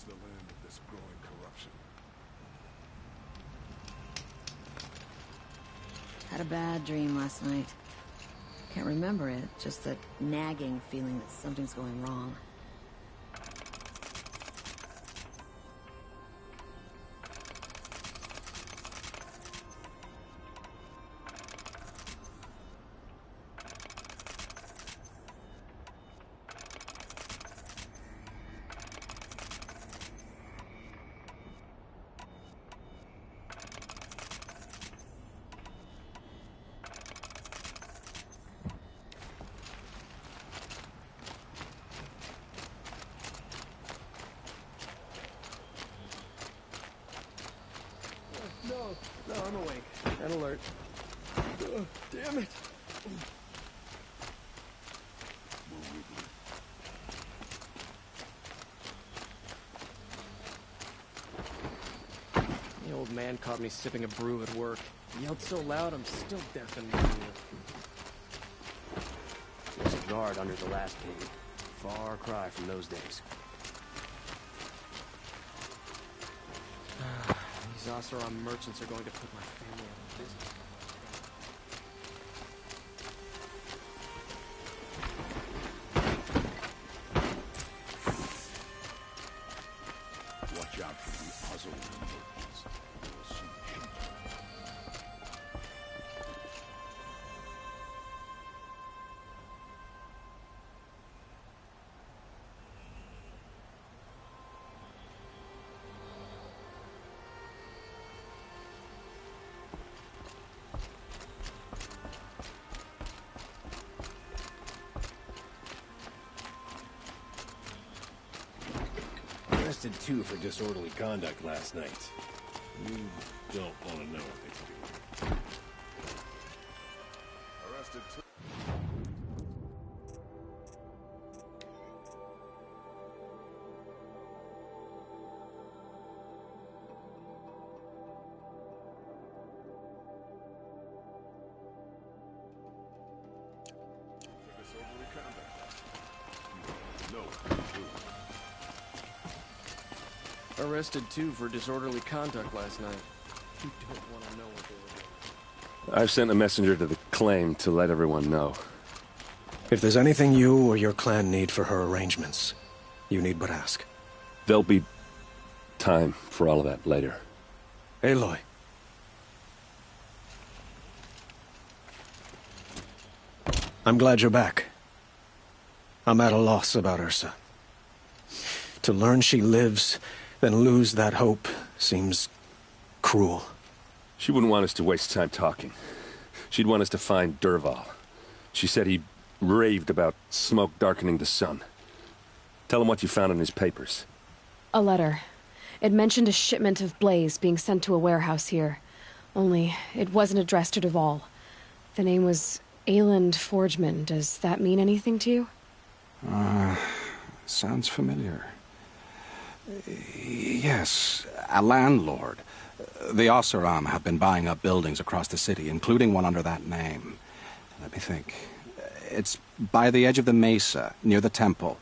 the land of this growing corruption. Had a bad dream last night. Can't remember it, just that nagging feeling that something's going wrong. No, I'm awake. And alert. Damn it! The old man caught me sipping a brew at work. He yelled so loud, I'm still deaf in my ear. There's a guard under the last cave. Far cry from those days. These Oseram merchants are going to put my family out of business. Watch out for the Oseram merchants. They will soon shoot you. Arrested 2 for disorderly conduct last night. You don't want to know what they do. Arrested 2. For disorderly conduct. No, you. Arrested 2 for disorderly conduct last night. You don't want to know what they were doing. I've sent a messenger to the claim to let everyone know. If there's anything you or your clan need for her arrangements, you need but ask. There'll be time for all of that later. Aloy. I'm glad you're back. I'm at a loss about Ursa. To learn she lives, then lose that hope, seems cruel. She wouldn't want us to waste time talking. She'd want us to find Dervahl. She said he raved about smoke darkening the sun. Tell him what you found in his papers. A letter. It mentioned a shipment of blaze being sent to a warehouse here. Only, it wasn't addressed to Dervahl. The name was Ayland Forgeman. Does that mean anything to you? Sounds familiar. Yes, a landlord. The Oseram have been buying up buildings across the city, including one under that name. Let me think. It's by the edge of the mesa, near the temple.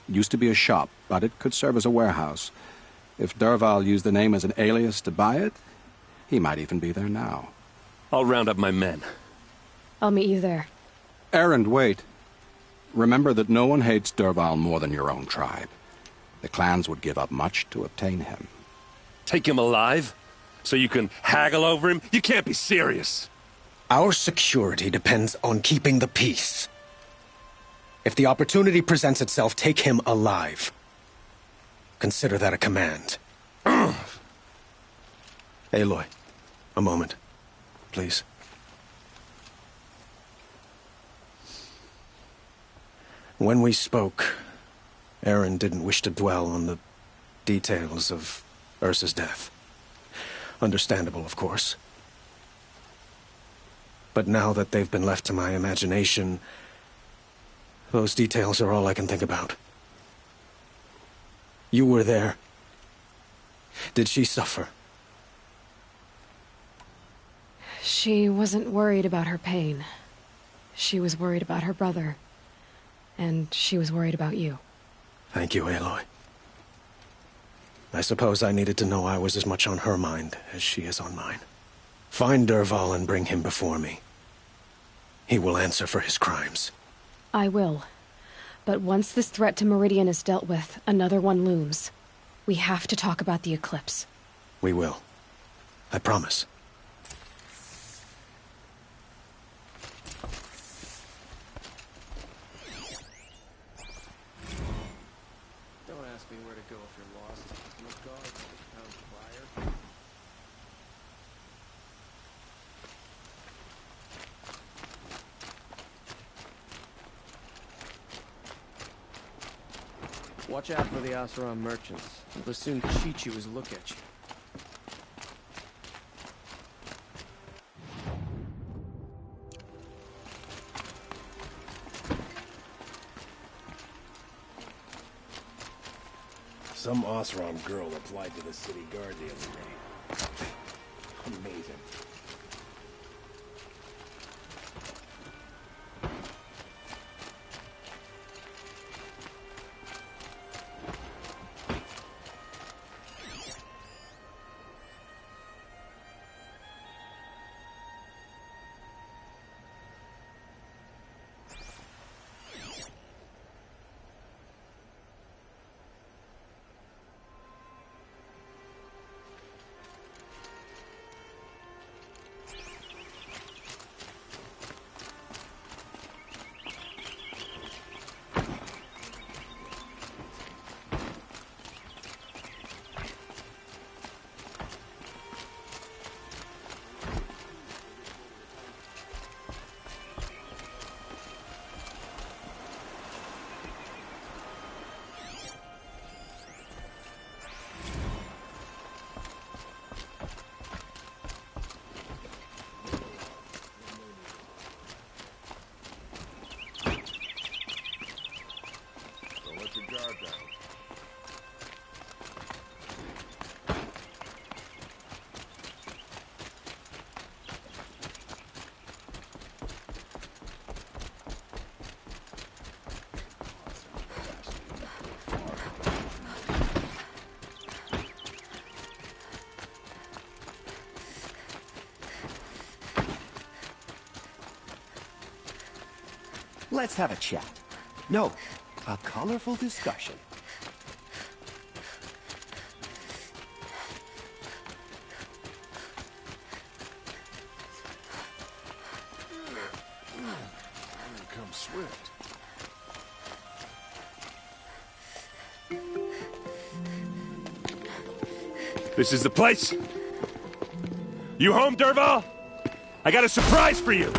It used to be a shop, but it could serve as a warehouse. If Dervahl used the name as an alias to buy it, he might even be there now. I'll round up my men. I'll meet you there. Erend, wait. Remember that no one hates Dervahl more than your own tribe. The clans would give up much to obtain him. Take him alive? So you can haggle over him? You can't be serious. Our security depends on keeping the peace. If the opportunity presents itself, take him alive. Consider that a command. Aloy, a moment, please. When we spoke, Erend didn't wish to dwell on the details of Ursa's death. Understandable, of course. But now that they've been left to my imagination, those details are all I can think about. You were there. Did she suffer? She wasn't worried about her pain. She was worried about her brother. And she was worried about you. Thank you, Aloy. I suppose I needed to know I was as much on her mind as she is on mine. Find Dervahl and bring him before me. He will answer for his crimes. I will. But once this threat to Meridian is dealt with, another one looms. We have to talk about the eclipse. We will. I promise. Don't ask me where to go if you're lost. Look, dog, town crier. Watch out for the Oseram merchants. They'll soon cheat you as look at you. Some Oseram girl applied to the city guard the other day. Amazing. Let's have a chat. No, a colorful discussion. Here comes Swift. This is the place? You home, Dervahl? I got a surprise for you!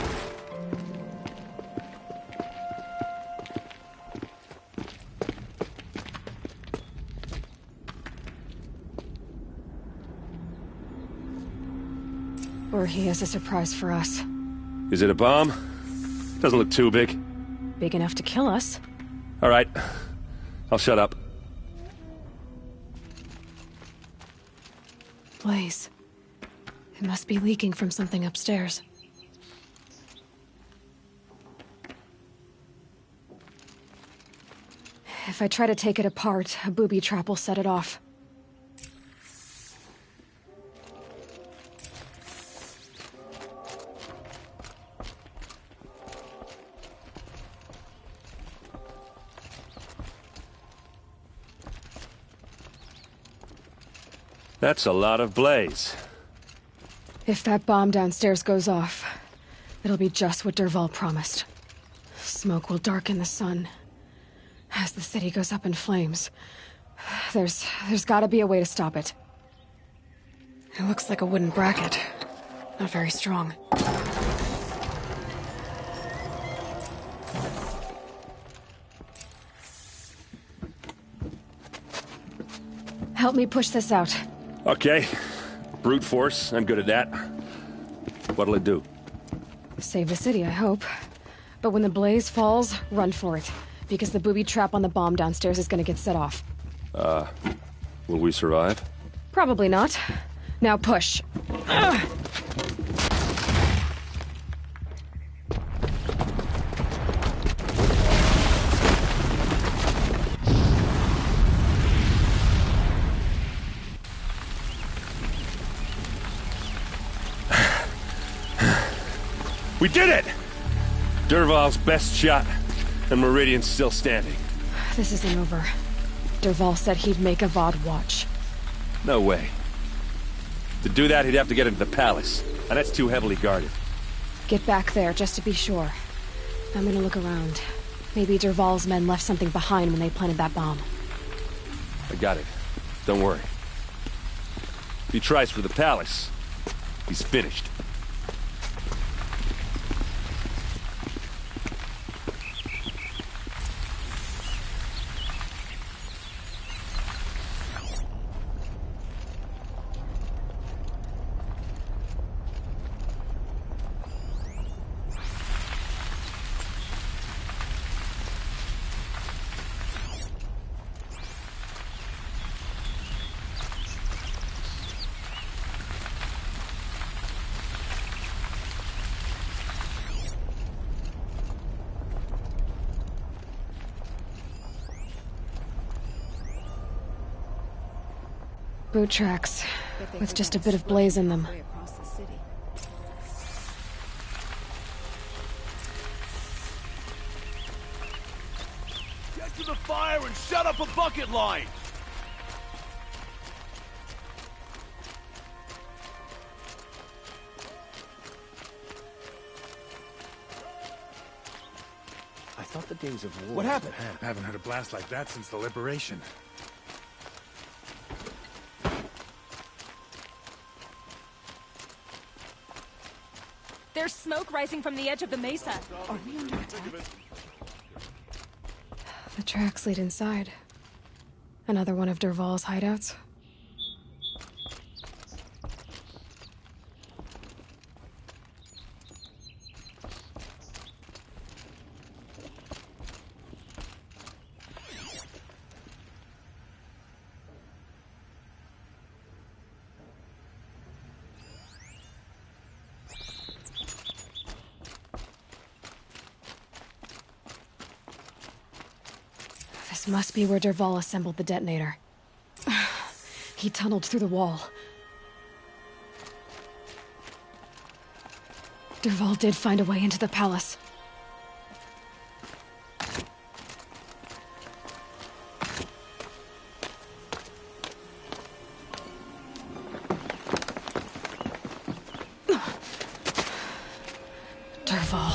Or he has a surprise for us. Is it a bomb? Doesn't look too big. Big enough to kill us. All right. I'll shut up. Blaze. It must be leaking from something upstairs. If I try to take it apart, a booby trap will set it off. That's a lot of blaze. If that bomb downstairs goes off, it'll be just what Dervahl promised. Smoke will darken the sun. As the city goes up in flames, there's gotta be a way to stop it. It looks like a wooden bracket. Not very strong. Help me push this out. Okay. Brute force, I'm good at that. What'll it do? Save the city, I hope. But when the blaze falls, run for it. Because the booby trap on the bomb downstairs is gonna get set off. Will we survive? Probably not. Now push. Ugh. We did it! Dervahl's best shot, and Meridian's still standing. This isn't over. Dervahl said he'd make Avad watch. No way. To do that, he'd have to get into the palace, and that's too heavily guarded. Get back there, just to be sure. I'm gonna look around. Maybe Dervahl's men left something behind when they planted that bomb. I got it. Don't worry. If he tries for the palace, he's finished. Boot tracks, with just a bit of blaze in them. Get to the fire and shut up a bucket line! I thought the days of war... What happened? I haven't had a blast like that since the liberation. There's smoke rising from the edge of the mesa. Are we under attack? The tracks lead inside. Another one of Dervahl's hideouts. This must be where Dervahl assembled the detonator. He tunneled through the wall. Dervahl did find a way into the palace. Dervahl.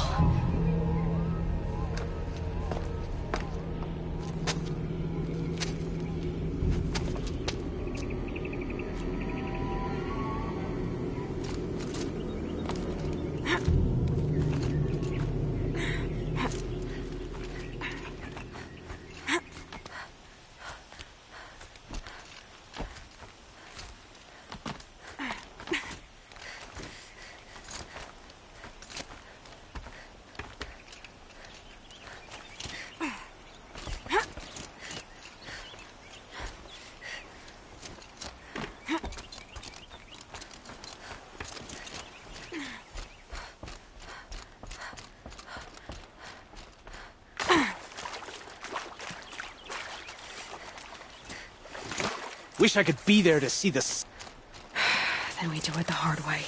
Wish I could be there to see this. Then we do it the hard way.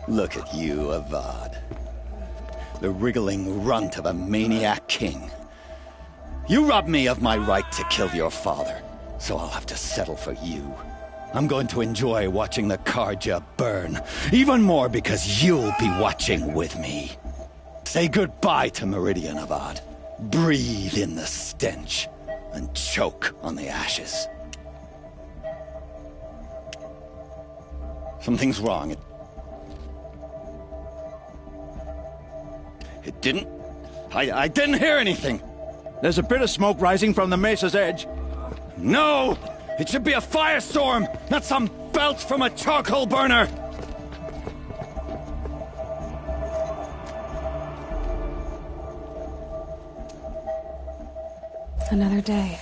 Look at you, Avad. The wriggling runt of a maniac king. You robbed me of my right to kill your father, so I'll have to settle for you. I'm going to enjoy watching the Carja burn. Even more because you'll be watching with me. Say goodbye to Meridian, Avad. Breathe in the stench and choke on the ashes. Something's wrong. It didn't... I didn't hear anything. There's a bit of smoke rising from the mesa's edge. No! It should be a firestorm, not some belch from a charcoal burner! Another day.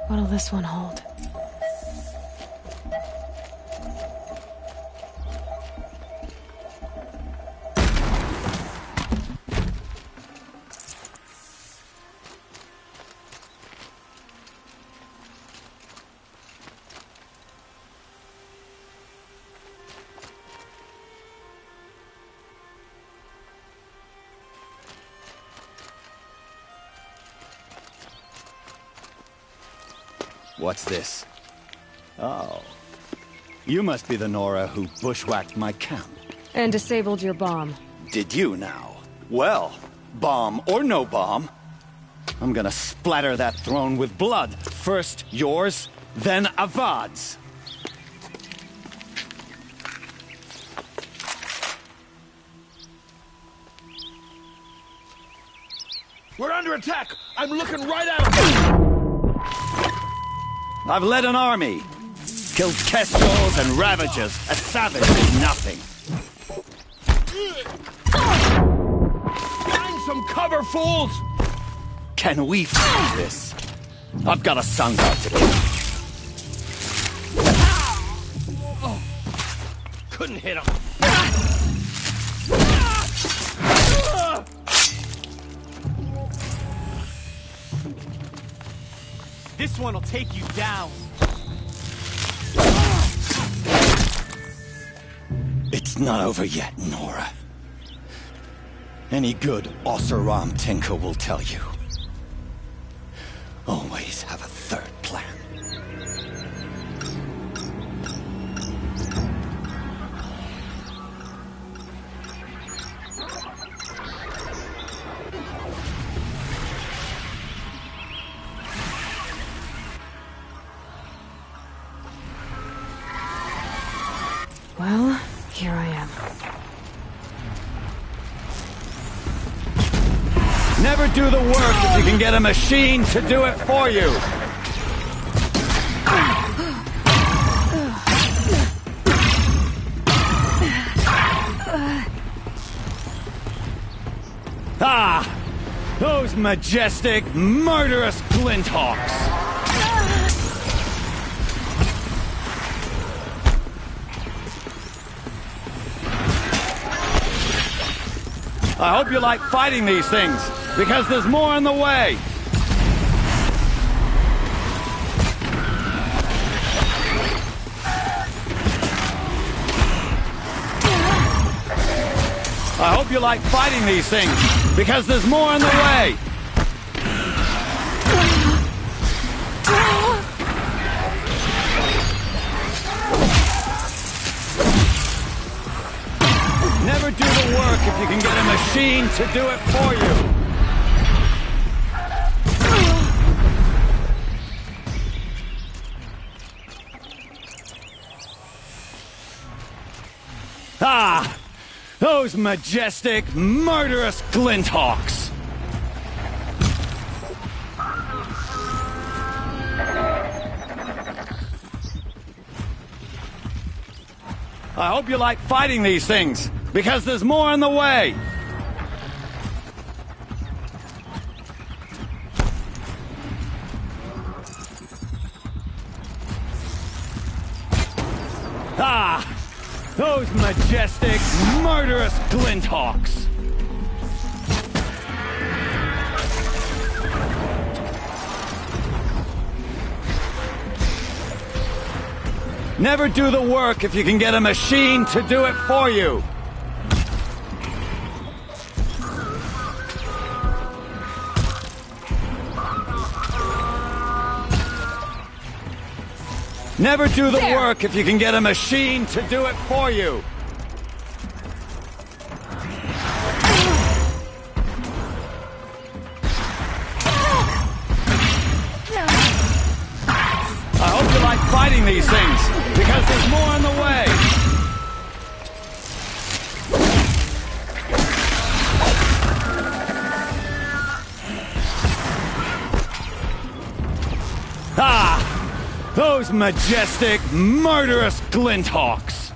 What'll this one hold? What's this? Oh. You must be the Nora who bushwhacked my camp. And disabled your bomb. Did you now? Well, bomb or no bomb, I'm gonna splatter that throne with blood. First yours, then Avad's. We're under attack! I'm looking right at him! I've led an army. Killed Kestrels and Ravagers. A savage is nothing. Find some cover, fools! Can we find this? I've got a sun god to kill. Couldn't hit him. This one'll take you down. It's not over yet, Nora. Any good Oseram tinker will tell you. Always have a third plan. Well, here I am. Never do the work if you can get a machine to do it for you. Ah! Those majestic, murderous Glinthawks! I hope you like fighting these things, because there's more on the way. I hope you like fighting these things, because there's more on the way. Never do the work if you can get a machine to do it for you. Ah! Those majestic, murderous Glinthawks! I hope you like fighting these things, because there's more on the way. Ah! Those majestic, murderous Glinthawks! Never do the work if you can get a machine to do it for you. Never do the There. work if you can get a machine to do it for you. I hope you like fighting these things, because there's more on the way. Ah! Those majestic, murderous Glinthawks!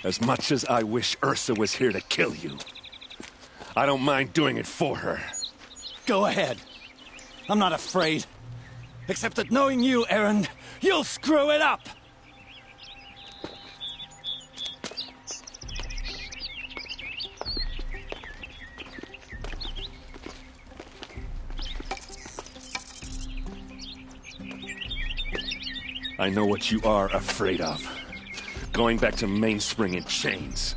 As much as I wish Ursa was here to kill you, I don't mind doing it for her. Go ahead. I'm not afraid. Except that knowing you, Erend, you'll screw it up! I know what you are afraid of. Going back to Mainspring in chains.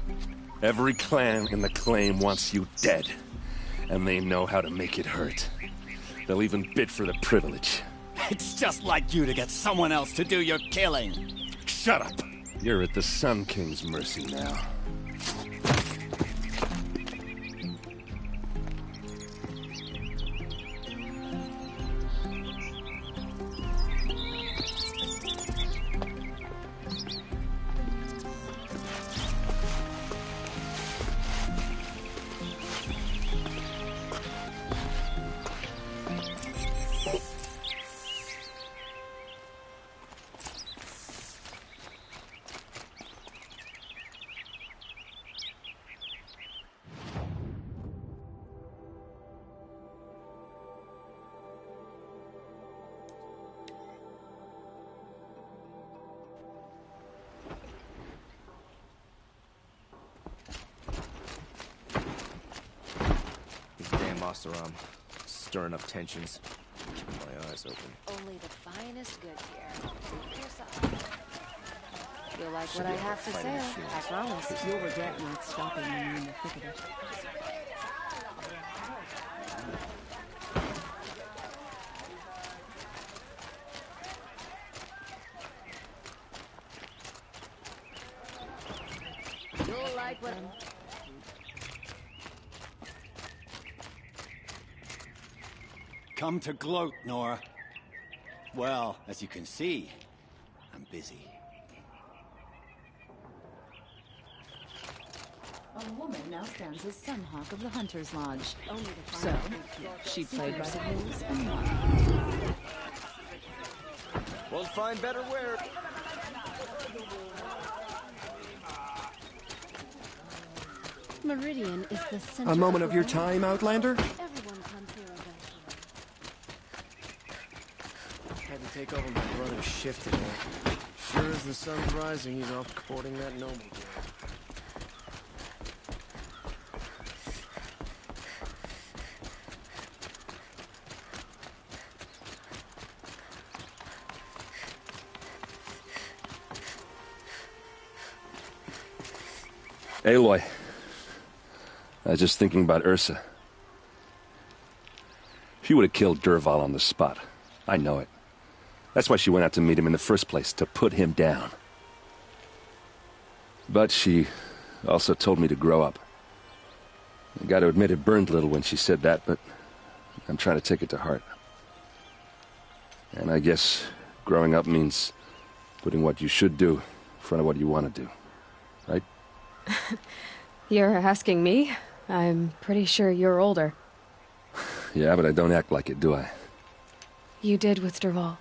Every clan in the Claim wants you dead. And they know how to make it hurt. They'll even bid for the privilege. It's just like you to get someone else to do your killing. Shut up! You're at the Sun King's mercy now. Oseram, stirring up tensions. Keeping my eyes open. Only the finest goods here. You'll like what I have to say, I promise. You'll regret not stopping when you're in the thick of it. You'll like what Come to gloat, Nora. Well, as you can see, I'm busy. A woman now stands as Sunhawk of the Hunter's Lodge. So, she played by the rules and won. Won't find better wear. Meridian is the center. A moment of your time, Outlander? Everyone comes here eventually. Had to take over my brother's shift today. Sure as the sun's rising, he's off courting that noble girl. Aloy. I was just thinking about Ursa. She would have killed Dervahl on the spot. I know it. That's why she went out to meet him in the first place, to put him down. But she also told me to grow up. I got to admit it burned a little when she said that, but I'm trying to take it to heart. And I guess growing up means putting what you should do in front of what you want to do. Right? You're asking me? I'm pretty sure you're older. Yeah, but I don't act like it, do I? You did with Dervahl.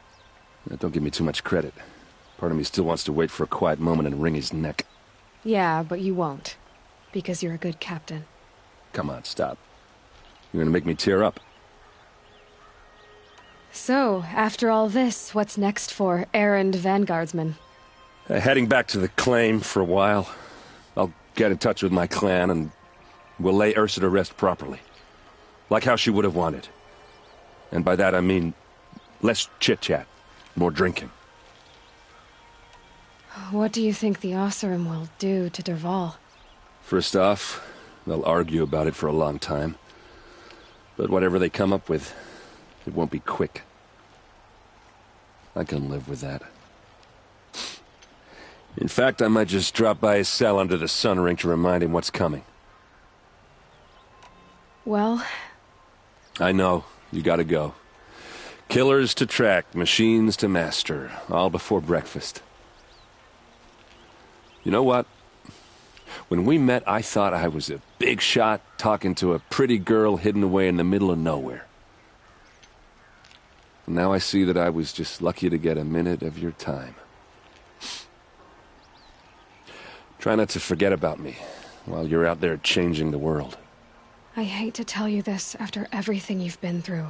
Don't give me too much credit. Part of me still wants to wait for a quiet moment and wring his neck. Yeah, but you won't. Because you're a good captain. Come on, stop. You're gonna make me tear up. So, after all this, what's next for Erend Vanguardsman? Heading back to the Claim for a while. I'll get in touch with my clan, and we'll lay Ursa to rest properly. Like how she would have wanted. And by that I mean less chit-chat, more drinking. What do you think the Oseram will do to Dervahl? First off, they'll argue about it for a long time. But whatever they come up with, it won't be quick. I can live with that. In fact, I might just drop by his cell under the sun ring to remind him what's coming. Well... I know. You gotta go. Killers to track, machines to master, all before breakfast. You know what? When we met, I thought I was a big shot talking to a pretty girl hidden away in the middle of nowhere. And now I see that I was just lucky to get a minute of your time. Try not to forget about me while you're out there changing the world. I hate to tell you this after everything you've been through,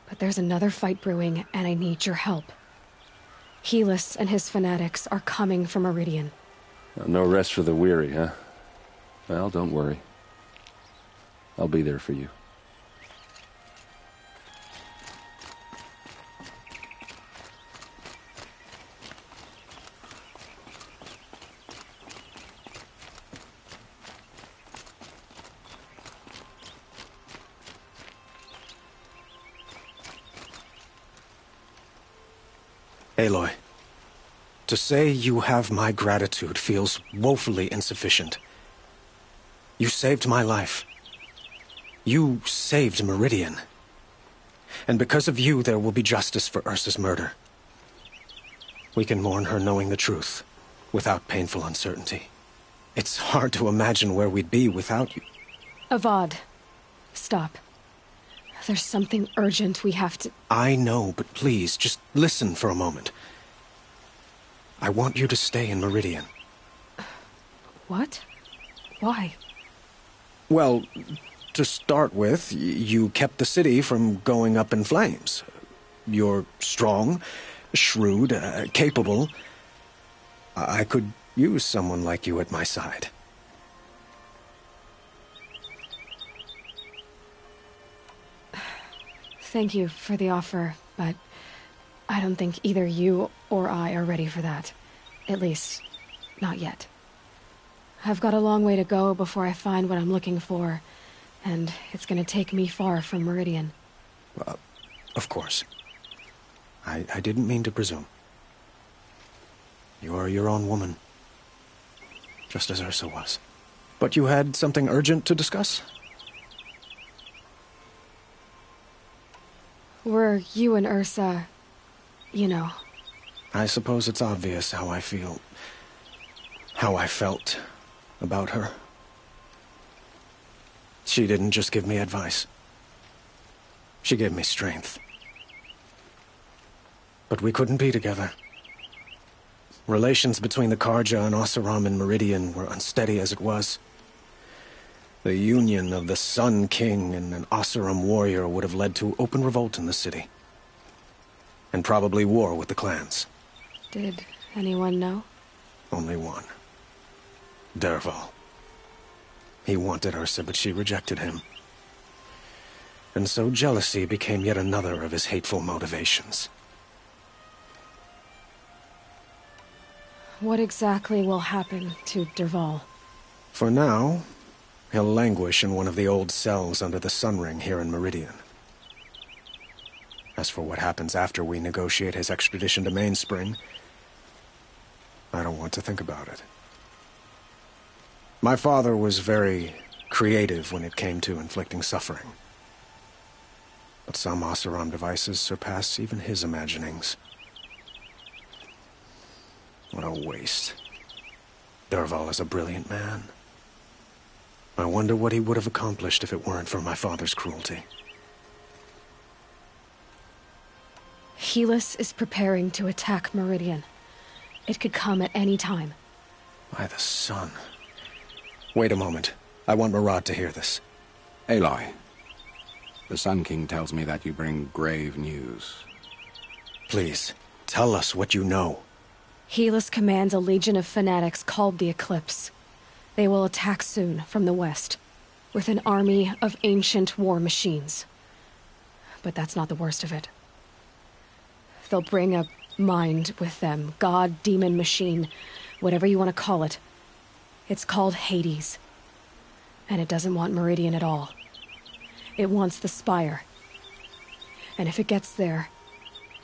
but there's another fight brewing, and I need your help. Helis and his fanatics are coming for Meridian. No rest for the weary, huh? Well, don't worry. I'll be there for you. Aloy, to say you have my gratitude feels woefully insufficient. You saved my life. You saved Meridian. And because of you, there will be justice for Ursa's murder. We can mourn her knowing the truth, without painful uncertainty. It's hard to imagine where we'd be without you. Avad, stop. There's something urgent we have to... I know, but please, just listen for a moment. I want you to stay in Meridian. What? Why? Well, to start with, you kept the city from going up in flames. You're strong, shrewd, capable. I could use someone like you at my side. Thank you for the offer, but I don't think either you or I are ready for that. At least, not yet. I've got a long way to go before I find what I'm looking for, and it's gonna take me far from Meridian. Of course. I didn't mean to presume. You are your own woman, just as Ursa was. But you had something urgent to discuss? Were you and Ursa, you know... I suppose it's obvious how I feel... how I felt about her. She didn't just give me advice. She gave me strength. But we couldn't be together. Relations between the Carja and Oseram and Meridian were unsteady as it was. The union of the Sun King and an Oseram warrior would have led to open revolt in the city. And probably war with the clans. Did anyone know? Only one. Dervahl. He wanted Ursa, but she rejected him. And so jealousy became yet another of his hateful motivations. What exactly will happen to Dervahl? For now, he'll languish in one of the old cells under the Sun Ring here in Meridian. As for what happens after we negotiate his extradition to Mainspring, I don't want to think about it. My father was very creative when it came to inflicting suffering. But some Oseram devices surpass even his imaginings. What a waste. Dervahl is a brilliant man. I wonder what he would have accomplished if it weren't for my father's cruelty. Helis is preparing to attack Meridian. It could come at any time. By the sun. Wait a moment. I want Murad to hear this. Aloy, the Sun King tells me that you bring grave news. Please, tell us what you know. Helis commands a legion of fanatics called the Eclipse. They will attack soon from the west, with an army of ancient war machines. But that's not the worst of it. They'll bring a mind with them, god, demon, machine, whatever you want to call it. It's called Hades. And it doesn't want Meridian at all. It wants the Spire. And if it gets there,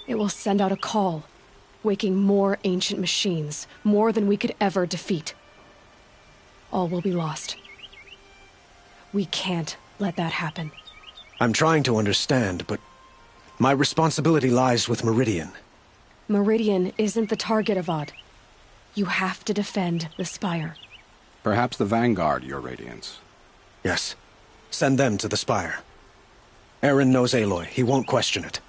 it will send out a call, waking more ancient machines, more than we could ever defeat. All will be lost. We can't let that happen. I'm trying to understand, but my responsibility lies with Meridian. Meridian isn't the target, Avad. You have to defend the Spire. Perhaps the Vanguard, Your Radiance. Yes. Send them to the Spire. Eren knows Aloy. He won't question it.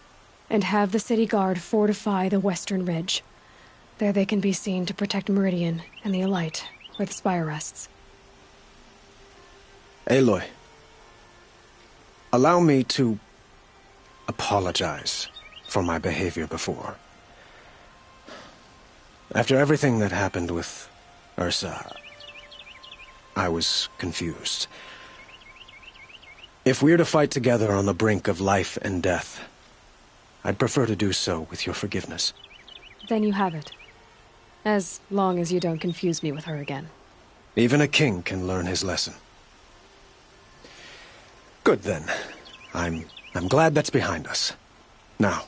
And have the City Guard fortify the western ridge. There they can be seen to protect Meridian and the Elite, where the Spire rests. Aloy, allow me to apologize for my behavior before. After everything that happened with Ursa, I was confused. If we're to fight together on the brink of life and death, I'd prefer to do so with your forgiveness. Then you have it. As long as you don't confuse me with her again. Even a king can learn his lesson. Good then. I'm glad that's behind us. Now,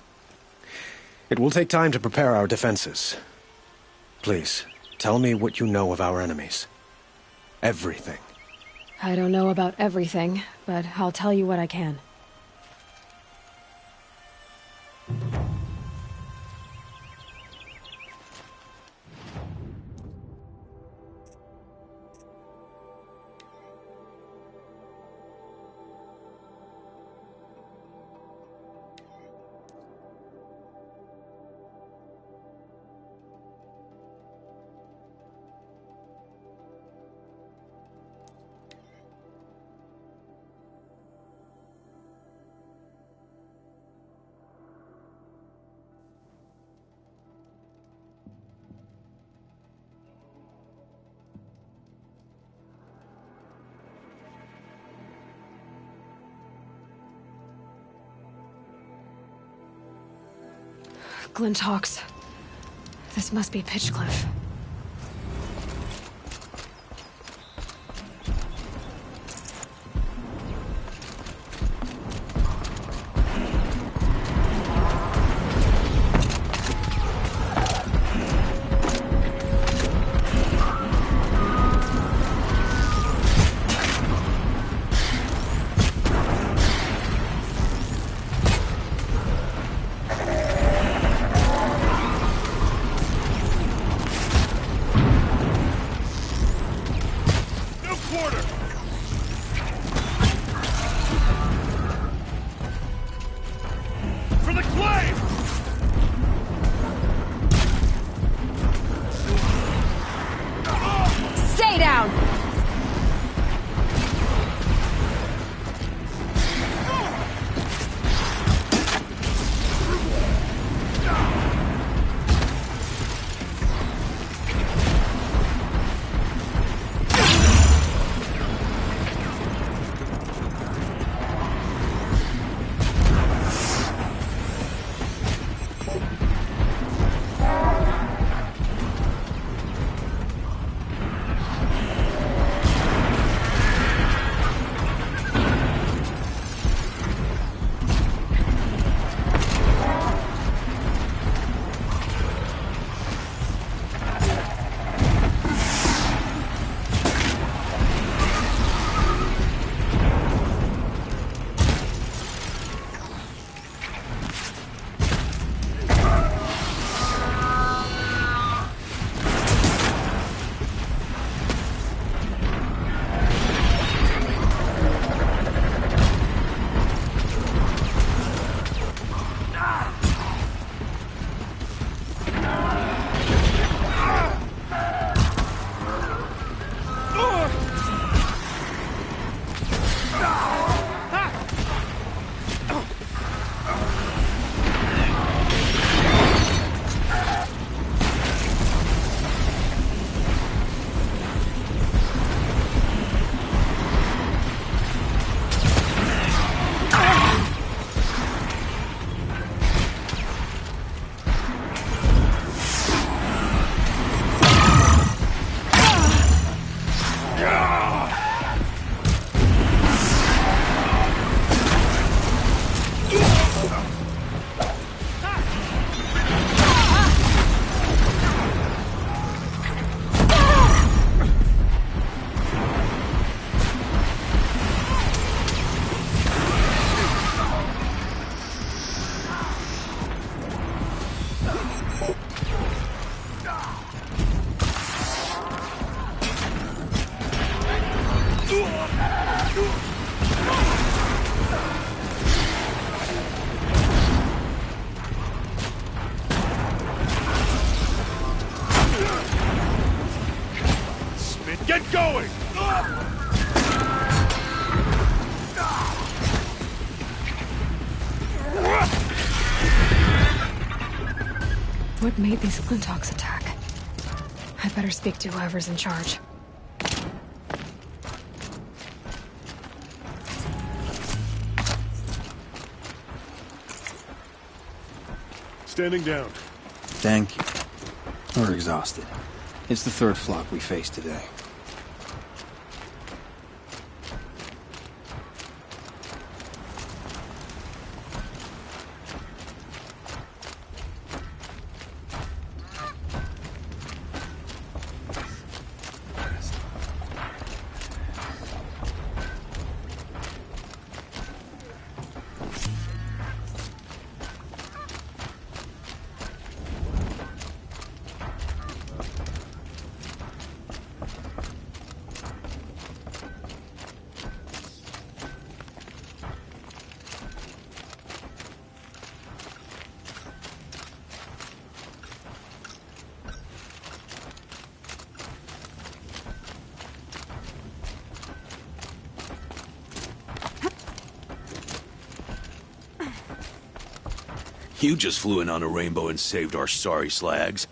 it will take time to prepare our defenses. Please, tell me what you know of our enemies. Everything. I don't know about everything, but I'll tell you what I can. Glinthawks. This must be Pitchcliff. Get going! What made these Glinthawks attack? I better speak to whoever's in charge. Standing down. Thank you. We're exhausted. It's the third flock we faced today. You just flew in on a rainbow and saved our sorry slags.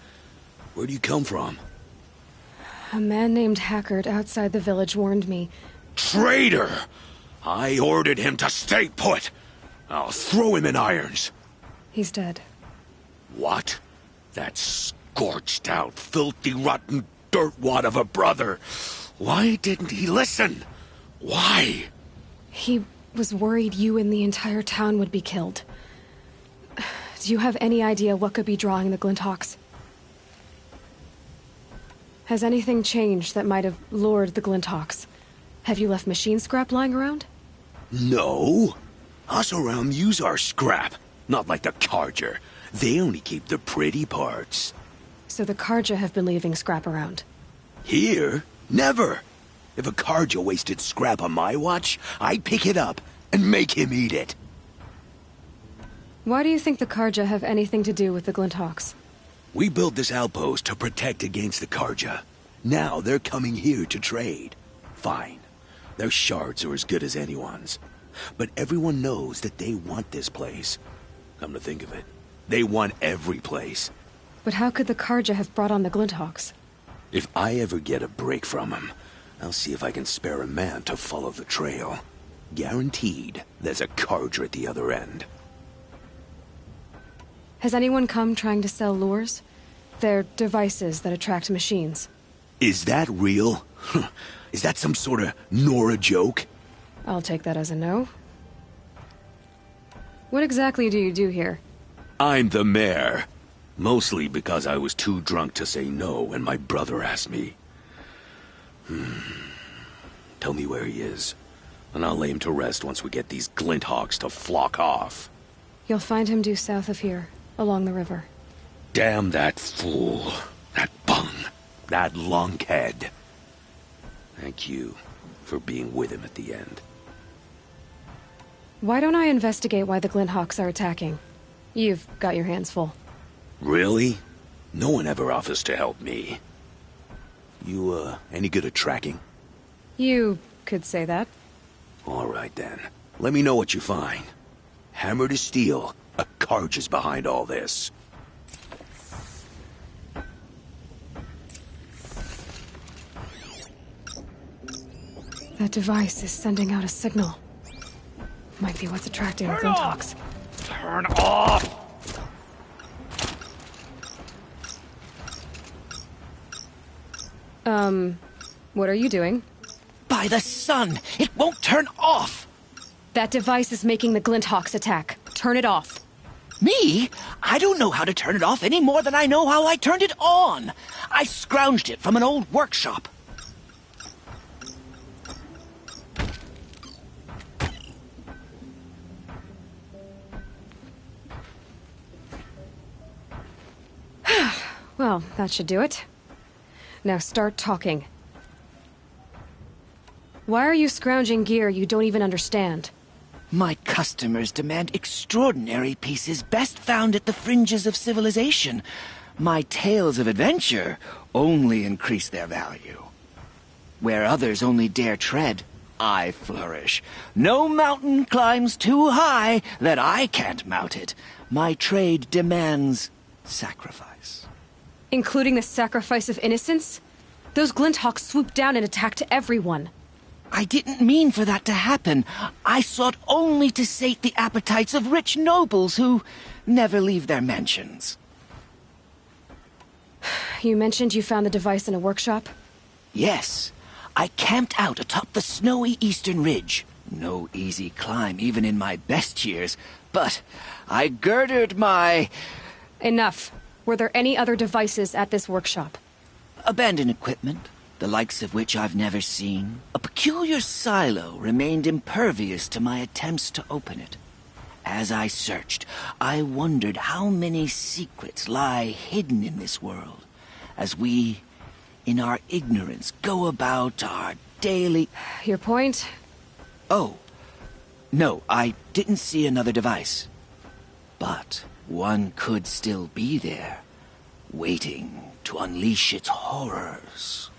Where do you come from? A man named Hackard outside the village warned me. Traitor! I ordered him to stay put. I'll throw him in irons. He's dead. What? That scorched out, filthy, rotten dirtwad of a brother. Why didn't he listen? Why? He was worried you and the entire town would be killed. Do you have any idea what could be drawing the Glinthawks? Has anything changed that might have lured the Glinthawks? Have you left machine scrap lying around? No. Us around use our scrap. Not like the Carja. They only keep the pretty parts. So the Carja have been leaving scrap around? Here? Never. If a Carja wasted scrap on my watch, I'd pick it up and make him eat it. Why do you think the Carja have anything to do with the Glinthawks? We built this outpost to protect against the Carja. Now they're coming here to trade. Fine. Their shards are as good as anyone's. But everyone knows that they want this place. Come to think of it, they want every place. But how could the Carja have brought on the Glinthawks? If I ever get a break from them, I'll see if I can spare a man to follow the trail. Guaranteed there's a Carja at the other end. Has anyone come trying to sell lures? They're devices that attract machines. Is that real? Is that some sort of Nora joke? I'll take that as a no. What exactly do you do here? I'm the mayor. Mostly because I was too drunk to say no when my brother asked me. Tell me where he is, and I'll lay him to rest once we get these Glinthawks to flock off. You'll find him due south of here, along the river. Damn that fool. That bung. That lunkhead. Thank you for being with him at the end. Why don't I investigate why the Glinthawks are attacking? You've got your hands full. Really? No one ever offers to help me. You, any good at tracking? You could say that. All right, then. Let me know what you find. Hammer to steel, a Carja is behind all this. That device is sending out a signal. Might be what's attracting the Glinthawks. Turn off! What are you doing? By the sun! It won't turn off! That device is making the Glinthawks attack. Turn it off. Me? I don't know how to turn it off any more than I know how I turned it on. I scrounged it from an old workshop. Well, that should do it. Now start talking. Why are you scrounging gear you don't even understand? My customers demand extraordinary pieces best found at the fringes of civilization. My tales of adventure only increase their value. Where others only dare tread, I flourish. No mountain climbs too high that I can't mount it. My trade demands sacrifice. Including the sacrifice of innocence? Those Glinthawks swooped down and attacked everyone. I didn't mean for that to happen. I sought only to sate the appetites of rich nobles who never leave their mansions. You mentioned you found the device in a workshop? Yes. I camped out atop the snowy eastern ridge. No easy climb, even in my best years. But I girded my... Enough. Were there any other devices at this workshop? Abandoned equipment, the likes of which I've never seen. A peculiar silo remained impervious to my attempts to open it. As I searched, I wondered how many secrets lie hidden in this world, as we, in our ignorance, go about our daily... Your point? Oh, no, I didn't see another device. But one could still be there, waiting to unleash its horrors.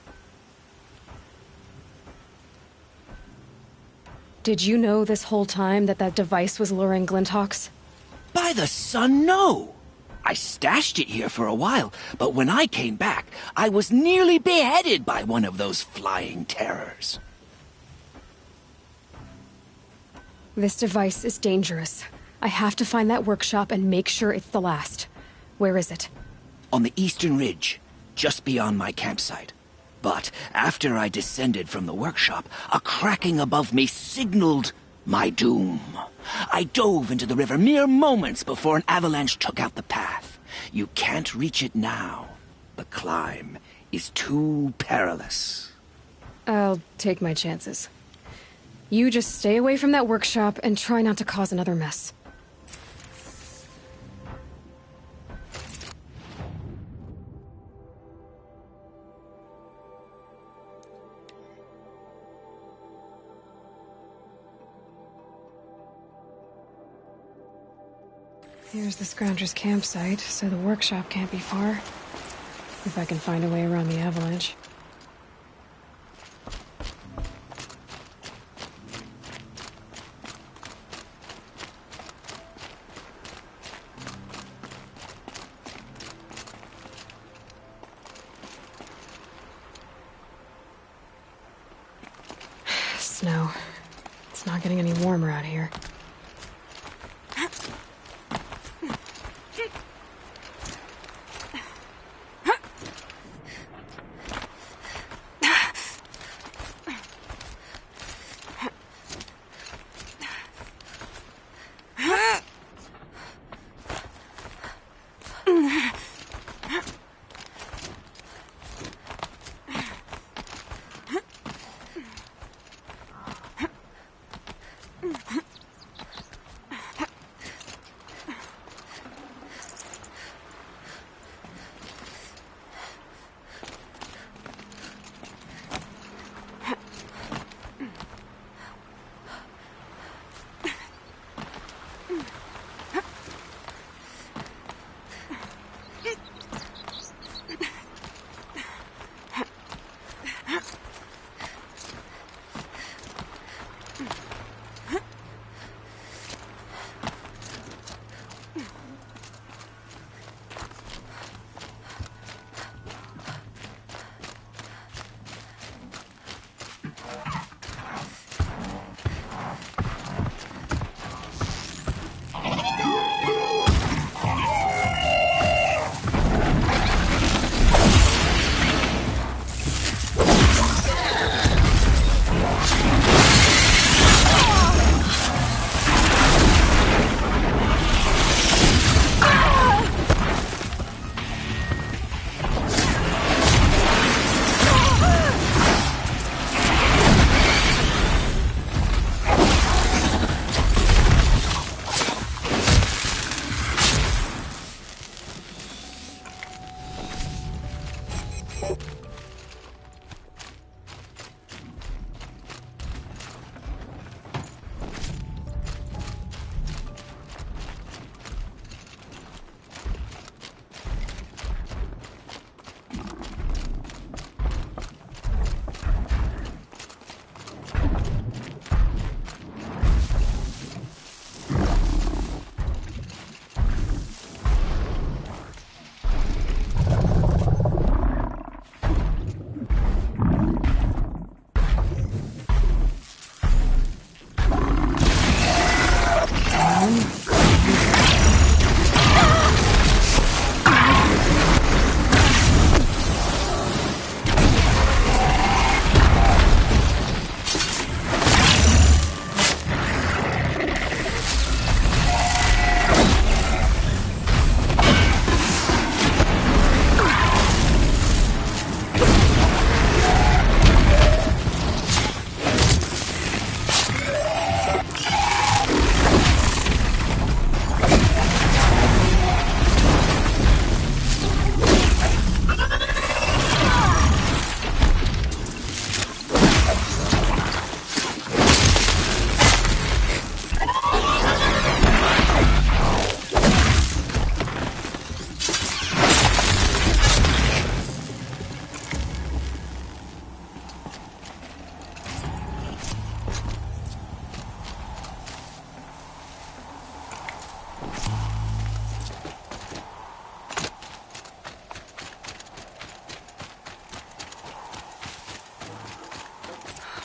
Did you know this whole time that that device was luring Glinthawks? By the sun, no! I stashed it here for a while, but when I came back, I was nearly beheaded by one of those flying terrors. This device is dangerous. I have to find that workshop and make sure it's the last. Where is it? On the eastern ridge, just beyond my campsite. But after I descended from the workshop, a cracking above me signaled my doom. I dove into the river mere moments before an avalanche took out the path. You can't reach it now. The climb is too perilous. I'll take my chances. You just stay away from that workshop and try not to cause another mess. Here's the Scrounger's campsite, so the workshop can't be far. If I can find a way around the avalanche. Snow. It's not getting any warmer out here.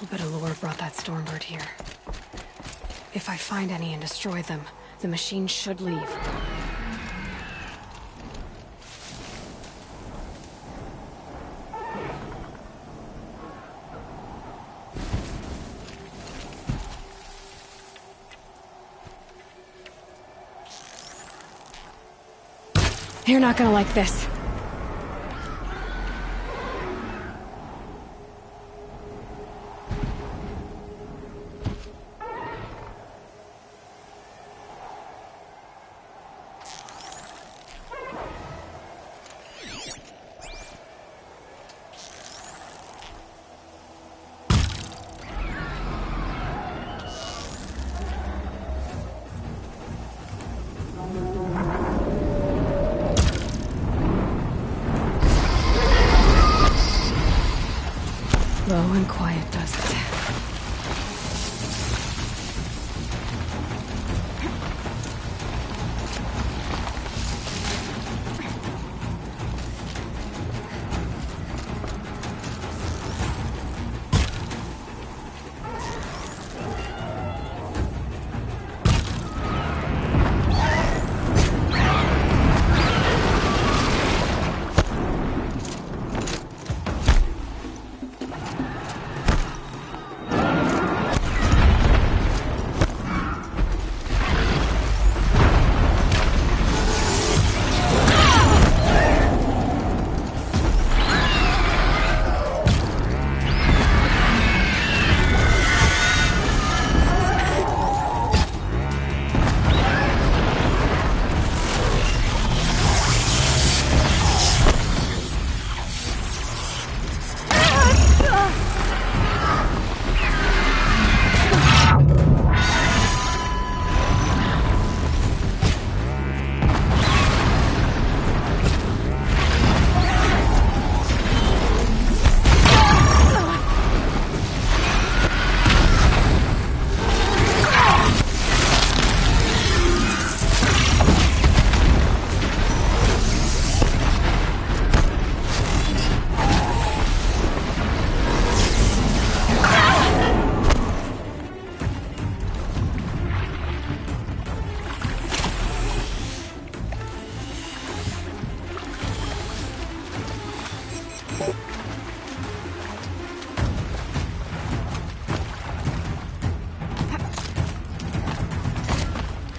I'll bet Allure brought that Stormbird here. If I find any and destroy them, the machine should leave. You're not gonna like this. Low and quiet does it.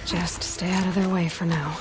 Just stay out of their way for now.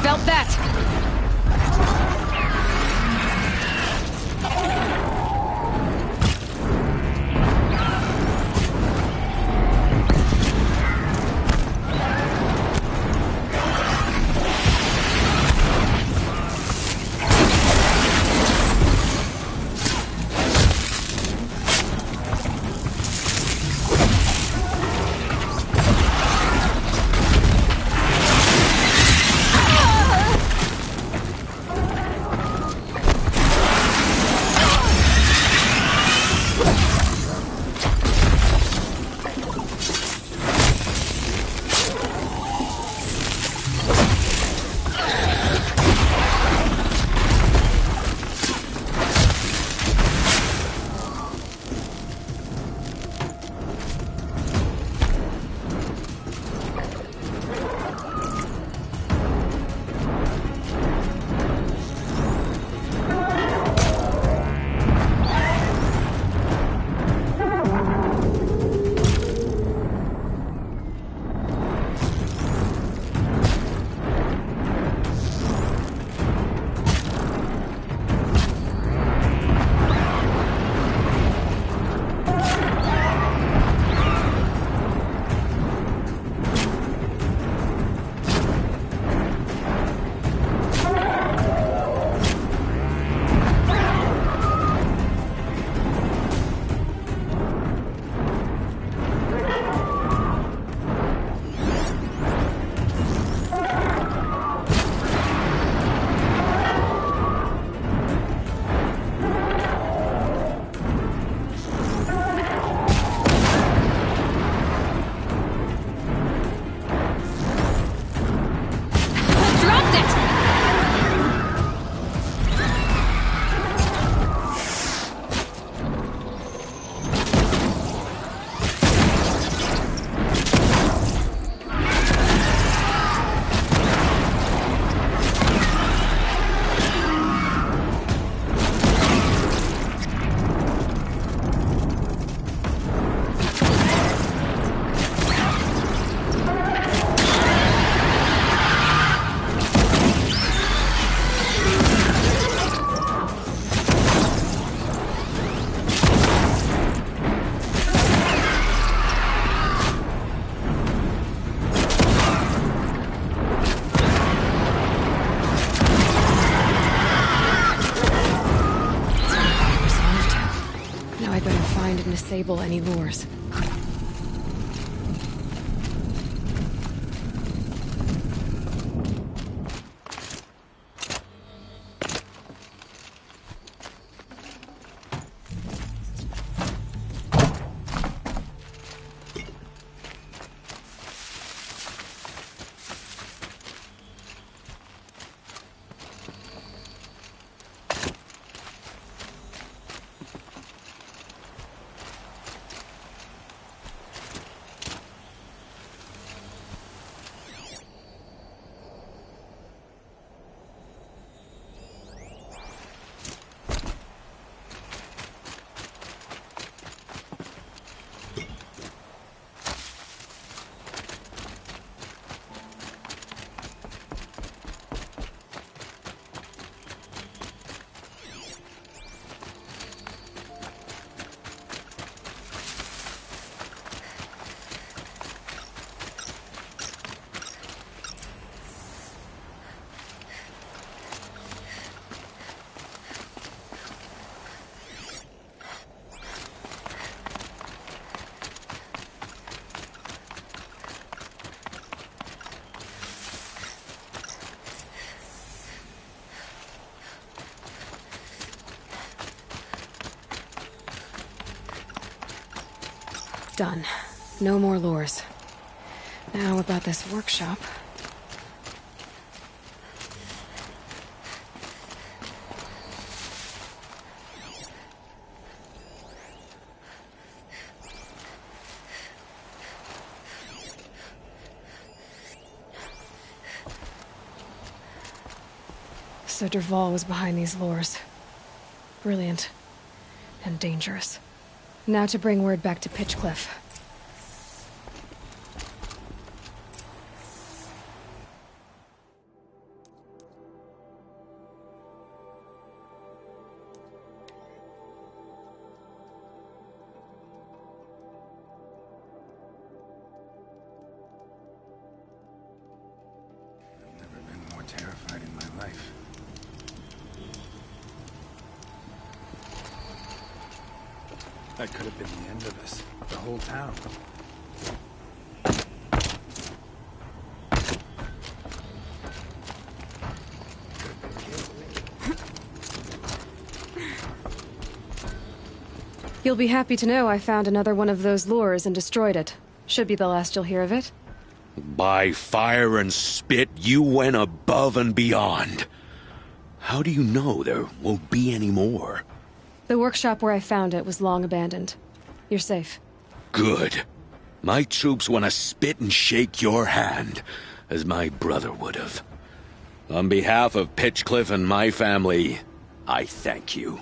Felt that! disable any lures. Done. No more lures. Now about this workshop. So Dervahl was behind these lures. Brilliant. And dangerous. Now to bring word back to Pitchcliff. I've never been more terrified in my life. That could have been the end of us. The whole town. You'll be happy to know I found another one of those lures and destroyed it. Should be the last you'll hear of it. By fire and spit, you went above and beyond. How do you know there won't be any more? The workshop where I found it was long abandoned. You're safe. Good. My troops want to spit and shake your hand, as my brother would have. On behalf of Pitchcliff and my family, I thank you.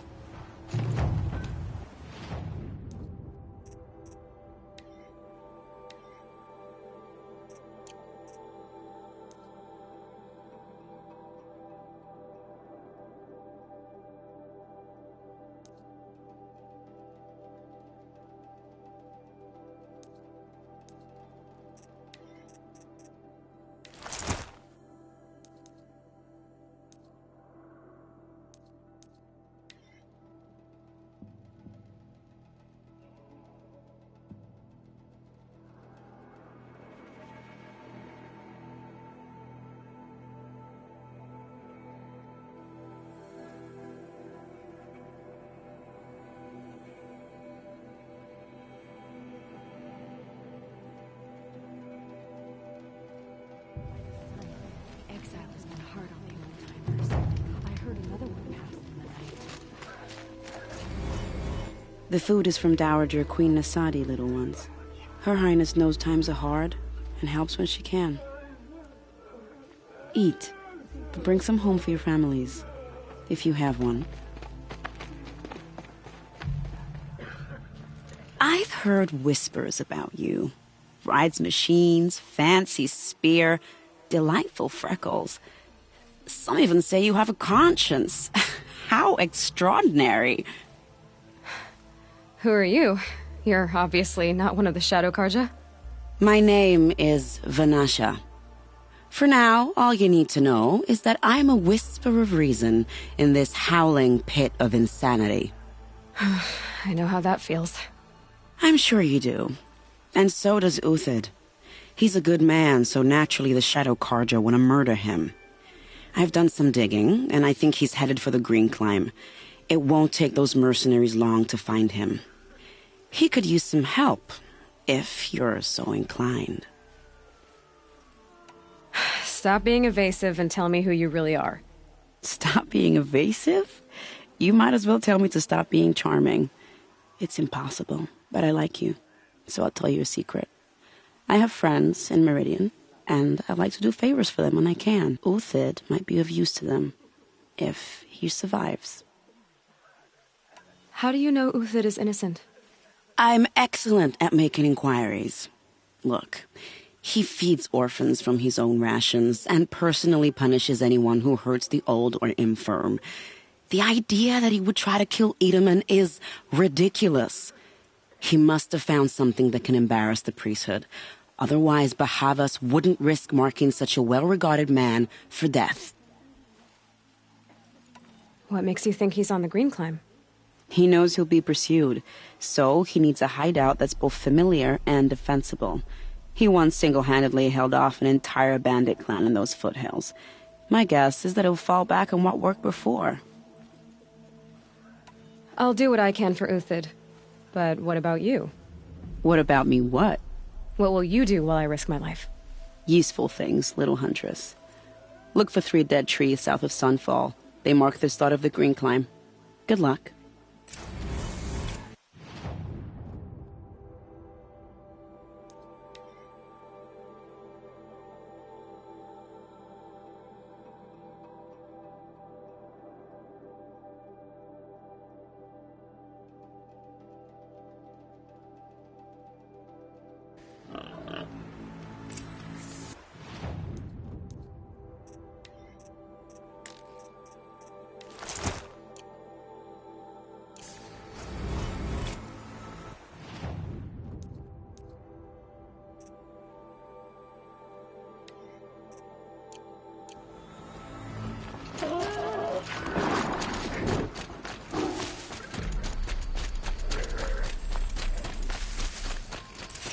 The food is from Dowager Queen Nasadi, little ones. Her Highness knows times are hard and helps when she can. Eat, but bring some home for your families, if you have one. I've heard whispers about you. Rides machines, fancy spear, delightful freckles. Some even say you have a conscience. How extraordinary. Who are you? You're obviously not one of the Shadow Carja. My name is Vanasha. For now, all you need to know is that I'm a whisper of reason in this howling pit of insanity. I know how that feels. I'm sure you do. And so does Uthid. He's a good man, so naturally the Shadow Carja want to murder him. I've done some digging, and I think he's headed for the Green Climb. It won't take those mercenaries long to find him. He could use some help, if you're so inclined. Stop being evasive and tell me who you really are. Stop being evasive? You might as well tell me to stop being charming. It's impossible, but I like you, so I'll tell you a secret. I have friends in Meridian, and I like to do favors for them when I can. Uthid might be of use to them, if he survives. How do you know Uthid is innocent? I'm excellent at making inquiries. Look, he feeds orphans from his own rations and personally punishes anyone who hurts the old or infirm. The idea that he would try to kill Edelman is ridiculous. He must have found something that can embarrass the priesthood. Otherwise, Bahavas wouldn't risk marking such a well-regarded man for death. What makes you think he's on the Green Climb? He knows he'll be pursued, so he needs a hideout that's both familiar and defensible. He once single-handedly held off an entire bandit clan in those foothills. My guess is that he'll fall back on what worked before. I'll do what I can for Uthid. But what about you? What about me what? What will you do while I risk my life? Useful things, little huntress. Look for 3 dead trees south of Sunfall. They mark the start of the Green Climb. Good luck.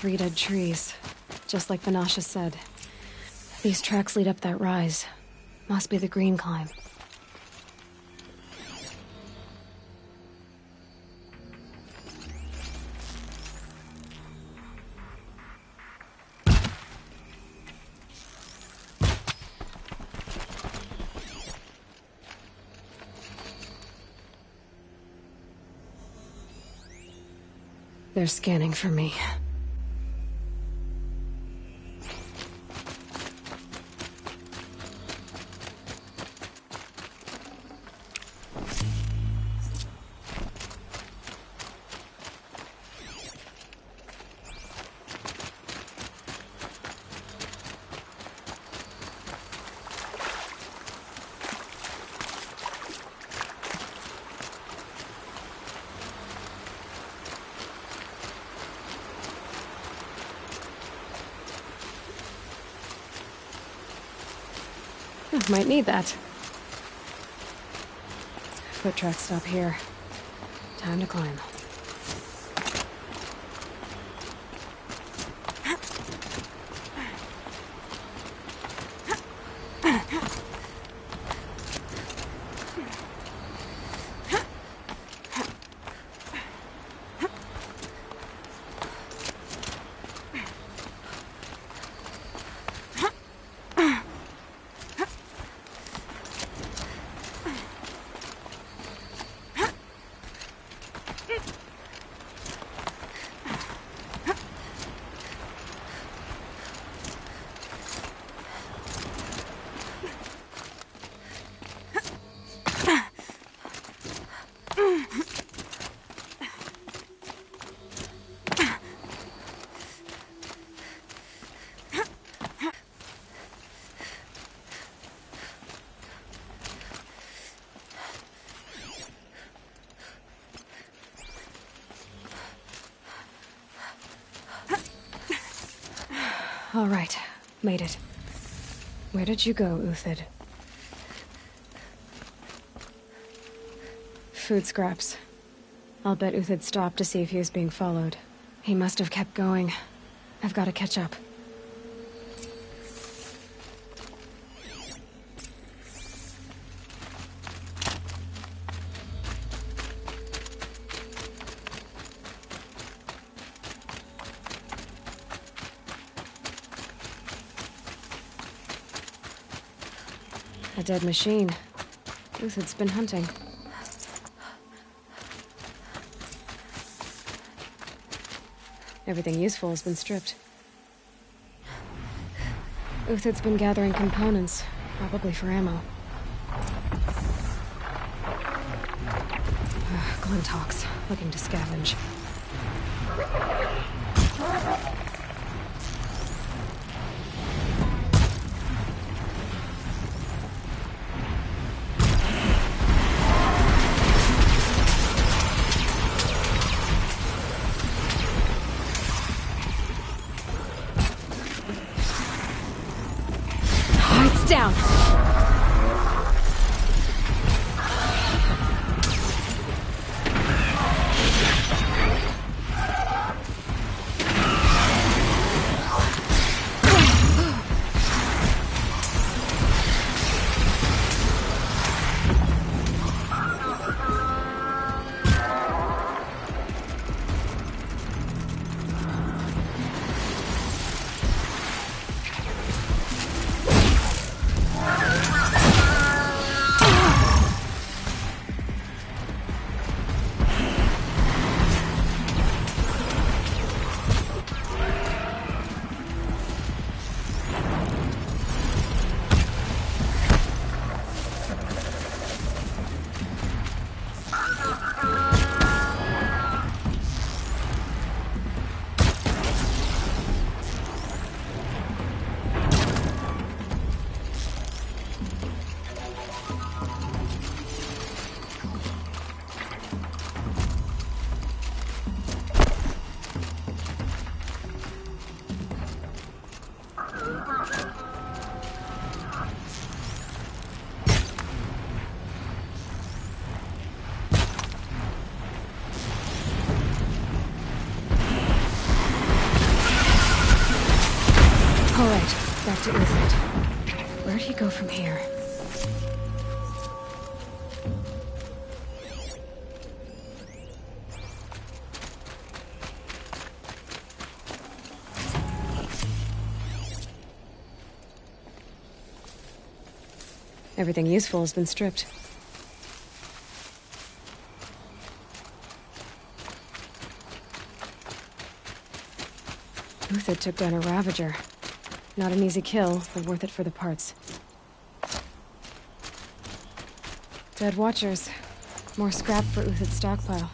Three dead trees, just like Vanasha said. These tracks lead up that rise. Must be the Green Climb. They're scanning for me. Might need that. Foot tracks stop here. Time to climb. All right, made it. Where did you go, Uthid? Food scraps. I'll bet Uthid stopped to see if he was being followed. He must have kept going. I've got to catch up. A dead machine. Uthid's been hunting. Everything useful has been stripped. Uthid's been gathering components, probably for ammo. Glintox, looking to scavenge. Down! Back to Uthid. Where'd he go from here? Everything useful has been stripped. Uthid took down a Ravager. Not an easy kill, but worth it for the parts. Dead Watchers. More scrap for Uthid's stockpile.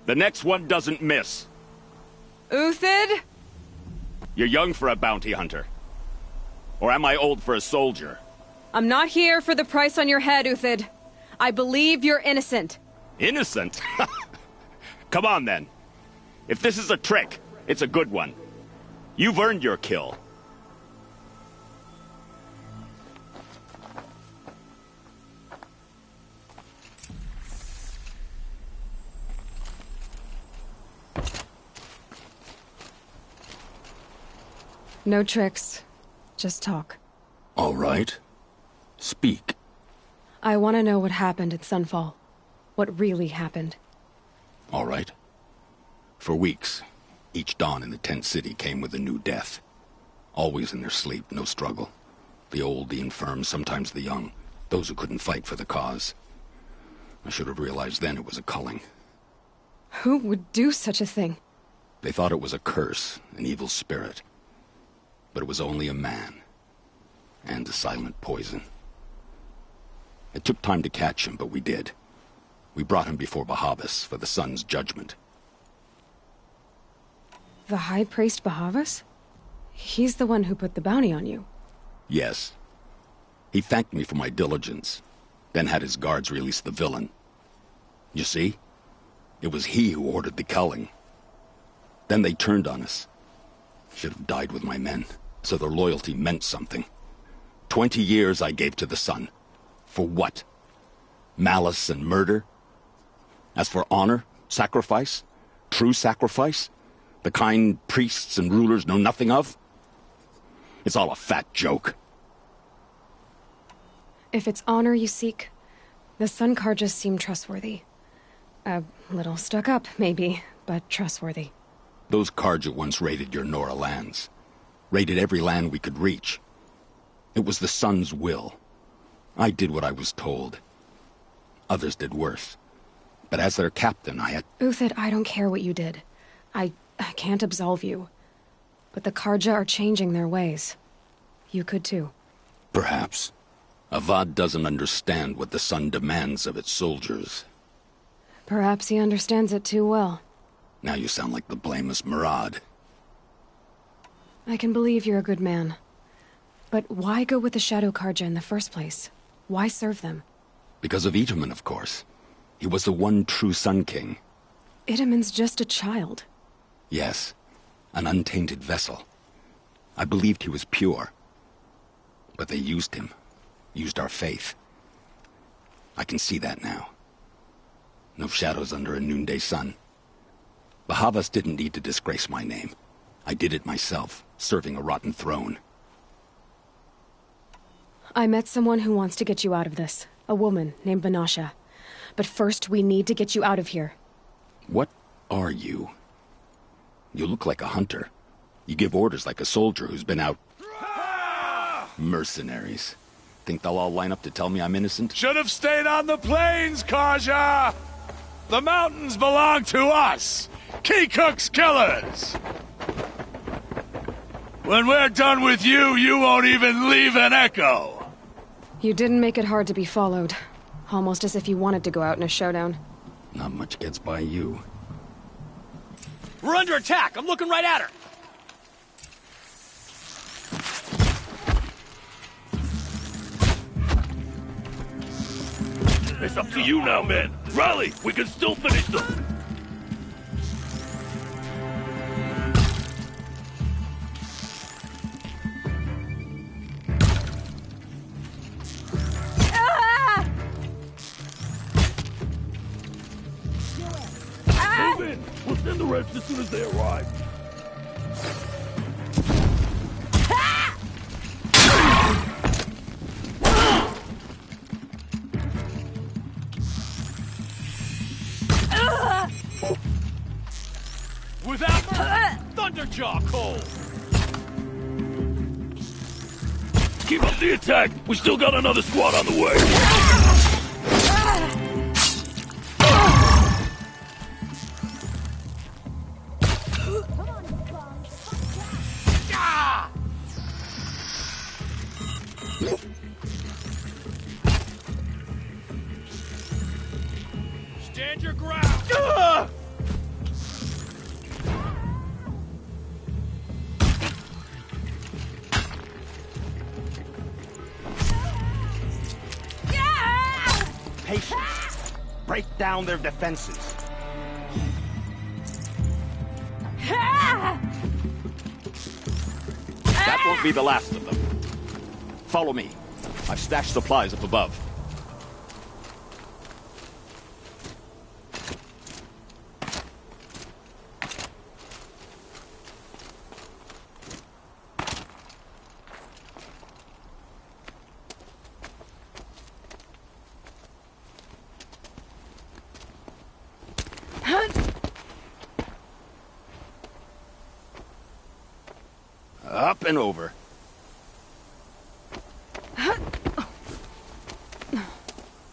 The next one doesn't miss. Uthid? You're young for a bounty hunter. Or am I old for a soldier? I'm not here for the price on your head, Uthid. I believe you're innocent. Innocent? Come on, then. If this is a trick, it's a good one. You've earned your kill. No tricks. Just talk. All right. Speak. I want to know what happened at Sunfall. What really happened. All right. For weeks, each dawn in the tent city came with a new death. Always in their sleep, no struggle. The old, the infirm, sometimes the young. Those who couldn't fight for the cause. I should have realized then it was a culling. Who would do such a thing? They thought it was a curse, an evil spirit. But it was only a man. And a silent poison. It took time to catch him, but we did. We brought him before Bahavas for the sun's judgment. The High Priest Bahavas? He's the one who put the bounty on you. Yes. He thanked me for my diligence, then had his guards release the villain. You see? It was he who ordered the culling. Then they turned on us. Should have died with my men, so their loyalty meant something. 20 years I gave to the Sun. For what? Malice and murder? As for honor, sacrifice, true sacrifice, the kind priests and rulers know nothing of? It's all a fat joke. If it's honor you seek, the Sun Carja seem trustworthy. A little stuck up, maybe, but trustworthy. Those Carja once raided your Nora lands. Raided every land we could reach. It was the Sun's will. I did what I was told. Others did worse. But as their captain, I had... Uthid, I don't care what you did. I can't absolve you. But the Carja are changing their ways. You could too. Perhaps. Avad doesn't understand what the Sun demands of its soldiers. Perhaps he understands it too well. Now you sound like the blameless Murad. I can believe you're a good man. But why go with the Shadow Carja in the first place? Why serve them? Because of Itamen, of course. He was the one true Sun King. Itamen's just a child. Yes, an untainted vessel. I believed he was pure. But they used him. Used our faith. I can see that now. No shadows under a noonday sun. Bahavas didn't need to disgrace my name. I did it myself, serving a rotten throne. I met someone who wants to get you out of this. A woman named Vanasha. But first, we need to get you out of here. What are you? You look like a hunter. You give orders like a soldier who's been out... Mercenaries. Think they'll all line up to tell me I'm innocent? Should have stayed on the plains, Carja! The mountains belong to us! Keekook's killers! When we're done with you, you won't even leave an echo! You didn't make it hard to be followed. Almost as if you wanted to go out in a showdown. Not much gets by you. We're under attack! I'm looking right at her! It's up to you now, men. Rally! We can still finish them! Move in! We'll send the rest as soon as they arrive. Without mercy, Thunderjaw Cole! Keep up the attack! We still got another squad on the way! Stand your ground! Patience. Break down their defenses. That won't be the last of them. Follow me. I've stashed supplies up above. Up and over.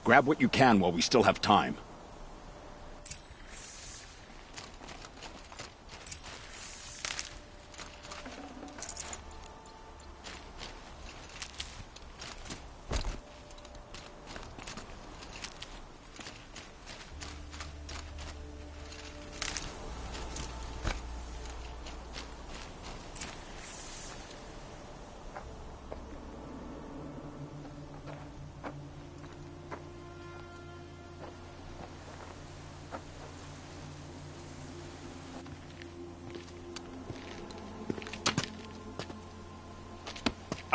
Grab what you can while we still have time.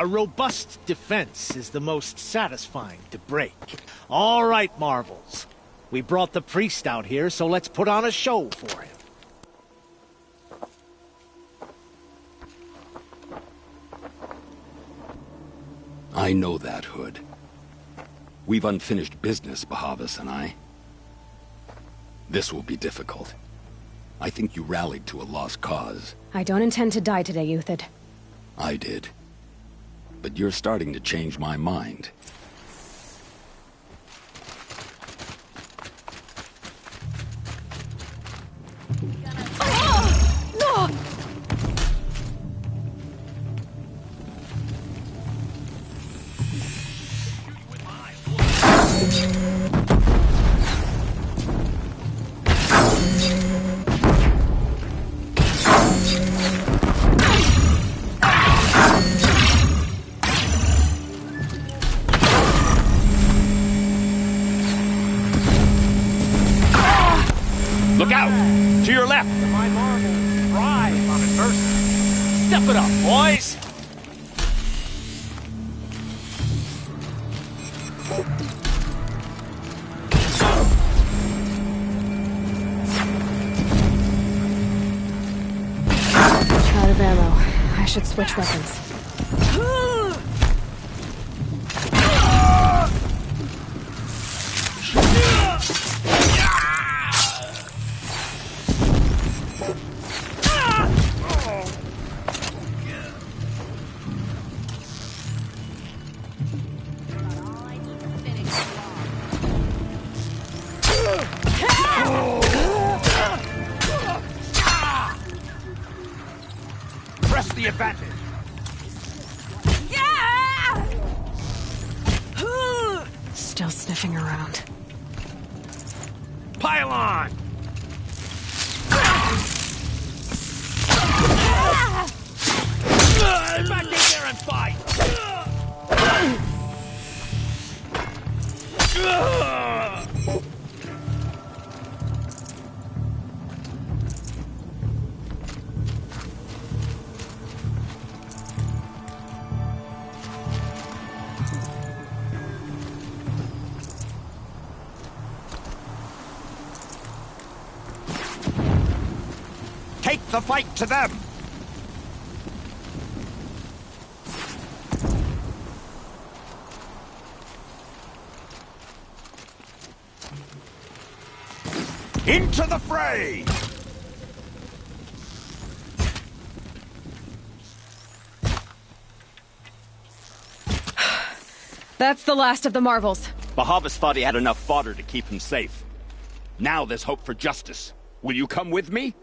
A robust defense is the most satisfying to break. All right, Marvels. We brought the priest out here, so let's put on a show for him. I know that, Hood. We've unfinished business, Bahavas and I. This will be difficult. I think you rallied to a lost cause. I don't intend to die today, Uthid. I did. But you're starting to change my mind. Look out! To your left! My Marvel thrive on adversity. Step it up, boys! Out of ammo. I should switch weapons. Press the advantage. Still sniffing around. Pile on! Get back in there and fight! Take the fight to them! Into the fray! That's the last of the Marvels. Bahavas thought he had enough fodder to keep him safe. Now there's hope for justice. Will you come with me?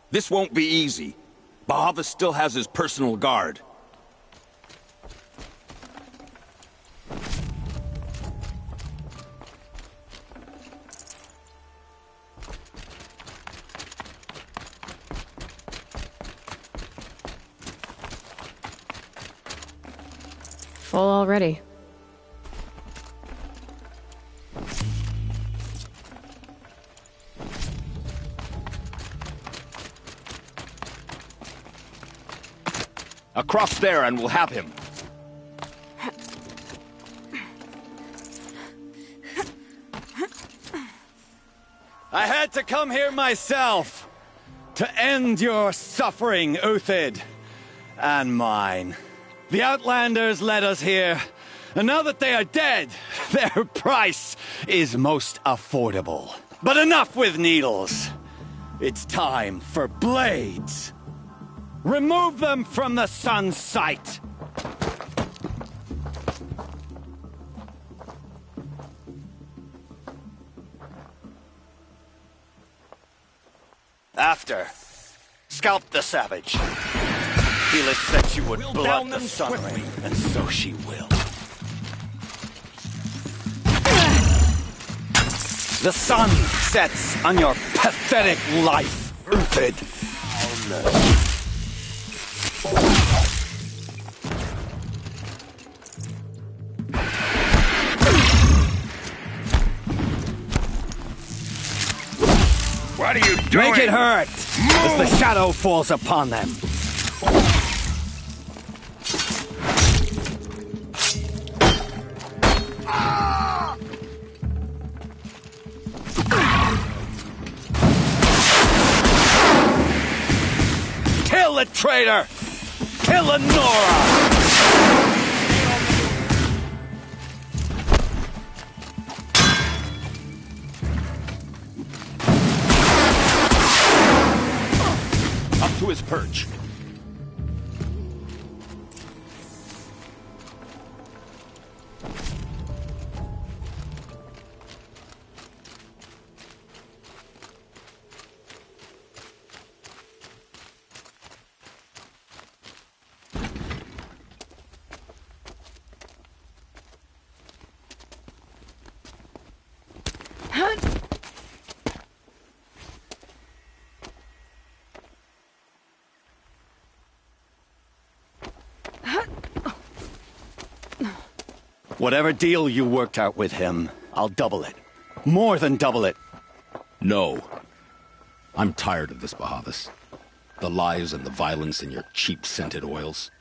This won't be easy. Bahavas still has his personal guard. Full already. Across there and we'll have him. I had to come here myself to end your suffering, Uthid, and mine. The Outlanders led us here, and now that they are dead, their price is most affordable. But enough with needles. It's time for blades. Remove them from the sun's sight. After, scalp the savage. Helis said she would blood the sunray, and so she will. The sun sets on your pathetic life. Earthed. What are you doing? Make it hurt as the shadow falls upon them. Kill the traitor! Kill Lenora! To his perch. Whatever deal you worked out with him, I'll double it. More than double it. No. I'm tired of this, Bahavas. The lies and the violence and your cheap scented oils.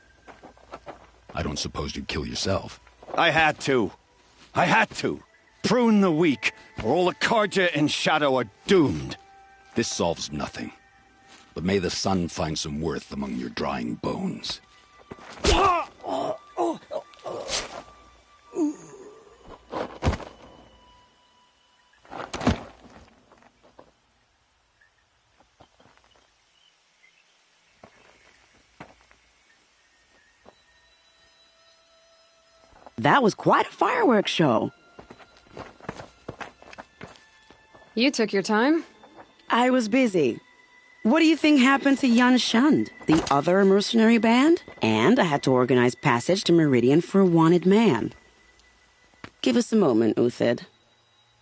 I don't suppose you'd kill yourself. I had to. I had to. Prune the weak, or all the Carja and Shadow are doomed. This solves nothing. But may the sun find some worth among your drying bones. That was quite a fireworks show. You took your time? I was busy. What do you think happened to Yan Shund, the other mercenary band? And I had to organize passage to Meridian for a wanted man. Give us a moment, Uthid.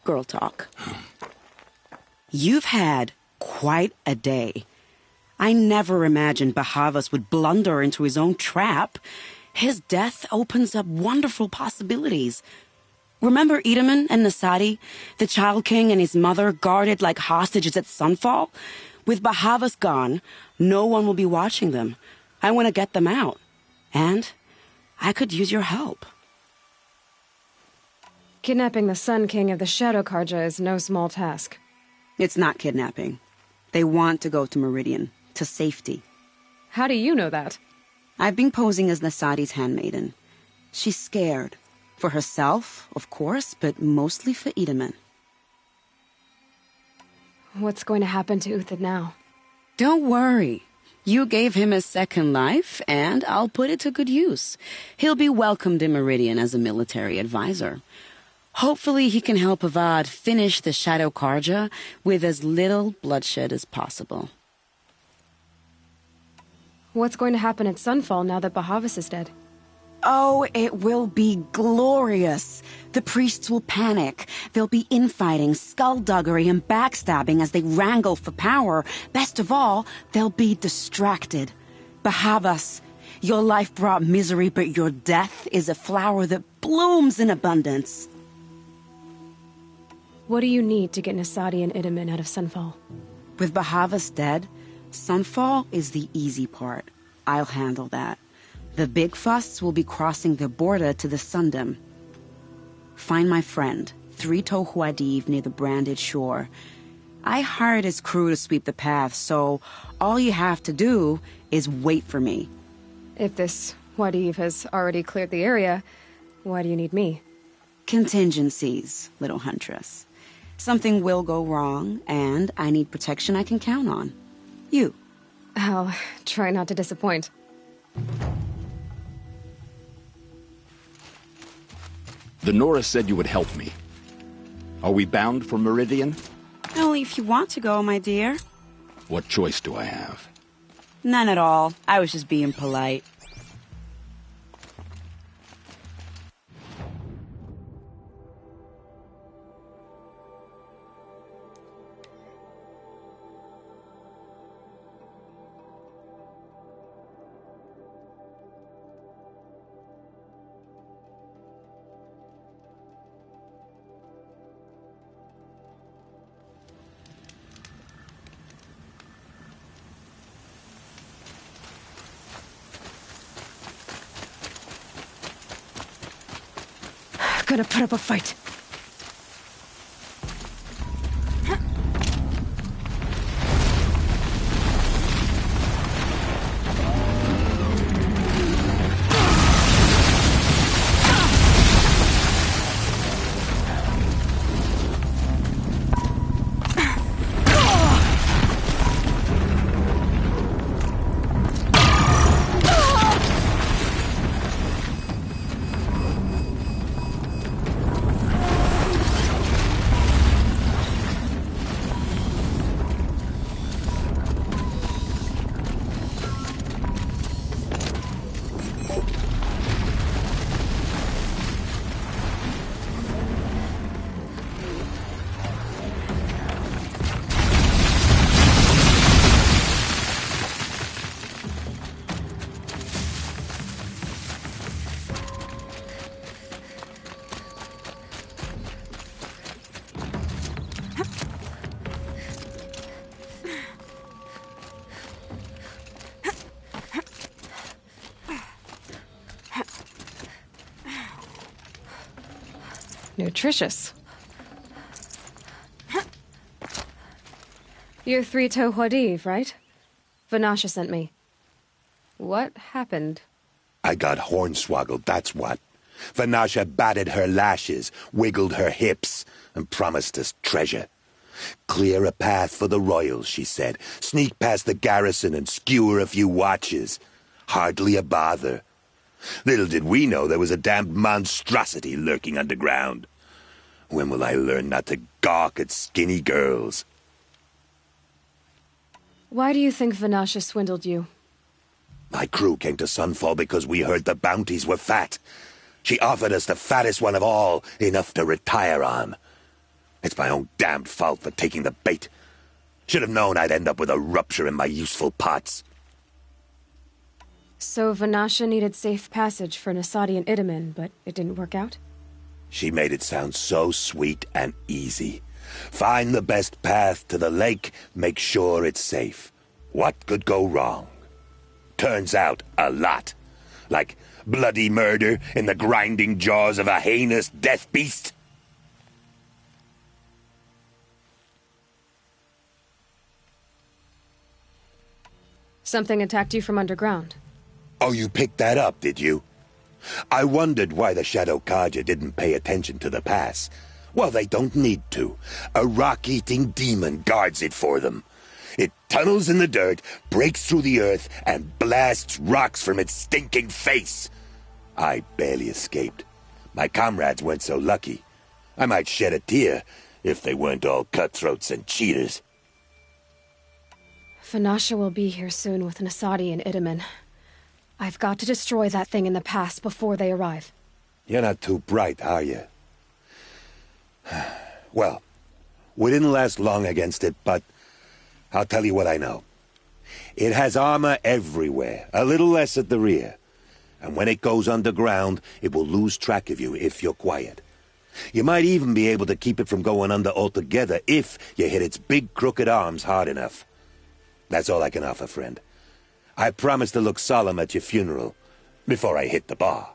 Girl talk. You've had quite a day. I never imagined Bahavas would blunder into his own trap. His death opens up wonderful possibilities. Remember Edaman and Nasadi, the Child King and his mother guarded like hostages at Sunfall? With Bahavas gone, no one will be watching them. I want to get them out. And I could use your help. Kidnapping the Sun King of the Shadow Carja is no small task. It's not kidnapping. They want to go to Meridian, to safety. How do you know that? I've been posing as Nasadi's handmaiden. She's scared. For herself, of course, but mostly for Edaman. What's going to happen to Uthid now? Don't worry. You gave him a second life, and I'll put it to good use. He'll be welcomed in Meridian as a military advisor. Hopefully he can help Avad finish the Shadow Carja with as little bloodshed as possible. What's going to happen at Sunfall now that Bahavas is dead? Oh, it will be glorious. The priests will panic. There'll be infighting, skullduggery, and backstabbing as they wrangle for power. Best of all, they'll be distracted. Bahavas, your life brought misery, but your death is a flower that blooms in abundance. What do you need to get Nasadi and Edaman out of Sunfall? With Bahavas dead, Sunfall is the easy part. I'll handle that. The big fuss will be crossing the border to the Sundom. Find my friend, Three-Toe Huadiv, near the branded shore. I hired his crew to sweep the path, so all you have to do is wait for me. If this Huadiv has already cleared the area, why do you need me? Contingencies, little huntress. Something will go wrong, and I need protection I can count on. You. I'll try not to disappoint. The Nora said you would help me. Are we bound for Meridian? Only if you want to go, my dear. What choice do I have? None at all. I was just being polite. not gonna put up a fight. Nutritious. You're Three-Toe Huadiv, right? Vanasha sent me. What happened? I got hornswoggled, that's what. Vanasha batted her lashes, wiggled her hips, and promised us treasure. Clear a path for the royals, she said. Sneak past the garrison and skewer a few watches. Hardly a bother. Little did we know there was a damned monstrosity lurking underground. When will I learn not to gawk at skinny girls? Why do you think Vanasha swindled you? My crew came to Sunfall because we heard the bounties were fat. She offered us the fattest one of all, enough to retire on. It's my own damned fault for taking the bait. Should have known I'd end up with a rupture in my useful parts. So Vanasha needed safe passage for Nasadi and Itamen, but it didn't work out? She made it sound so sweet and easy. Find the best path to the lake, make sure it's safe. What could go wrong? Turns out, a lot. Like bloody murder in the grinding jaws of a heinous death beast. Something attacked you from underground. Oh, you picked that up, did you? I wondered why the Shadow Carja didn't pay attention to the pass. Well, they don't need to. A rock-eating demon guards it for them. It tunnels in the dirt, breaks through the earth, and blasts rocks from its stinking face. I barely escaped. My comrades weren't so lucky. I might shed a tear if they weren't all cutthroats and cheaters. Vanasha will be here soon with Nasadi and Itamen. I've got to destroy that thing in the pass before they arrive. You're not too bright, are you? Well, we didn't last long against it, but I'll tell you what I know. It has armor everywhere, a little less at the rear. And when it goes underground, it will lose track of you if you're quiet. You might even be able to keep it from going under altogether if you hit its big crooked arms hard enough. That's all I can offer, friend. I promise to look solemn at your funeral before I hit the bar.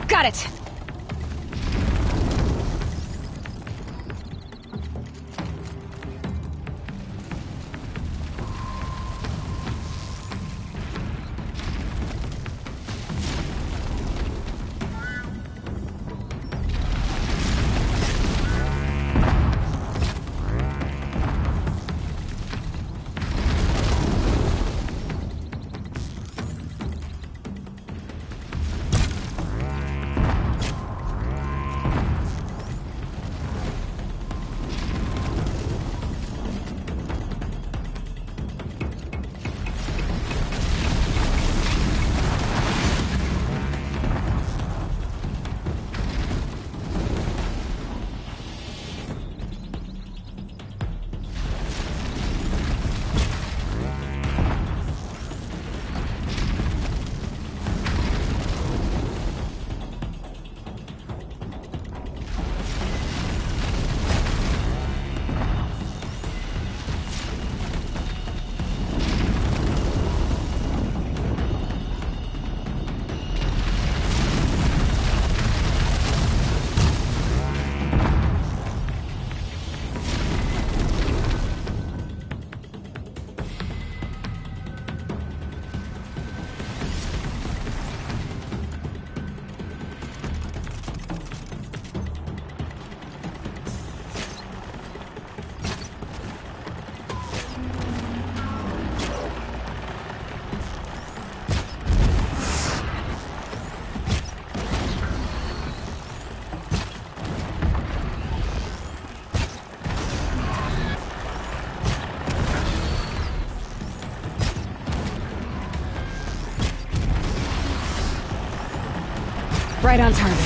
Got it! Right on target.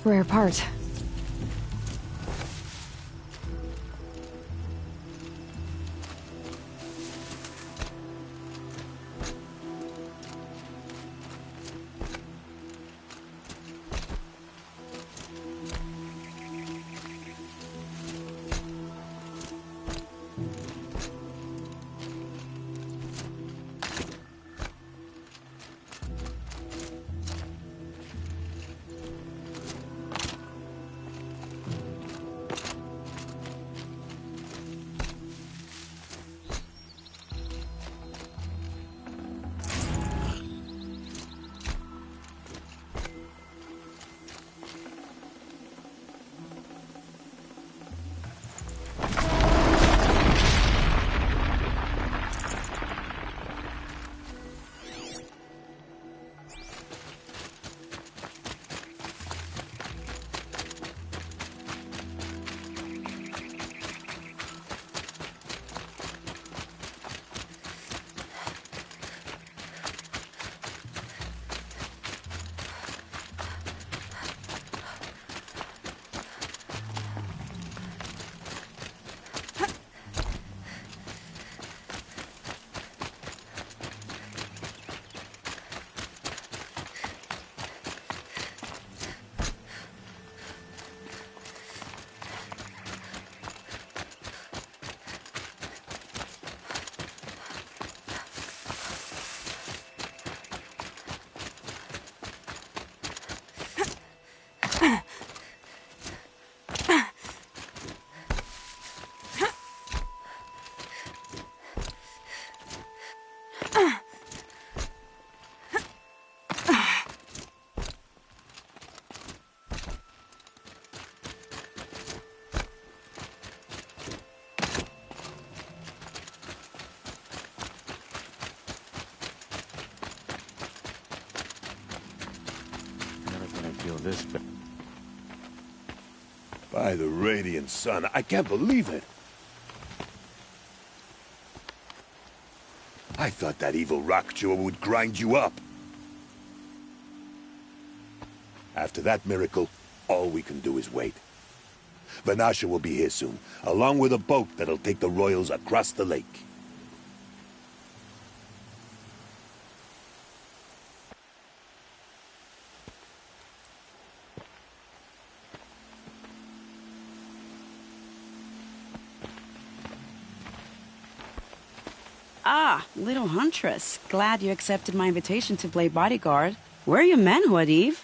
Rare part. This by the radiant sun, I can't believe it. I thought that evil rockjaw would grind you up. After that miracle, all we can do is wait. Vanasha will be here soon, along with a boat that'll take the royals across the lake. Ah, little huntress. Glad you accepted my invitation to play bodyguard. Where are your manhood, Eve?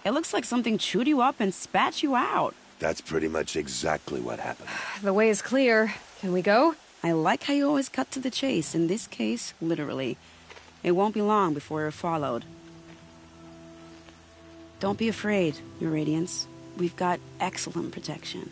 It looks like something chewed you up and spat you out. That's pretty much exactly what happened. The way is clear. Can we go? I like how you always cut to the chase. In this case, literally. It won't be long before you're followed. Don't be afraid, Your Radiance. We've got excellent protection.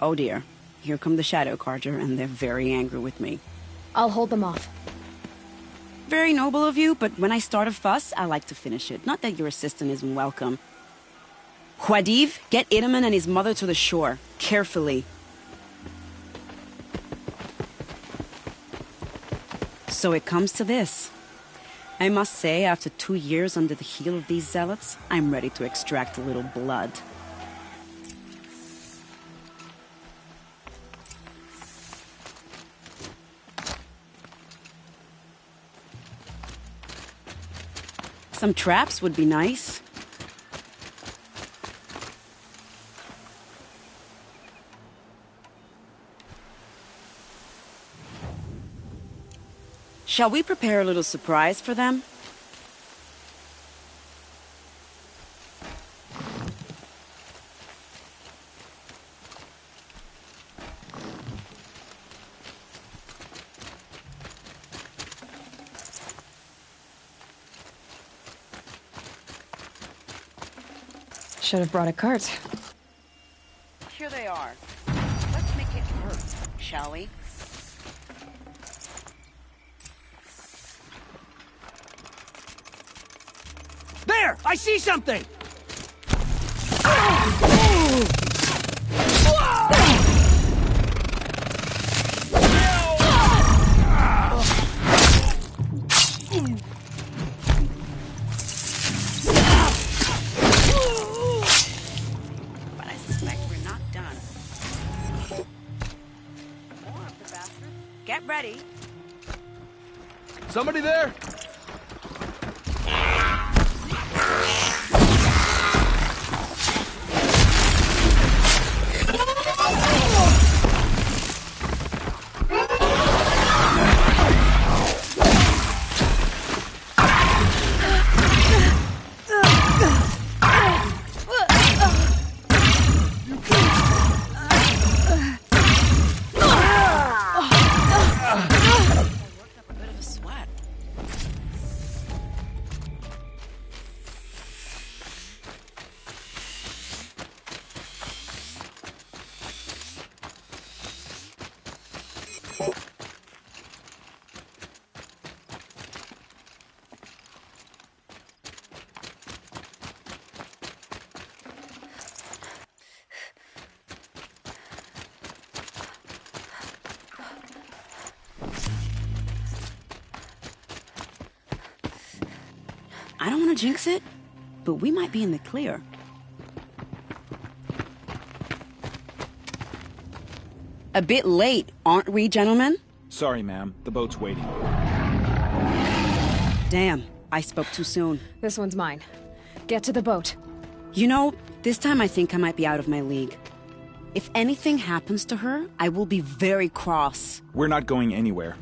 Oh dear. Here come the Shadow Carja, and they're very angry with me. I'll hold them off. Very noble of you, but when I start a fuss, I like to finish it. Not that your assistant isn't welcome. Huadiv, get Itaman and his mother to the shore. Carefully. So it comes to this. I must say, after 2 years under the heel of these zealots, I'm ready to extract a little blood. Some traps would be nice. Shall we prepare a little surprise for them? Should have brought a cart. Here they are. Let's make it hurt, shall we? There! I see something! But I suspect we're not done. More of the bastard. Get ready. Somebody there? I don't want to jinx it, but we might be in the clear. A bit late, aren't we, gentlemen? Sorry, ma'am. The boat's waiting. Damn, I spoke too soon. This one's mine. Get to the boat. You know, this time I think I might be out of my league. If anything happens to her, I will be very cross. We're not going anywhere.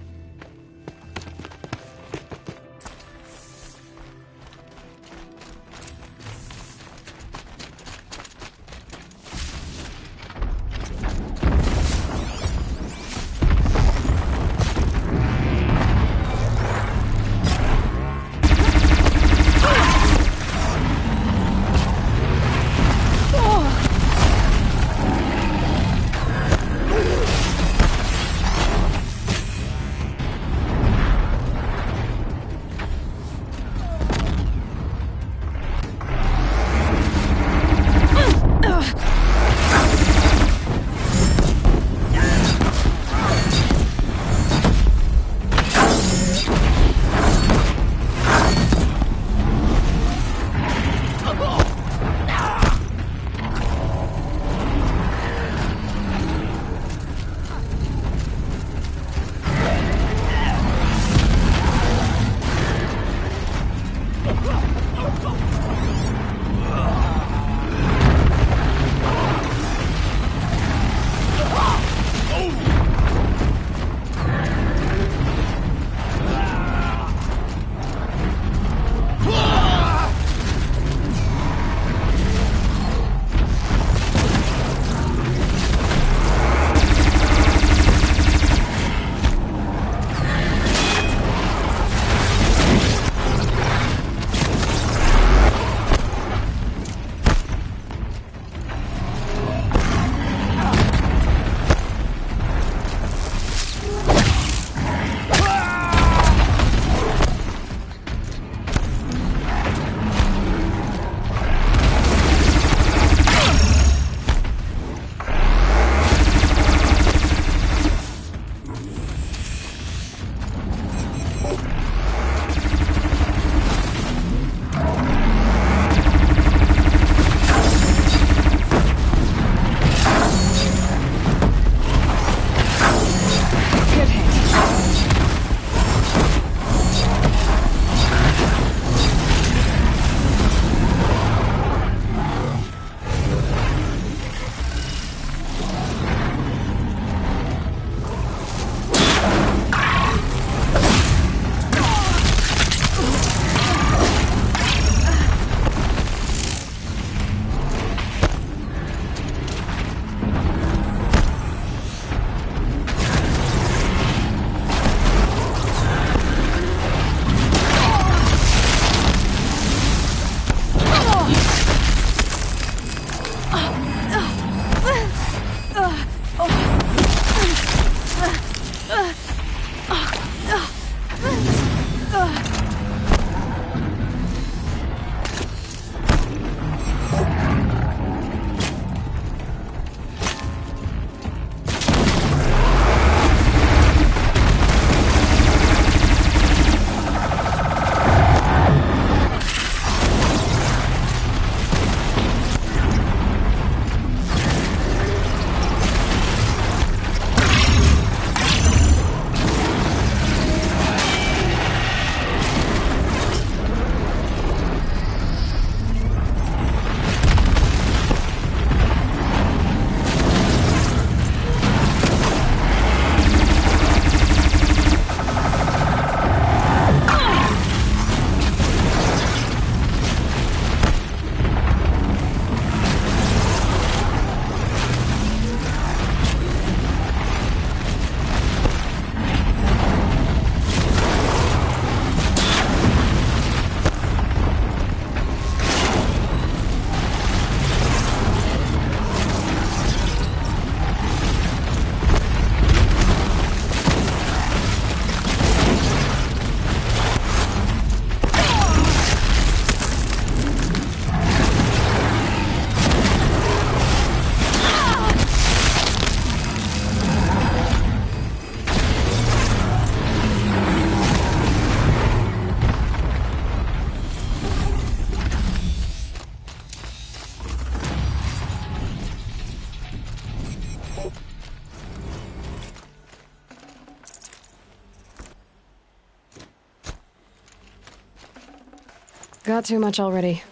Got too much already.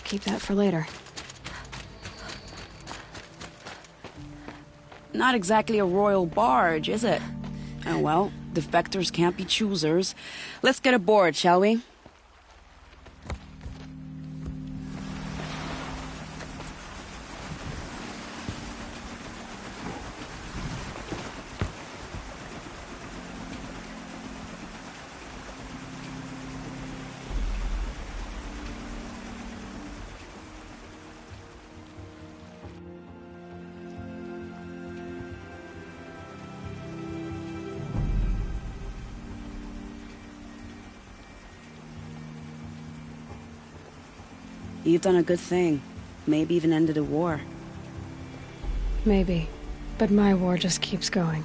Keep that for later. Not exactly a royal barge, is it? Oh well, defectors can't be choosers. Let's get aboard, shall we? You've done a good thing. Maybe even ended a war. Maybe. But my war just keeps going.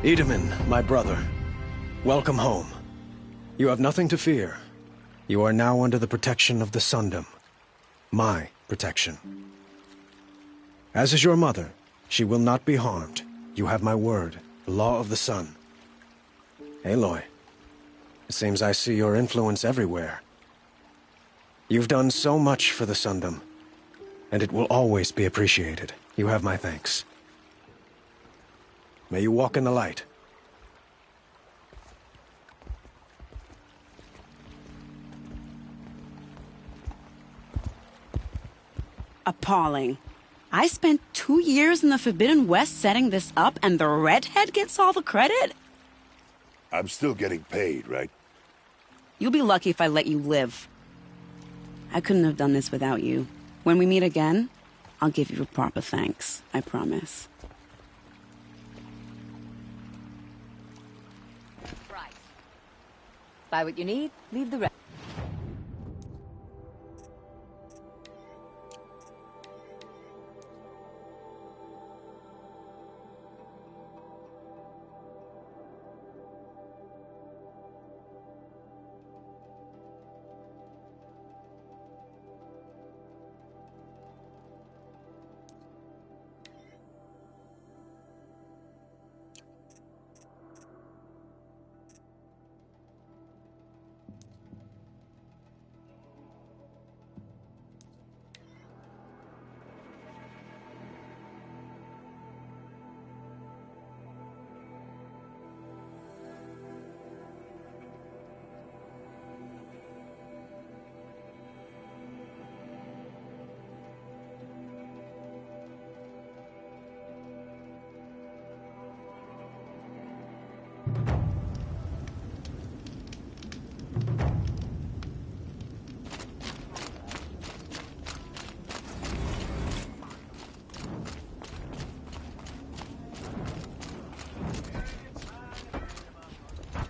Edaman, my brother, welcome home. You have nothing to fear. You are now under the protection of the Sundom. My protection. As is your mother, she will not be harmed. You have my word, the law of the sun. Aloy, it seems I see your influence everywhere. You've done so much for the Sundom, and it will always be appreciated. You have my thanks. May you walk in the light. Appalling. I spent 2 years in the Forbidden West setting this up, and the redhead gets all the credit? I'm still getting paid, right? You'll be lucky if I let you live. I couldn't have done this without you. When we meet again, I'll give you a proper thanks. I promise. Right. Buy what you need, leave the rest.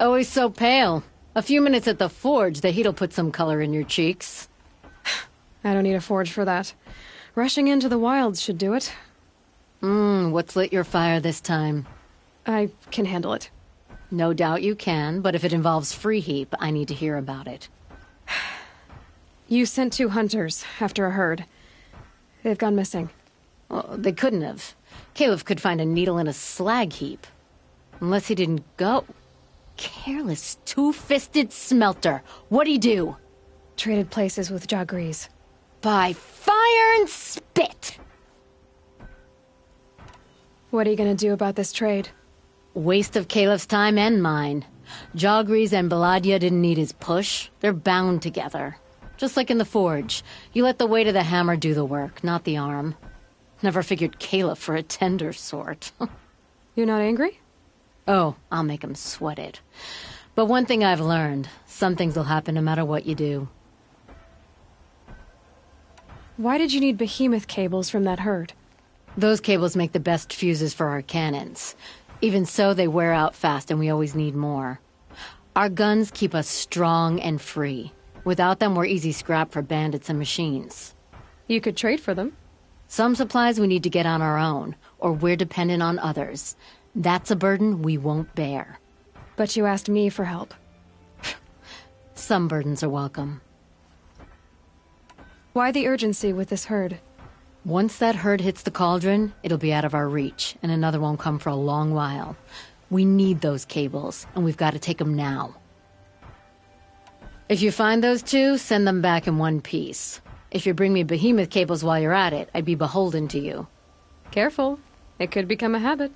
Always so pale. A few minutes at the forge, the heat'll put some color in your cheeks. I don't need a forge for that. Rushing into the wilds should do it. What's lit your fire this time? I can handle it. No doubt you can, but if it involves Free Heap, I need to hear about it. You sent 2 hunters after a herd. They've gone missing. Well, they couldn't have. Caleb could find a needle in a slag heap. Unless he didn't go. Careless, two-fisted smelter. What'd he do? Traded places with Jagrees. By fire and spit! What are you gonna do about this trade? Waste of Caleb's time and mine. Jagrees and Baladia didn't need his push. They're bound together. Just like in the forge. You let the weight of the hammer do the work, not the arm. Never figured Caleb for a tender sort. You're not angry? Oh, I'll make him sweat it. But one thing I've learned, some things will happen no matter what you do. Why did you need behemoth cables from that herd? Those cables make the best fuses for our cannons. Even so, they wear out fast and we always need more. Our guns keep us strong and free. Without them, we're easy scrap for bandits and machines. You could trade for them. Some supplies we need to get on our own, or we're dependent on others. That's a burden we won't bear. But you asked me for help. Some burdens are welcome. Why the urgency with this herd? Once that herd hits the cauldron, it'll be out of our reach, and another won't come for a long while. We need those cables, and we've got to take them now. If you find those 2, send them back in one piece. If you bring me behemoth cables while you're at it, I'd be beholden to you. Careful. It could become a habit.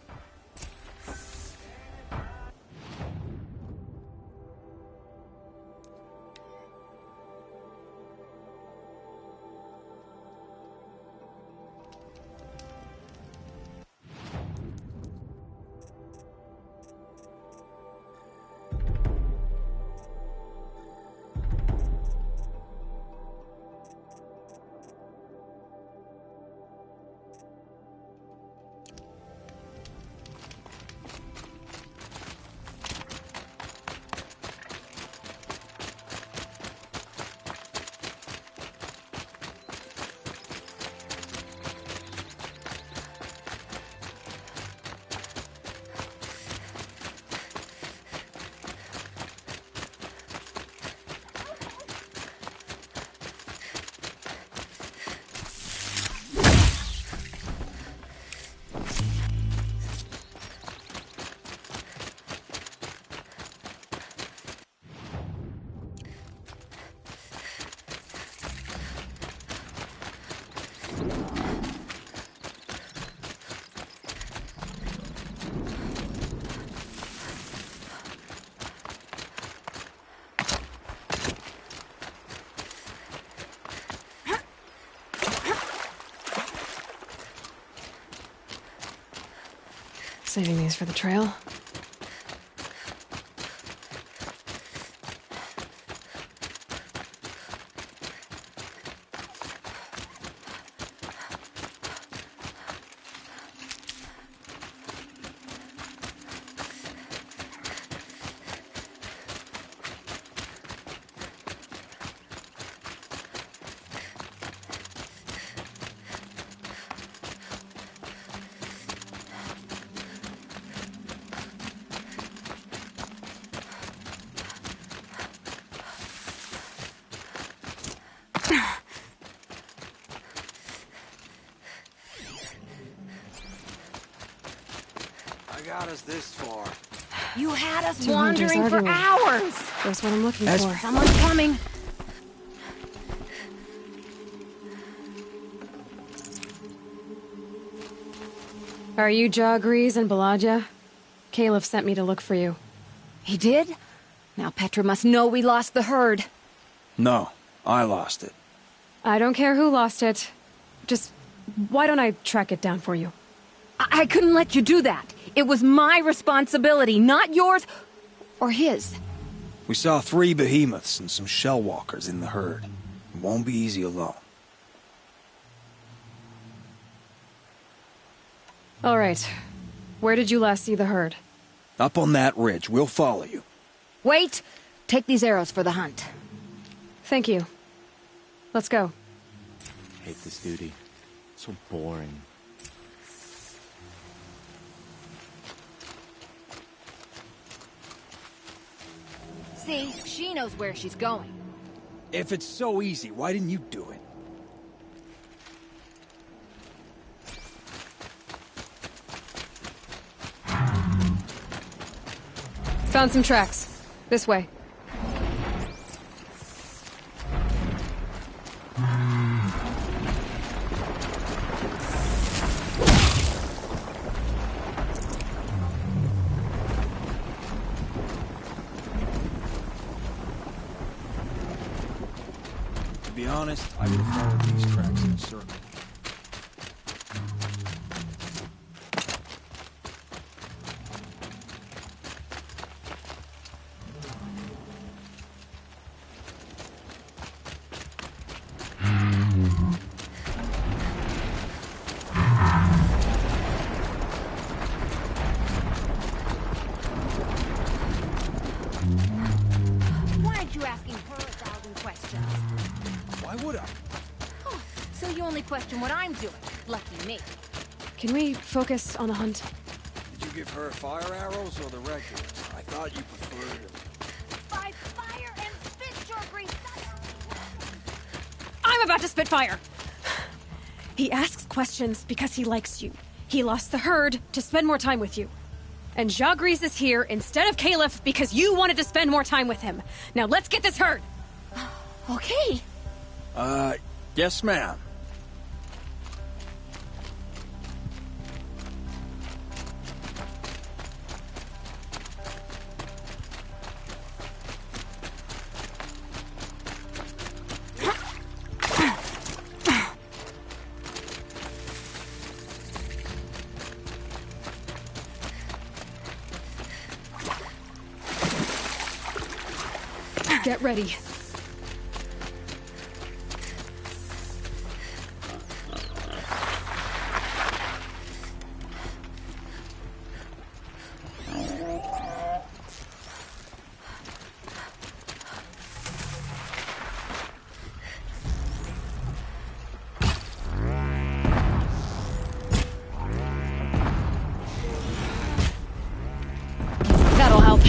Saving these for the trail. Got us this far. You had us 2 hunters wandering for arguing. hours. That's what I'm looking for. Someone's coming. Are you Jagrees and Baladia? Caleb sent me to look for you. He did? Now Petra must know we lost the herd. No, I lost it. I don't care who lost it. Just, why don't I track it down for you? I couldn't let you do that. It was my responsibility, not yours or his. We saw 3 behemoths and some shell walkers in the herd. It won't be easy alone. All right. Where did you last see the herd? Up on that ridge. We'll follow you. Wait! Take these arrows for the hunt. Thank you. Let's go. Hate this duty. So boring. See, she knows where she's going. If it's so easy, why didn't you do it? Found some tracks. This way. To be honest, I would have followed these tracks in a circle. Why aren't you asking her 1,000 questions? Why would I? Oh, so you only question what I'm doing. Lucky me. Can we focus on the hunt? Did you give her fire arrows or the regulars? I thought you preferred them. By fire and spit your grease. I'm about to spit fire! He asks questions because he likes you. He lost the herd to spend more time with you. And Jagrees is here instead of Caliph because you wanted to spend more time with him. Now let's get this herd! Okay. Yes, ma'am. Get ready. That'll help.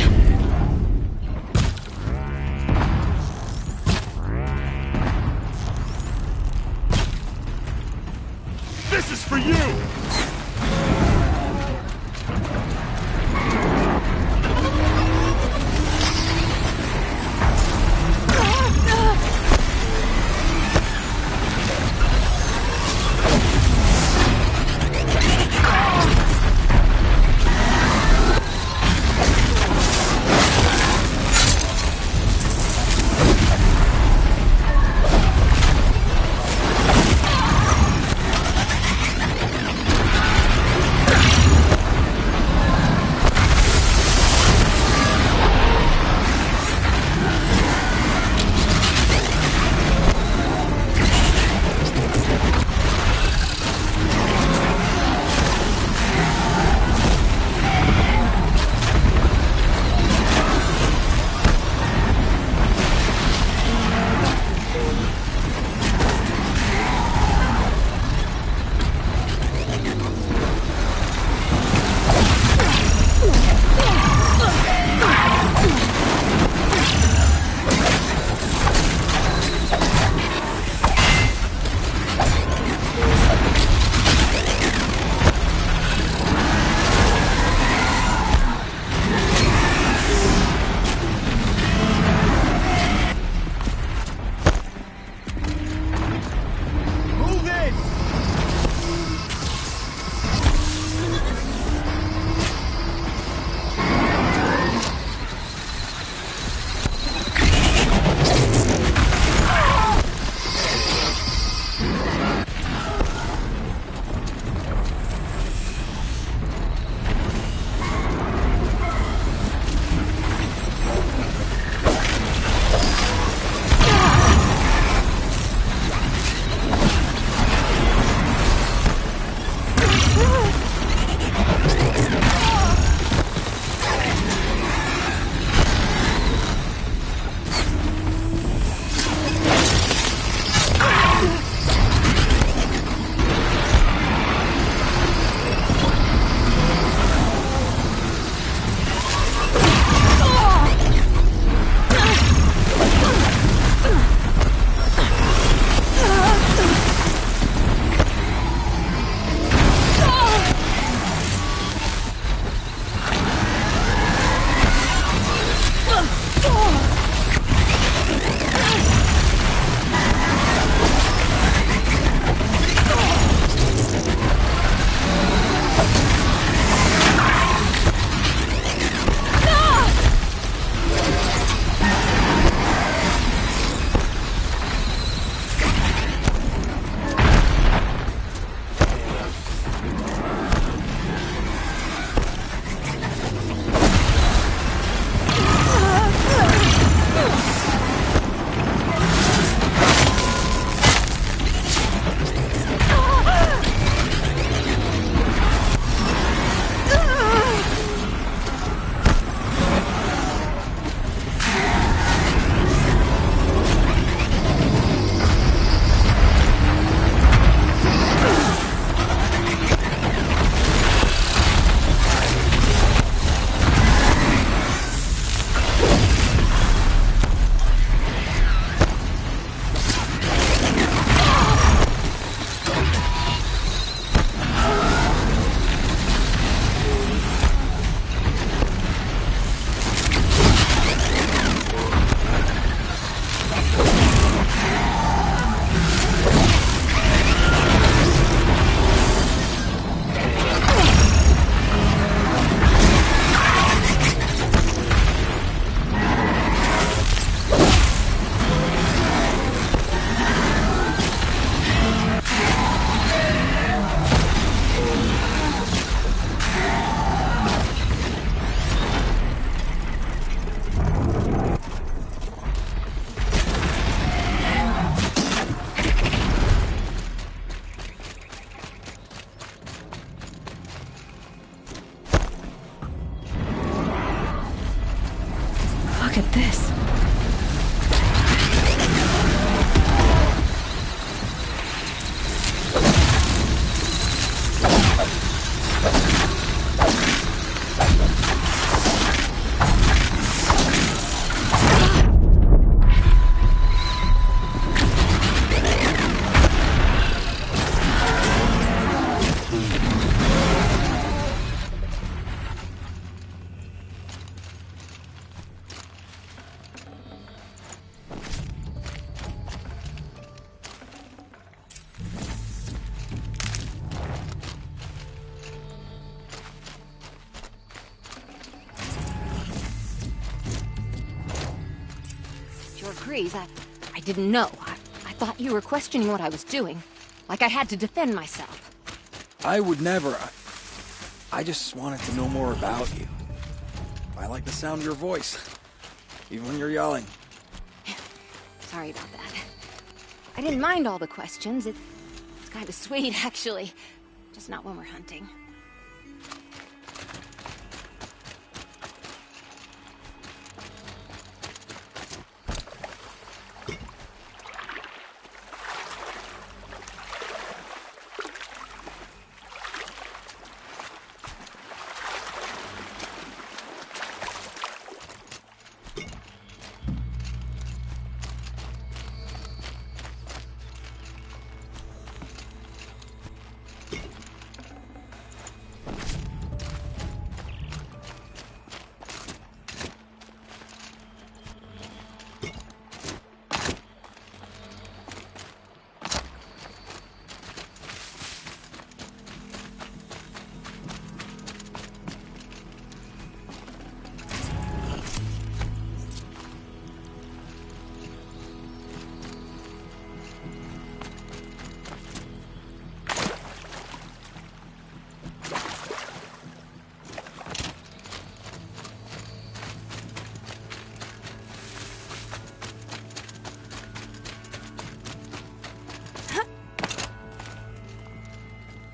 Look at this. I didn't know. I thought you were questioning what I was doing. Like I had to defend myself. I would never. I just wanted to know more about you. I like the sound of your voice, even when you're yelling. Sorry about that. I didn't mind all the questions. It's kind of sweet, actually. Just not when we're hunting.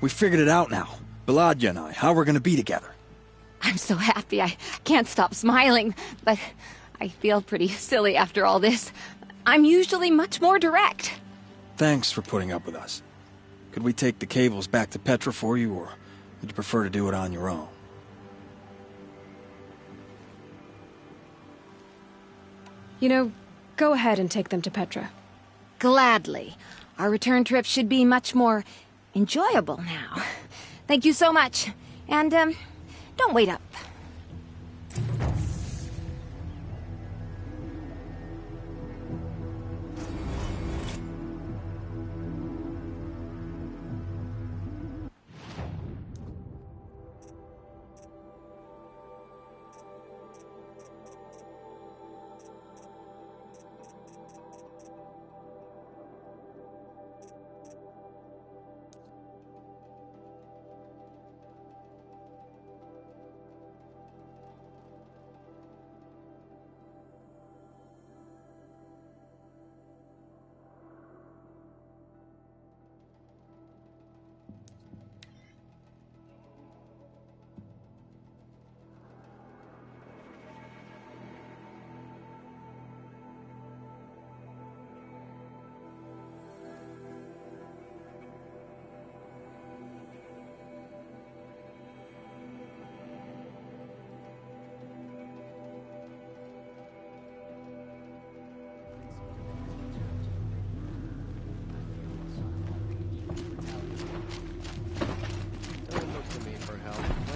We figured it out now. Baladia and I, how we're gonna be together. I'm so happy. I can't stop smiling, but I feel pretty silly after all this. I'm usually much more direct. Thanks for putting up with us. Could we take the cables back to Petra for you, or would you prefer to do it on your own? You know, go ahead and take them to Petra. Gladly. Our return trip should be much more enjoyable now. Thank you so much. And, don't wait up.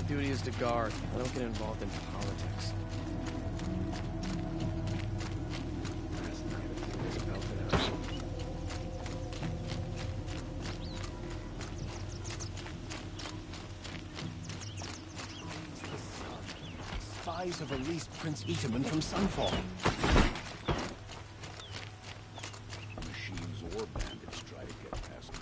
Duty is to guard. I don't get involved in politics. Spies have released Prince Itaman from Sunfall. Machines or bandits try to get past them.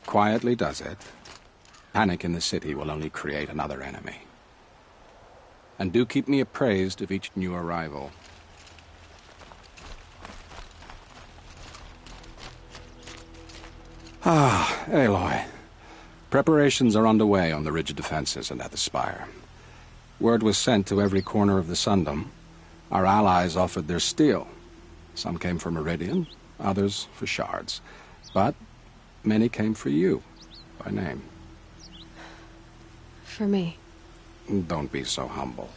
Quietly does it. Panic in the city will only create another enemy. And do keep me appraised of each new arrival. Ah, Aloy. Preparations are underway on the ridge defenses and at the spire. Word was sent to every corner of the Sundom. Our allies offered their steel. Some came for Meridian, others for shards. But many came for you, by name. For me. Don't be so humble.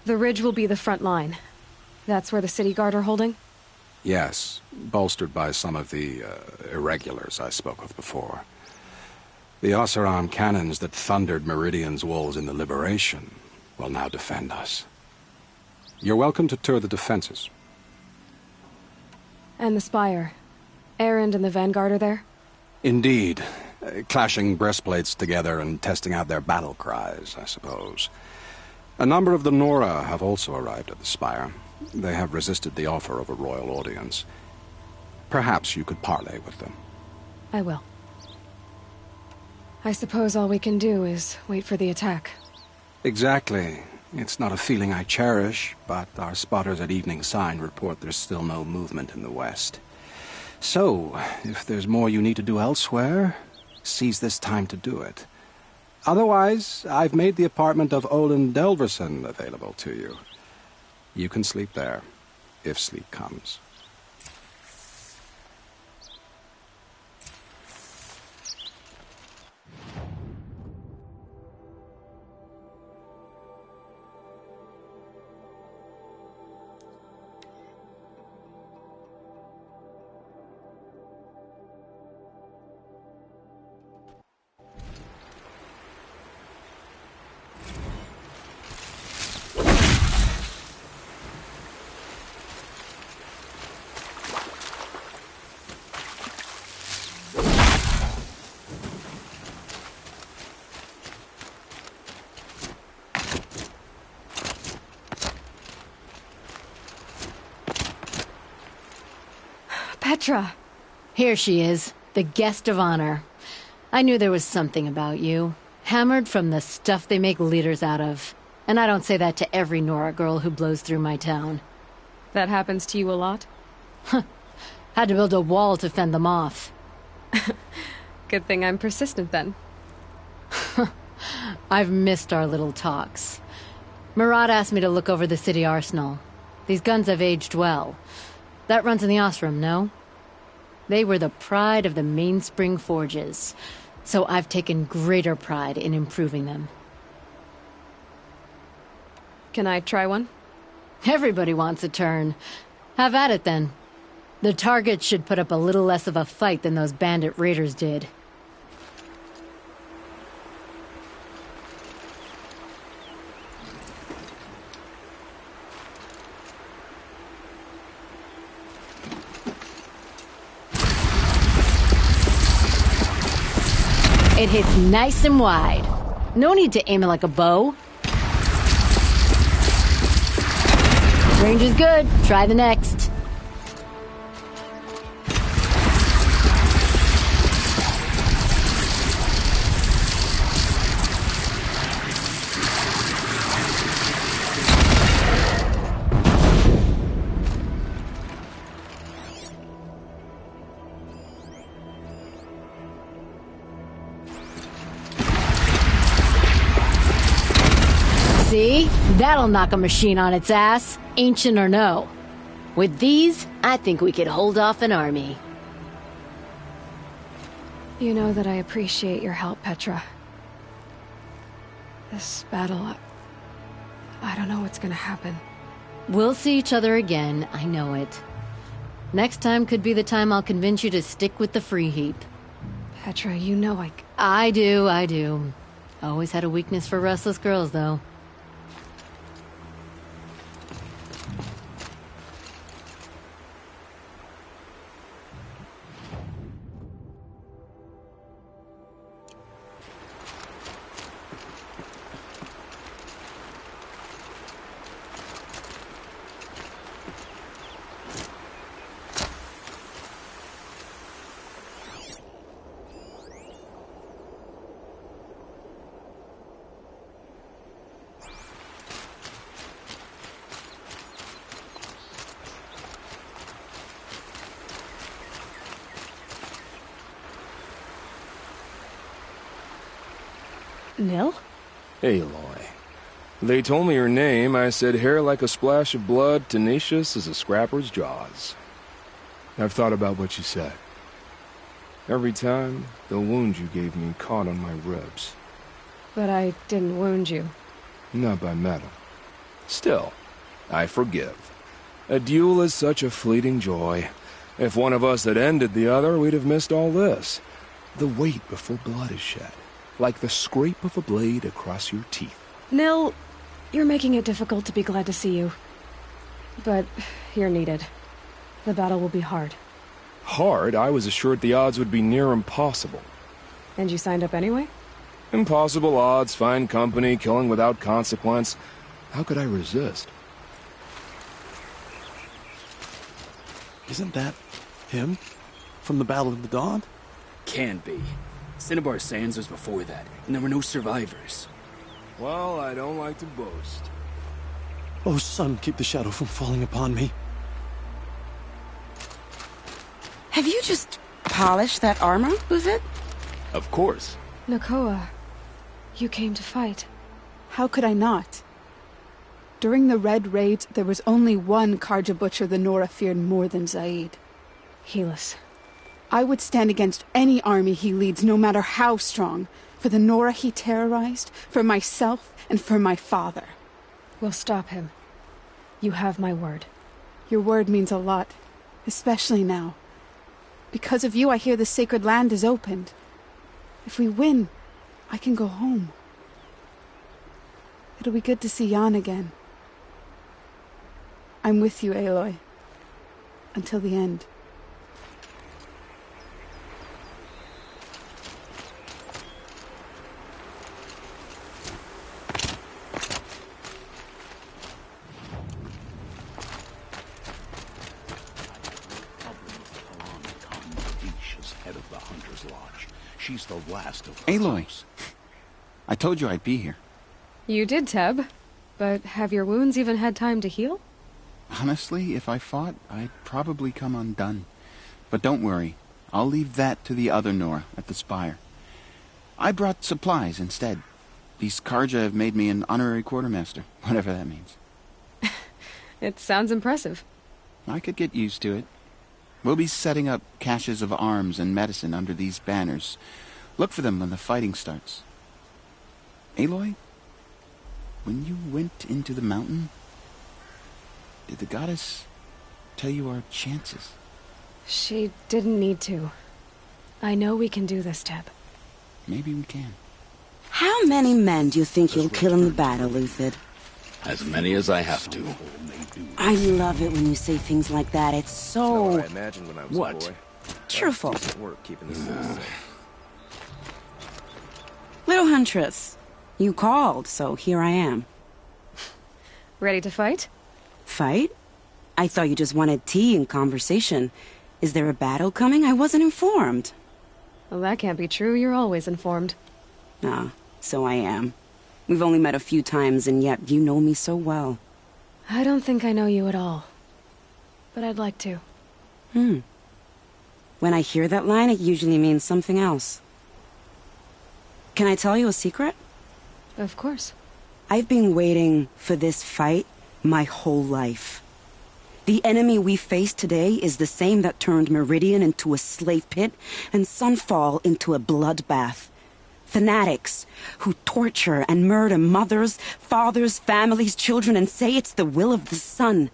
The ridge will be the front line. That's where the city guard are holding? Yes, bolstered by some of the irregulars I spoke of before. The Oseram cannons that thundered Meridian's walls in the Liberation will now defend us. You're welcome to tour the defenses. And the spire. Erend and the Vanguard are there? Indeed. Clashing breastplates together and testing out their battle cries, I suppose. A number of the Nora have also arrived at the spire. They have resisted the offer of a royal audience. Perhaps you could parley with them. I will. I suppose all we can do is wait for the attack. Exactly. It's not a feeling I cherish, but our spotters at Evening Sign report there's still no movement in the west. So, if there's more you need to do elsewhere, seize this time to do it. Otherwise, I've made the apartment of Olin Delverson available to you. You can sleep there, if sleep comes. Petra! Here she is, the guest of honor. I knew there was something about you. Hammered from the stuff they make leaders out of. And I don't say that to every Nora girl who blows through my town. That happens to you a lot? Had to build a wall to fend them off. Good thing I'm persistent then. I've missed our little talks. Murad asked me to look over the city arsenal. These guns have aged well. That runs in the Osram, no? They were the pride of the Mainspring Forges, so I've taken greater pride in improving them. Can I try one? Everybody wants a turn. Have at it, then. The targets should put up a little less of a fight than those bandit raiders did. It hits nice and wide. No need to aim it like a bow. Range is good. Try the next. See? That'll knock a machine on its ass, ancient or no. With these, I think we could hold off an army. You know that I appreciate your help, Petra. This battle, I don't know what's gonna happen. We'll see each other again, I know it. Next time could be the time I'll convince you to stick with the free heap. Petra, you know I do. Always had a weakness for restless girls, though. Nil? Aloy. They told me your name. I said hair like a splash of blood, tenacious as a scrapper's jaws. I've thought about what you said. Every time, the wound you gave me caught on my ribs. But I didn't wound you. Not by metal. Still, I forgive. A duel is such a fleeting joy. If one of us had ended the other, we'd have missed all this. The wait before blood is shed. Like the scrape of a blade across your teeth. Nil, you're making it difficult to be glad to see you. But you're needed. The battle will be hard. Hard? I was assured the odds would be near impossible. And you signed up anyway? Impossible odds, fine company, killing without consequence. How could I resist? Isn't that him? From the Battle of the Dawn? Can be. Cinnabar Sands was before that, and there were no survivors. Well, I don't like to boast. Oh, son, keep the shadow from falling upon me. Have you just polished that armor, was it? Of course. Nakoa, you came to fight. How could I not? During the Red Raids, there was only one Karja butcher the Nora feared more than Zaid. Helis. I would stand against any army he leads, no matter how strong. For the Nora he terrorized, for myself, and for my father. We'll stop him. You have my word. Your word means a lot, especially now. Because of you, I hear the sacred land is opened. If we win, I can go home. It'll be good to see Jan again. I'm with you, Aloy. Until the end. Head of the Hunter's Lodge. She's the last of Aloy, I told you I'd be here. You did, Teb. But have your wounds even had time to heal? Honestly, if I fought, I'd probably come undone. But don't worry. I'll leave that to the other Nora at the Spire. I brought supplies instead. These Karja have made me an honorary quartermaster, whatever that means. It sounds impressive. I could get used to it. We'll be setting up caches of arms and medicine under these banners. Look for them when the fighting starts. Aloy, when you went into the mountain, did the goddess tell you our chances? She didn't need to. I know we can do this, Teb. Maybe we can. How many men do you think you'll kill in the battle, Luthid? As many as I have to. I love it when you say things like that. It's so... What I imagined when I was a boy. Cheerful. Decent work keeping this thing safe. Little Huntress, you called, so here I am. Ready to fight? Fight? I thought you just wanted tea and conversation. Is there a battle coming? I wasn't informed. Well, that can't be true. You're always informed. Ah, so I am. We've only met a few times, and yet you know me so well. I don't think I know you at all. But I'd like to. When I hear that line, it usually means something else. Can I tell you a secret? Of course. I've been waiting for this fight my whole life. The enemy we face today is the same that turned Meridian into a slave pit and Sunfall into a bloodbath. Fanatics who torture and murder mothers, fathers, families, children, and say it's the will of the sun.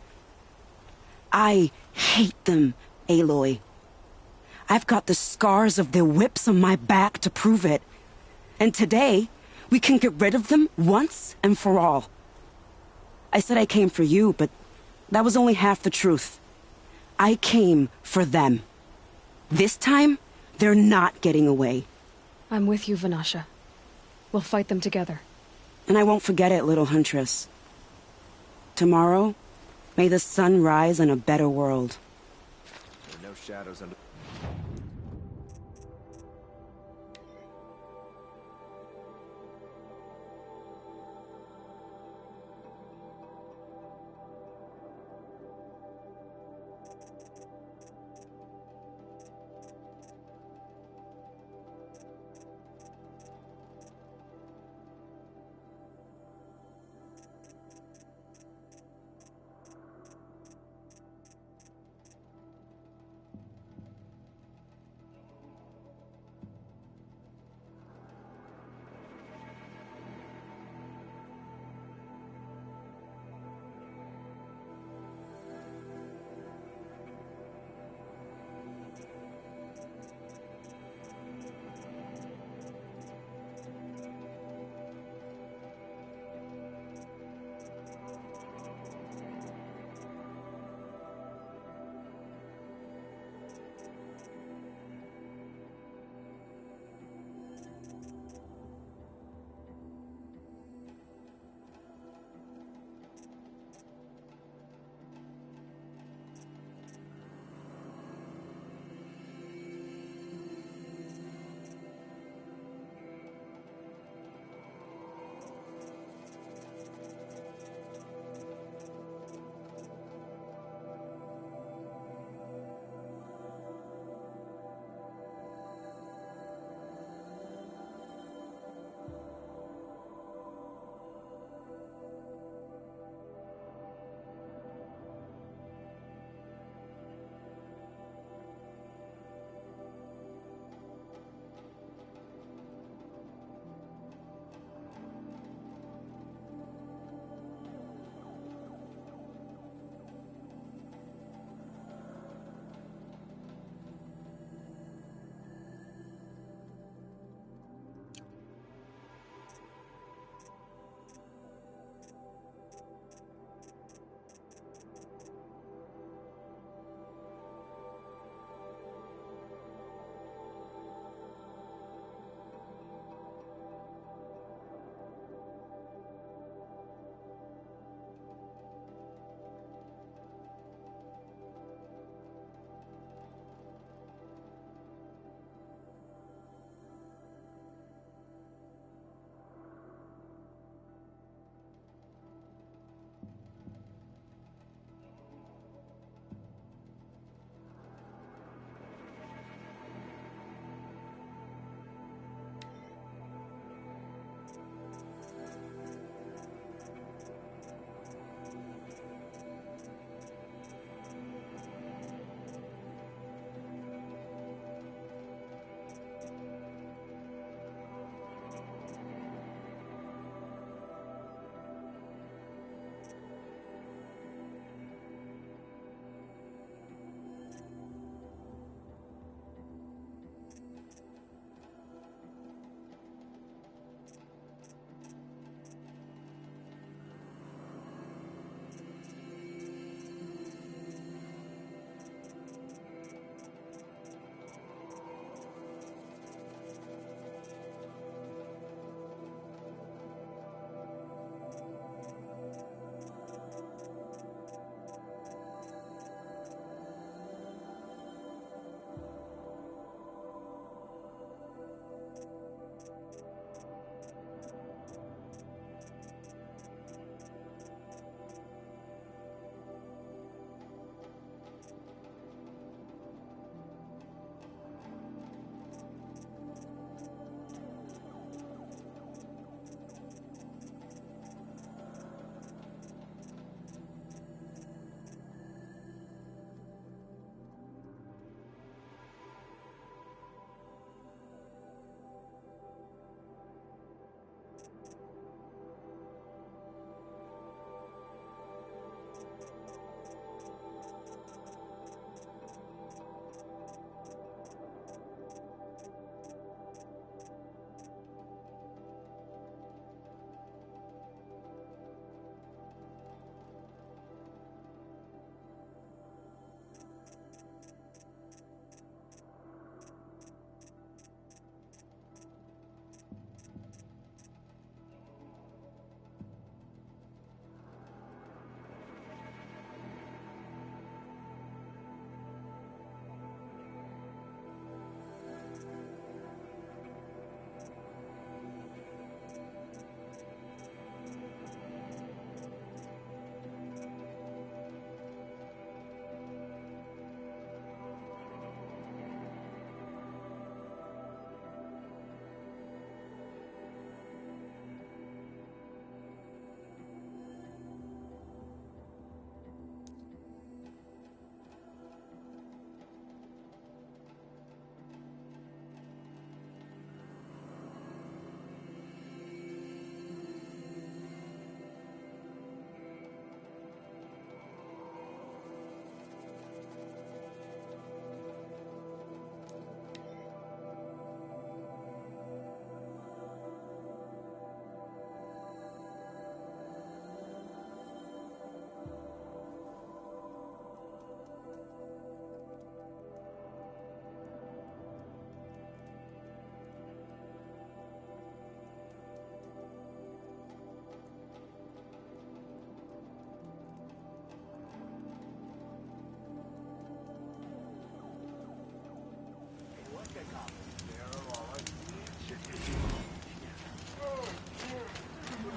I hate them, Aloy. I've got the scars of their whips on my back to prove it. And today, we can get rid of them once and for all. I said I came for you, but that was only half the truth. I came for them. This time, they're not getting away. I'm with you, Vanasha. We'll fight them together. And I won't forget it, little Huntress. Tomorrow, may the sun rise in a better world. There are no shadows under...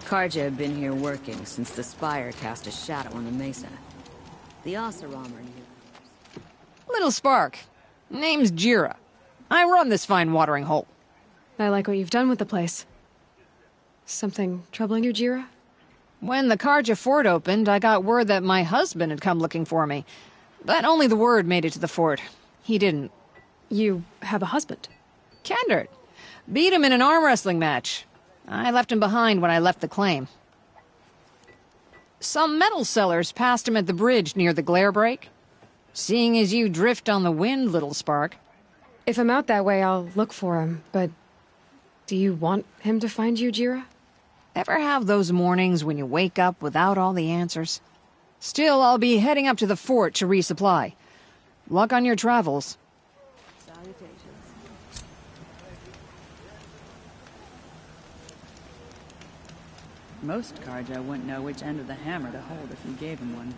Karja had been here working since the Spire cast a shadow on the mesa. The Oseram are new. Little Spark. Name's Jira. I run this fine watering hole. I like what you've done with the place. Something troubling you, Jira? When the Karja fort opened, I got word that my husband had come looking for me. But only the word made it to the fort. He didn't. You have a husband? Kendrick. Beat him in an arm wrestling match. I left him behind when I left the claim. Some metal sellers passed him at the bridge near the glare break. Seeing as you drift on the wind, Little Spark. If I'm out that way, I'll look for him, but... do you want him to find you, Jira? Ever have those mornings when you wake up without all the answers? Still, I'll be heading up to the fort to resupply. Luck on your travels. Most Karja wouldn't know which end of the hammer to hold if you gave him one.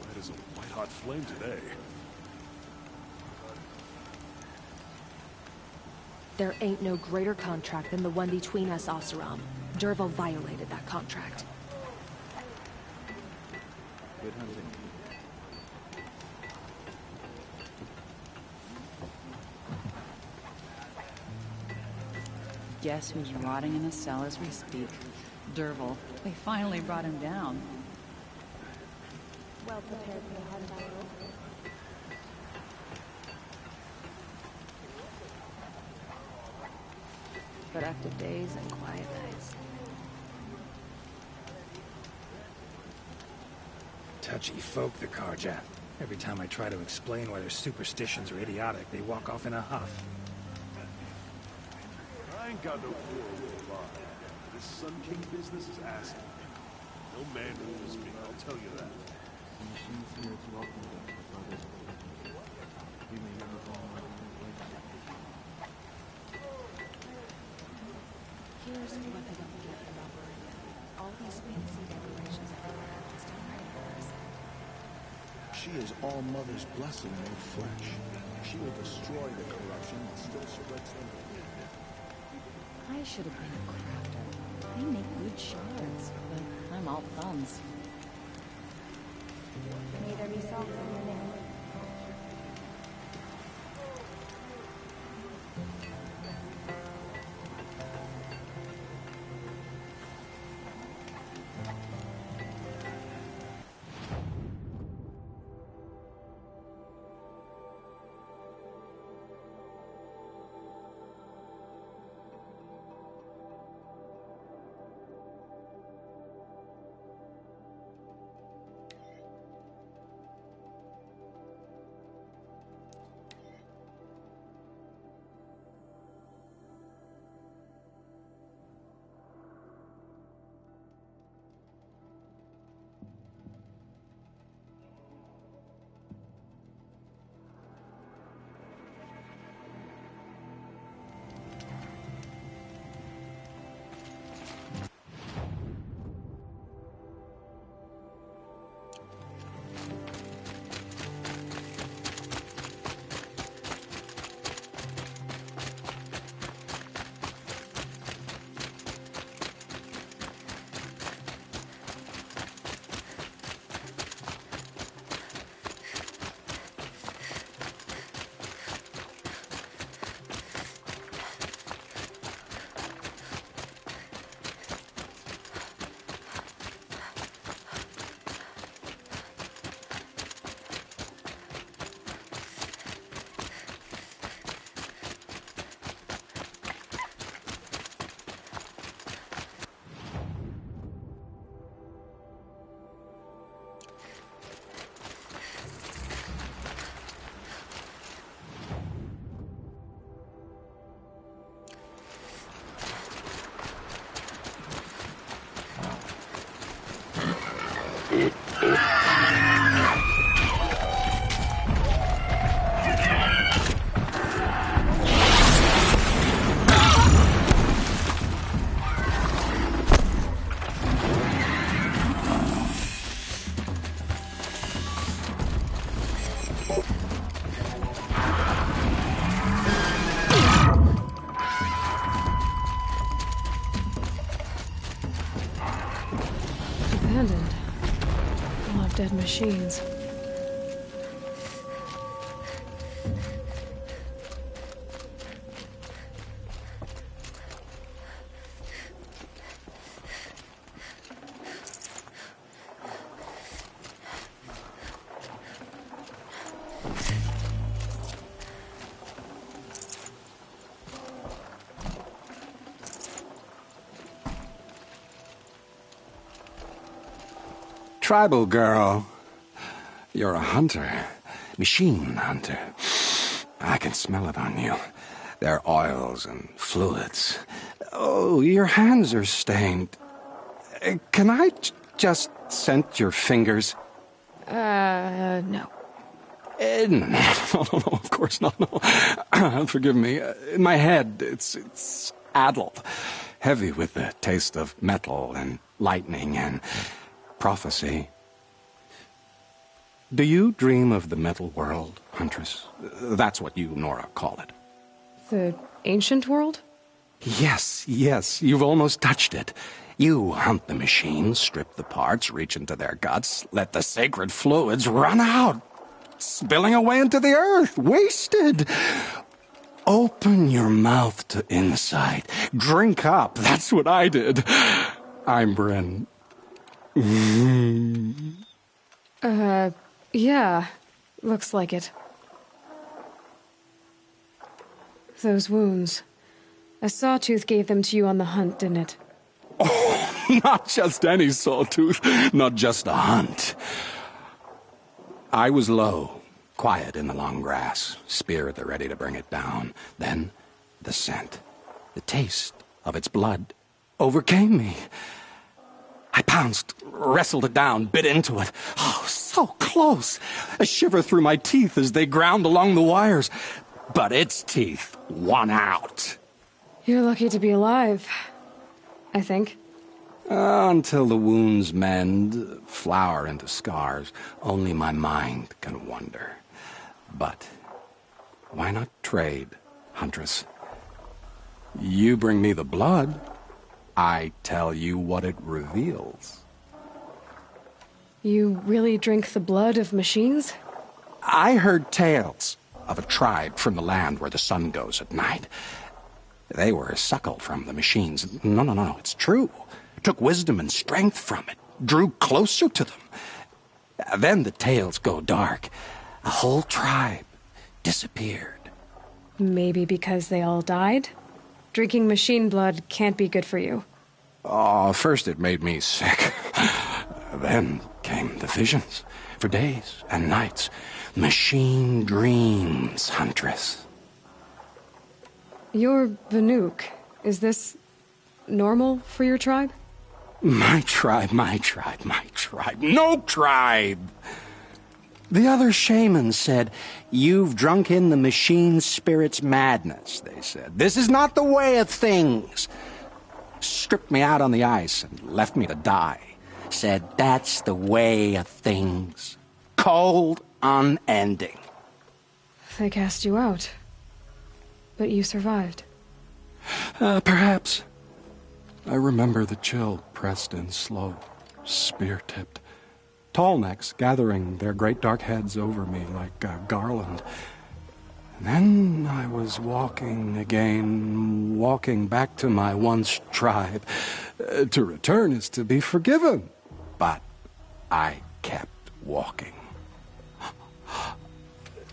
Red as a white-hot flame today. There ain't no greater contract than the one between us, Oseram. Dervahl violated that contract. Good hunting. Guess who's rotting in a cell as we speak? Dervahl. They finally brought him down. Well prepared for the hard battle. Productive days and quiet nights. Touchy folk, the Karja. Every time I try to explain why their superstitions are idiotic, they walk off in a huff. I ain't got no quarrel with Bond. This Sun King business is acid. No man rules me, I'll tell you that. Here's what I don't get about Meridian. All these fancy decorations everywhere, it's done right for us. She is all Mother's blessing made flesh. She will destroy the corruption that still spreads them. I should have been a crafter. I make good shards, but I'm all thumbs. May there be salt in your name. machines. Tribal girl. You're a hunter. Machine hunter. I can smell it on you. Their oils and fluids. Oh, your hands are stained. Can I just scent your fingers? No. No, of course not, no. Forgive me. In my head, it's addled. Heavy with the taste of metal and lightning and prophecy. Do you dream of the metal world, Huntress? That's what you, Nora, call it. The ancient world? Yes, you've almost touched it. You hunt the machines, strip the parts, reach into their guts, let the sacred fluids run out, spilling away into the earth, wasted. Open your mouth to insight. Drink up. That's what I did. I'm Bryn. Yeah. Looks like it. Those wounds. A sawtooth gave them to you on the hunt, didn't it? Oh, not just any sawtooth. Not just a hunt. I was low, quiet in the long grass, spear at the ready to bring it down. Then, the scent, the taste of its blood overcame me. I pounced, wrestled it down, bit into it. Oh, so close. A shiver through my teeth as they ground along the wires. But its teeth won out. You're lucky to be alive, I think. Until the wounds mend, flower into scars, only my mind can wonder. But why not trade, Huntress? You bring me the blood, I tell you what it reveals. You really drink the blood of machines? I heard tales of a tribe from the land where the sun goes at night. They were suckled from the machines. No, it's true. Took wisdom and strength from it. Drew closer to them. Then the tales go dark. A whole tribe disappeared. Maybe because they all died? Drinking machine blood can't be good for you. Oh, first it made me sick. Then came the visions. For days and nights. Machine dreams, Huntress. You're Banuk. Is this normal for your tribe? My tribe. No tribe! The other shamans said, "You've drunk in the machine spirit's madness," they said. "This is not the way of things." Stripped me out on the ice and left me to die. Said, "That's the way of things." Cold, unending. They cast you out. But you survived. Perhaps. I remember the chill pressed in slow, spear-tipped. Tall necks gathering their great dark heads over me like a garland. And then I was walking again, walking back to my once tribe. To return is to be forgiven. But I kept walking.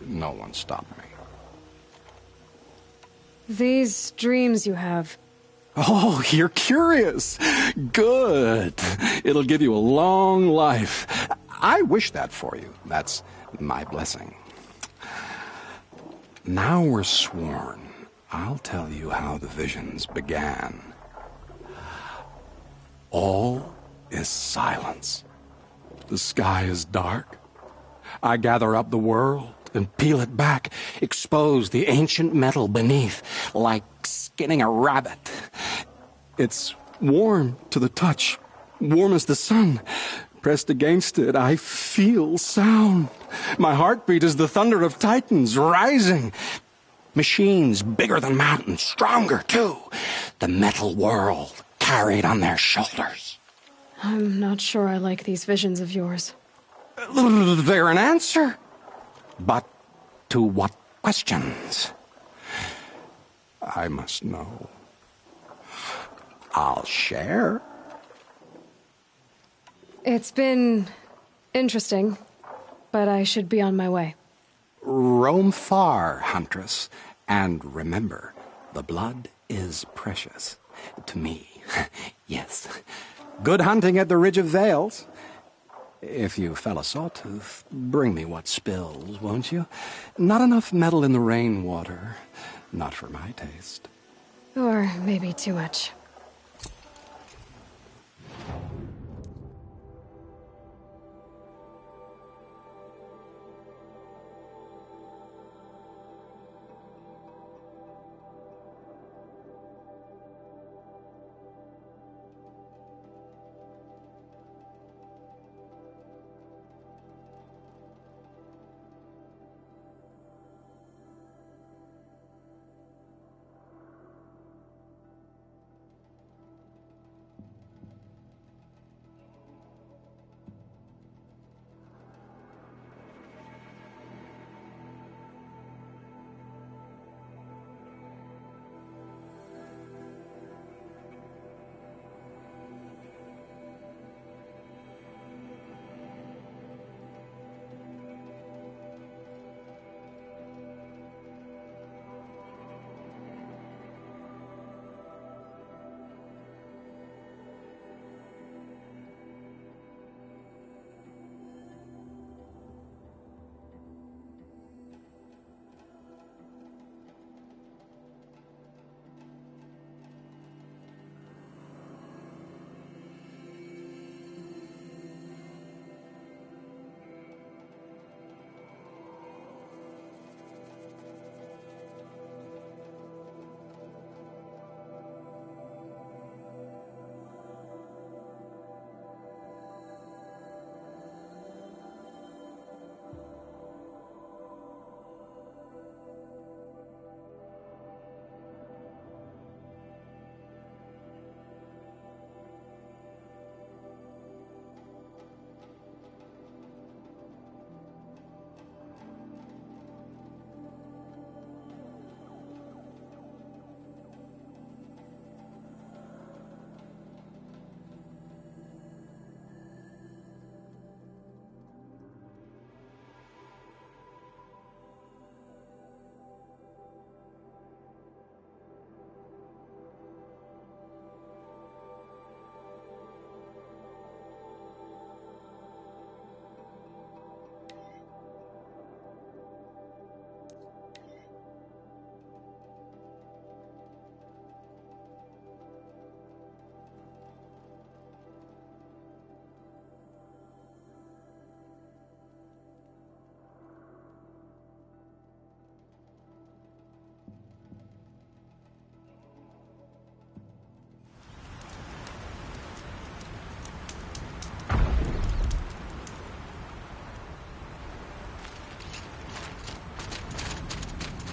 No one stopped me. These dreams you have. Oh, you're curious. Good. It'll give you a long life. I wish that for you. That's my blessing. Now we're sworn. I'll tell you how the visions began. All is silence. The sky is dark. I gather up the world and peel it back, expose the ancient metal beneath, like skinning a rabbit. It's warm to the touch, warm as the sun. Pressed against it, I feel sound. My heartbeat is the thunder of titans rising. Machines bigger than mountains, stronger too. The metal world carried on their shoulders. I'm not sure I like these visions of yours. They're an answer. But to what questions? I must know. I'll share. It's been interesting, but I should be on my way. Roam far, Huntress, and remember, the blood is precious. To me, yes. Good hunting at the Ridge of Vales. If you fell a sawtooth, bring me what spills, won't you? Not enough metal in the rainwater. Not for my taste. Or maybe too much.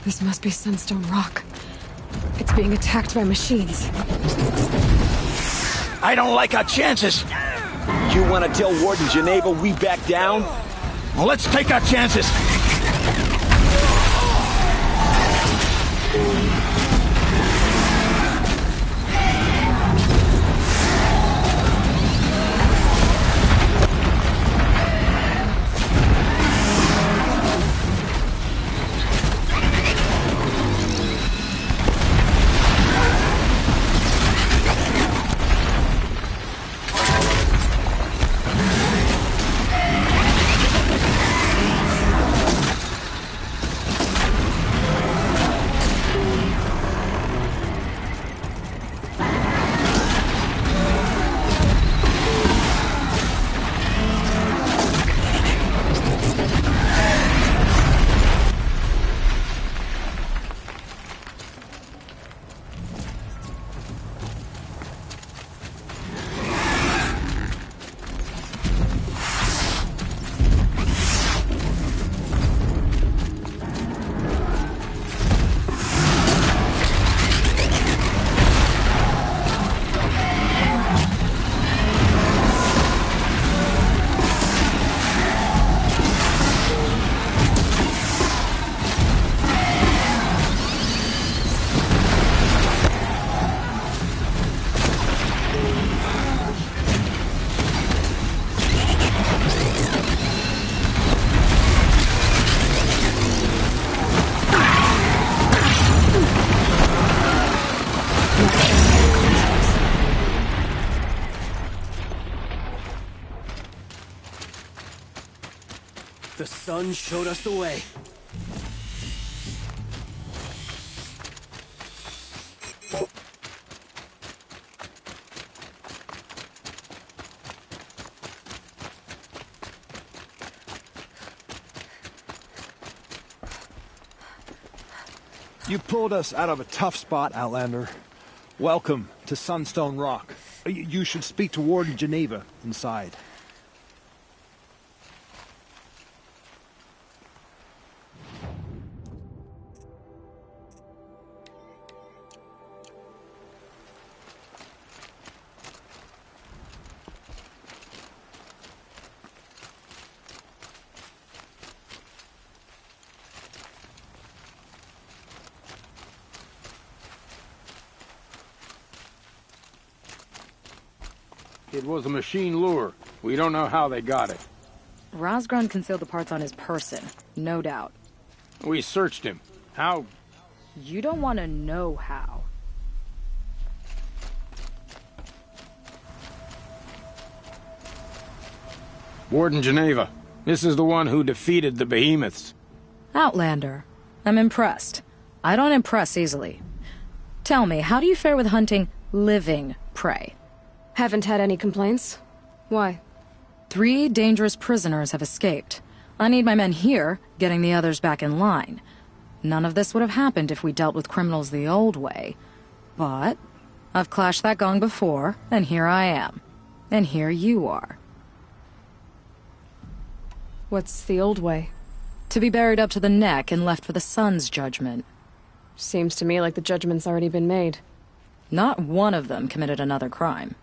This must be Sunstone Rock. It's being attacked by machines. I don't like our chances. You want to tell Warden Geneva we back down? Well, let's take our chances. sun showed us the way. You pulled us out of a tough spot, Outlander. Welcome to Sunstone Rock. You should speak to Warden Geneva inside. It was a machine lure. We don't know how they got it. Rosgrund concealed the parts on his person, no doubt. We searched him. How? You don't want to know how. Warden Geneva. This is the one who defeated the behemoths. Outlander. I'm impressed. I don't impress easily. Tell me, how do you fare with hunting living prey? Haven't had any complaints. Why? 3 dangerous prisoners have escaped. I need my men here, getting the others back in line. None of this would have happened if we dealt with criminals the old way. But I've clashed that gong before, and here I am. And here you are. What's the old way? To be buried up to the neck and left for the sun's judgment. Seems to me like the judgment's already been made. Not one of them committed another crime.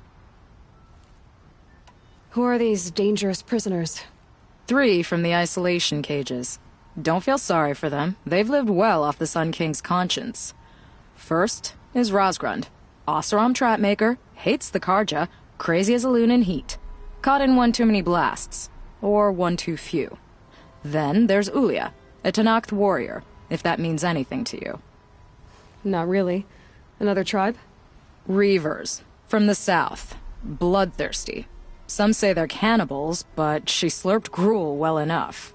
Who are these dangerous prisoners? 3 from the isolation cages. Don't feel sorry for them. They've lived well off the Sun King's conscience. First is Rosgrund. Oseram trapmaker, hates the Karja, crazy as a loon in heat. Caught in one too many blasts. Or one too few. Then there's Ulia, a Tenakth warrior, if that means anything to you. Not really. Another tribe? Reavers, from the south. Bloodthirsty. Some say they're cannibals, but she slurped gruel well enough.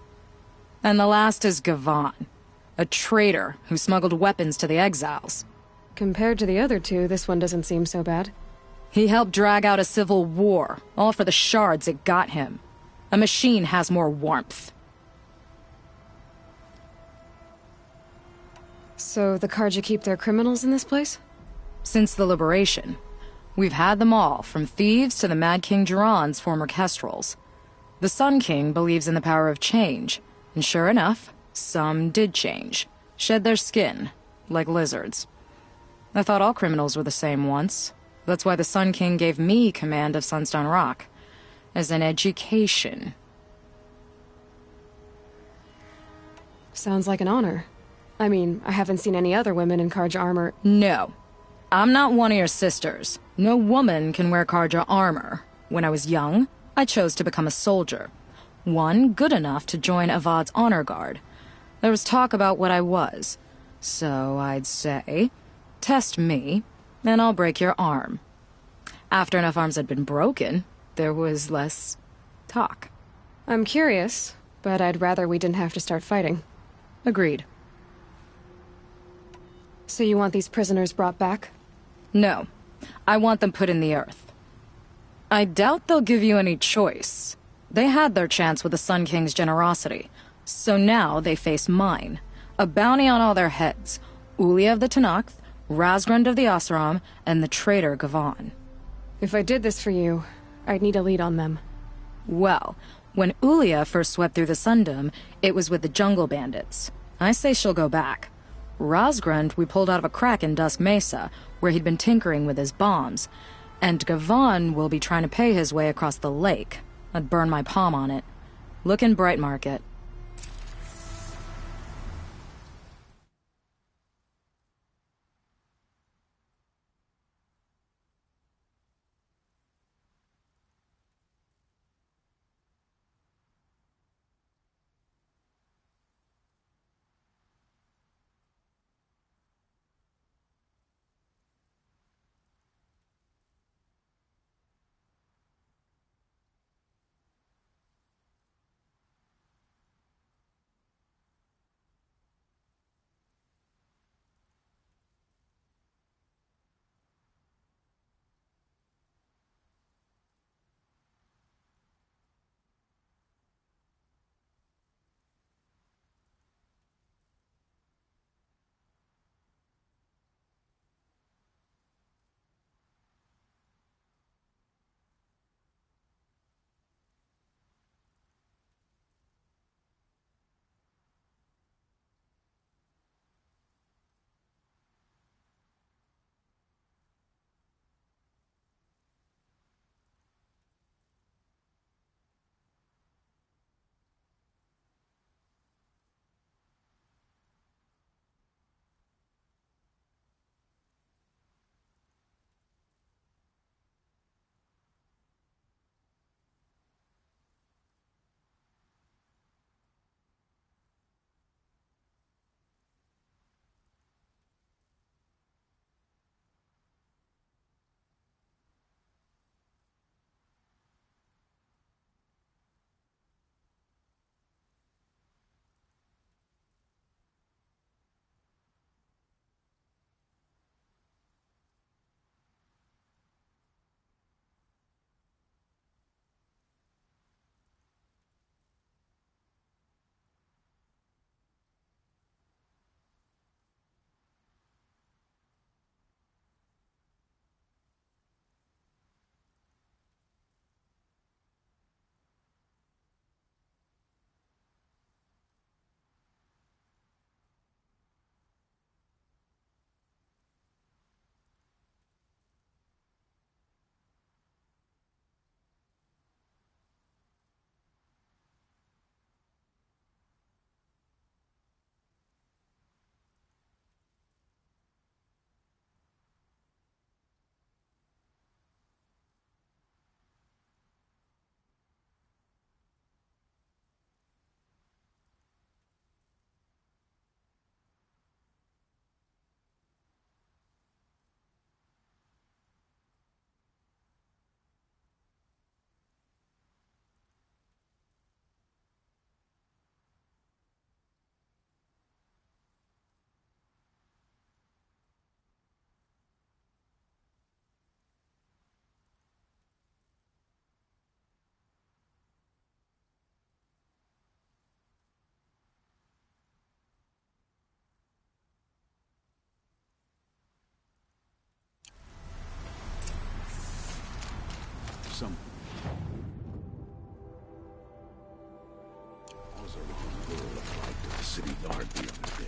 And the last is Gavan, a traitor who smuggled weapons to the exiles. Compared to the other 2, this one doesn't seem so bad. He helped drag out a civil war, all for the shards it got him. A machine has more warmth. So the Karja keep their criminals in this place? Since the liberation. We've had them all, from thieves to the Mad King Jiran's former kestrels. The Sun King believes in the power of change, and sure enough, some did change. Shed their skin, like lizards. I thought all criminals were the same once. That's why the Sun King gave me command of Sunstone Rock. As an education. Sounds like an honor. I mean, I haven't seen any other women in Karja armor. No. I'm not one of your sisters. No woman can wear Karja armor. When I was young, I chose to become a soldier. One good enough to join Avad's honor guard. There was talk about what I was. So I'd say, test me, and I'll break your arm. After enough arms had been broken, there was less talk. I'm curious, but I'd rather we didn't have to start fighting. Agreed. So you want these prisoners brought back? No. I want them put in the earth. I doubt they'll give you any choice. They had their chance with the Sun King's generosity, so now they face mine. A bounty on all their heads. Ulia of the Tenakth, Rosgrund of the Oseram, and the traitor Gavan. If I did this for you, I'd need a lead on them. Well, when Ulia first swept through the Sundom, it was with the jungle bandits. I say she'll go back. Rosgrund we pulled out of a crack in Dusk Mesa, where he'd been tinkering with his bombs. And Gavan will be trying to pay his way across the lake. I'd burn my palm on it. Look in Bright Market. some... to the city guard the other day.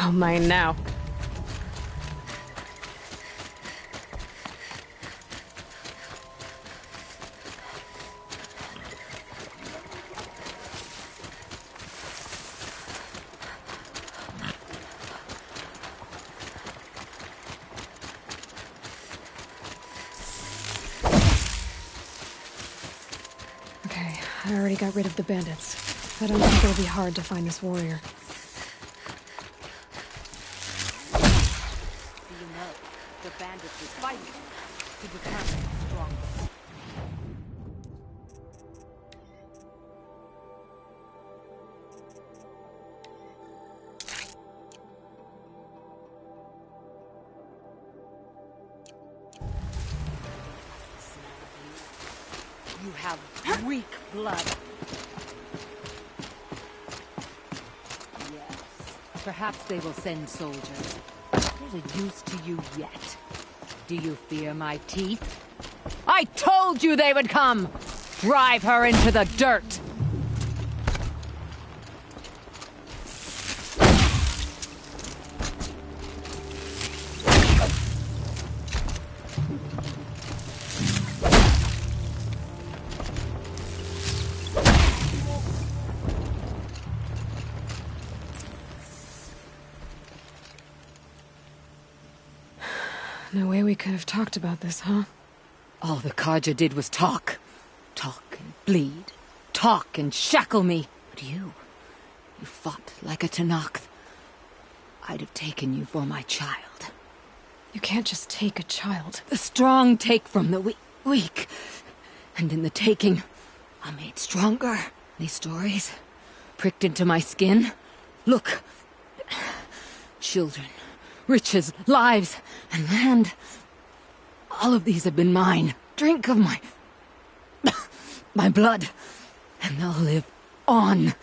Oh, mine now. Okay, I already got rid of the bandits. I don't think it'll be hard to find this warrior. The bandits is fighting to become stronger. You have weak blood. Yes. Perhaps they will send soldiers. There's a use to you yet. Do you fear my teeth? I told you they would come! Drive her into the dirt! No way we could have talked about this, huh? All the Carja did was talk. Talk and bleed. Talk and shackle me. But you fought like a Tenakth. I'd have taken you for my child. You can't just take a child. The strong take from the weak. And in the taking, I'm made stronger. These stories pricked into my skin. Look. Children. Riches, lives, and land. All of these have been mine. Drink of my blood, and they'll live on.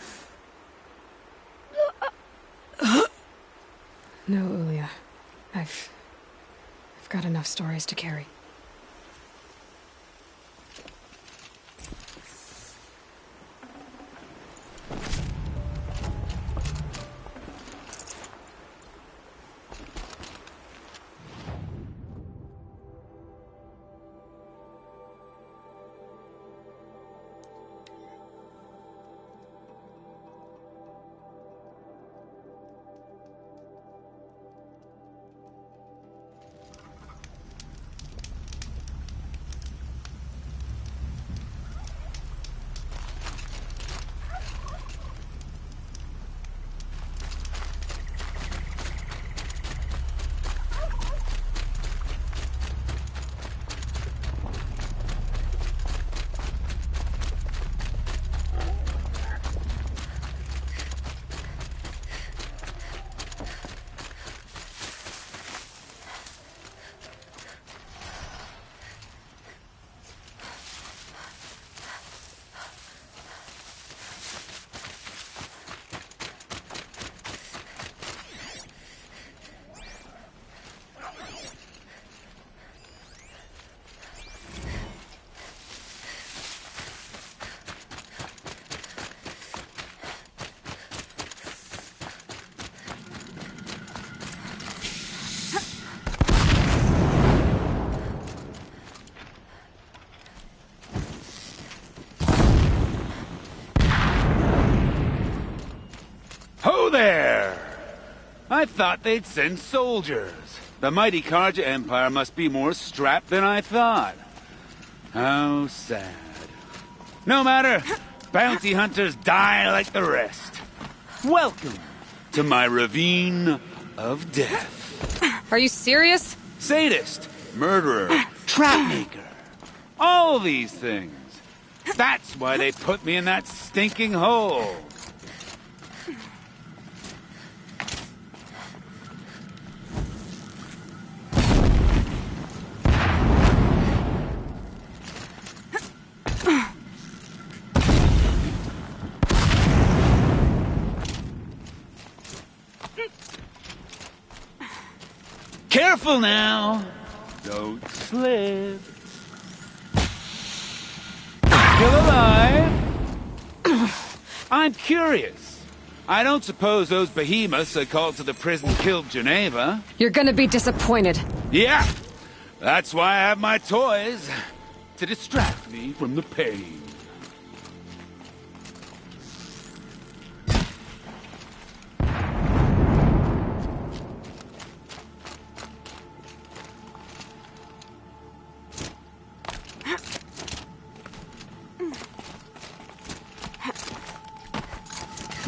No, Ulia. I've got enough stories to carry. Ho there! I thought they'd send soldiers. The mighty Carja Empire must be more strapped than I thought. How sad. No matter. Bounty hunters die like the rest. Welcome to my ravine of death. Are you serious? Sadist, murderer, trap maker. All these things. That's why they put me in that stinking hole. Careful now. Don't slip. Still alive? I'm curious. I don't suppose those behemoths that called to the prison killed Geneva. You're gonna be disappointed. Yeah. That's why I have my toys. To distract me from the pain.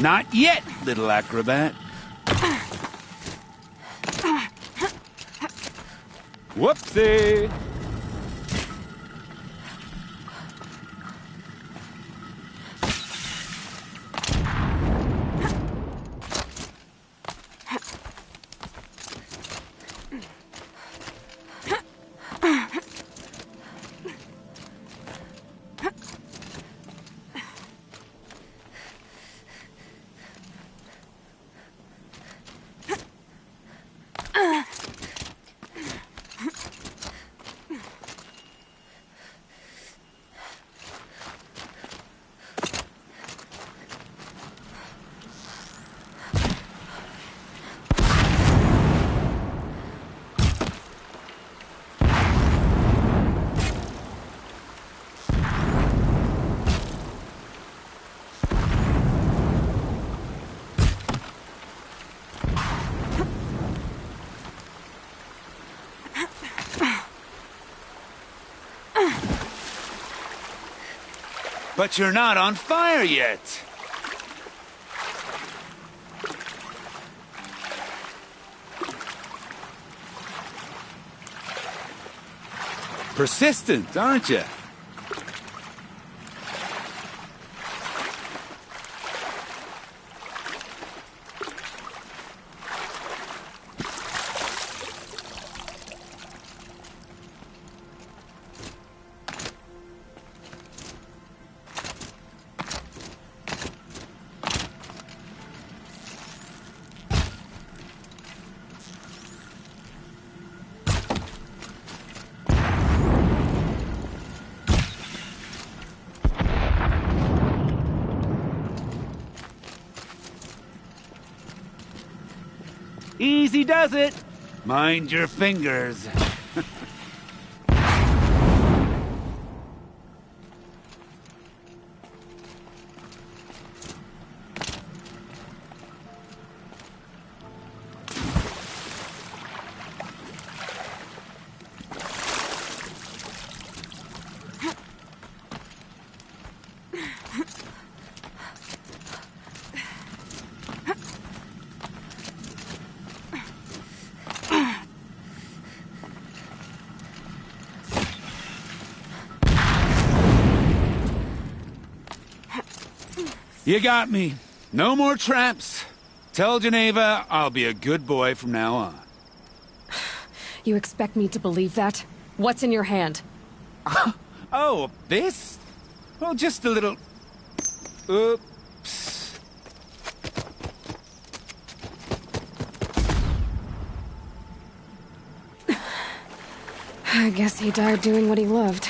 Not yet, little acrobat. Whoopsie! But you're not on fire yet. Persistent, aren't you? Easy does it. Mind your fingers. You got me. No more traps. Tell Geneva I'll be a good boy from now on. You expect me to believe that? What's in your hand? Oh, this? Well, just a little... Oops. I guess he died doing what he loved.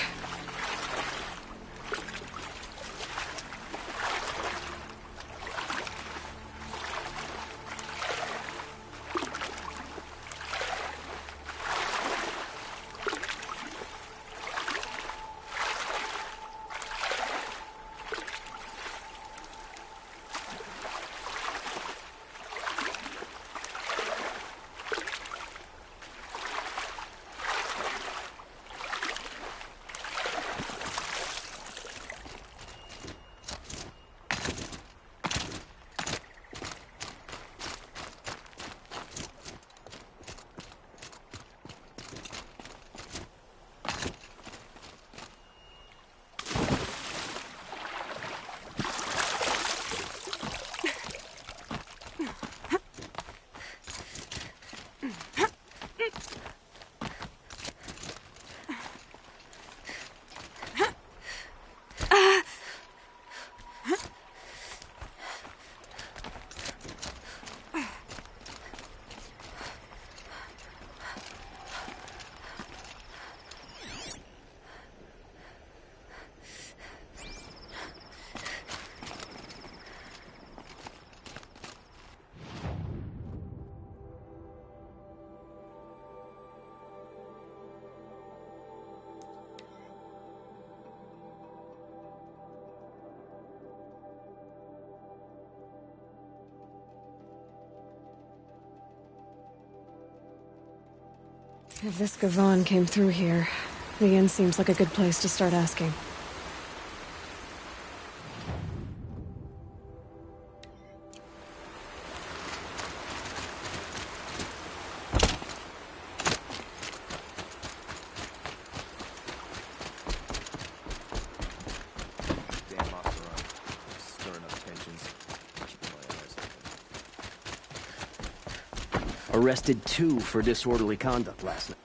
If this Gavan came through here, the inn seems like a good place to start asking. Damn Operon. Stirring up tensions. Arrested 2 for disorderly conduct last night.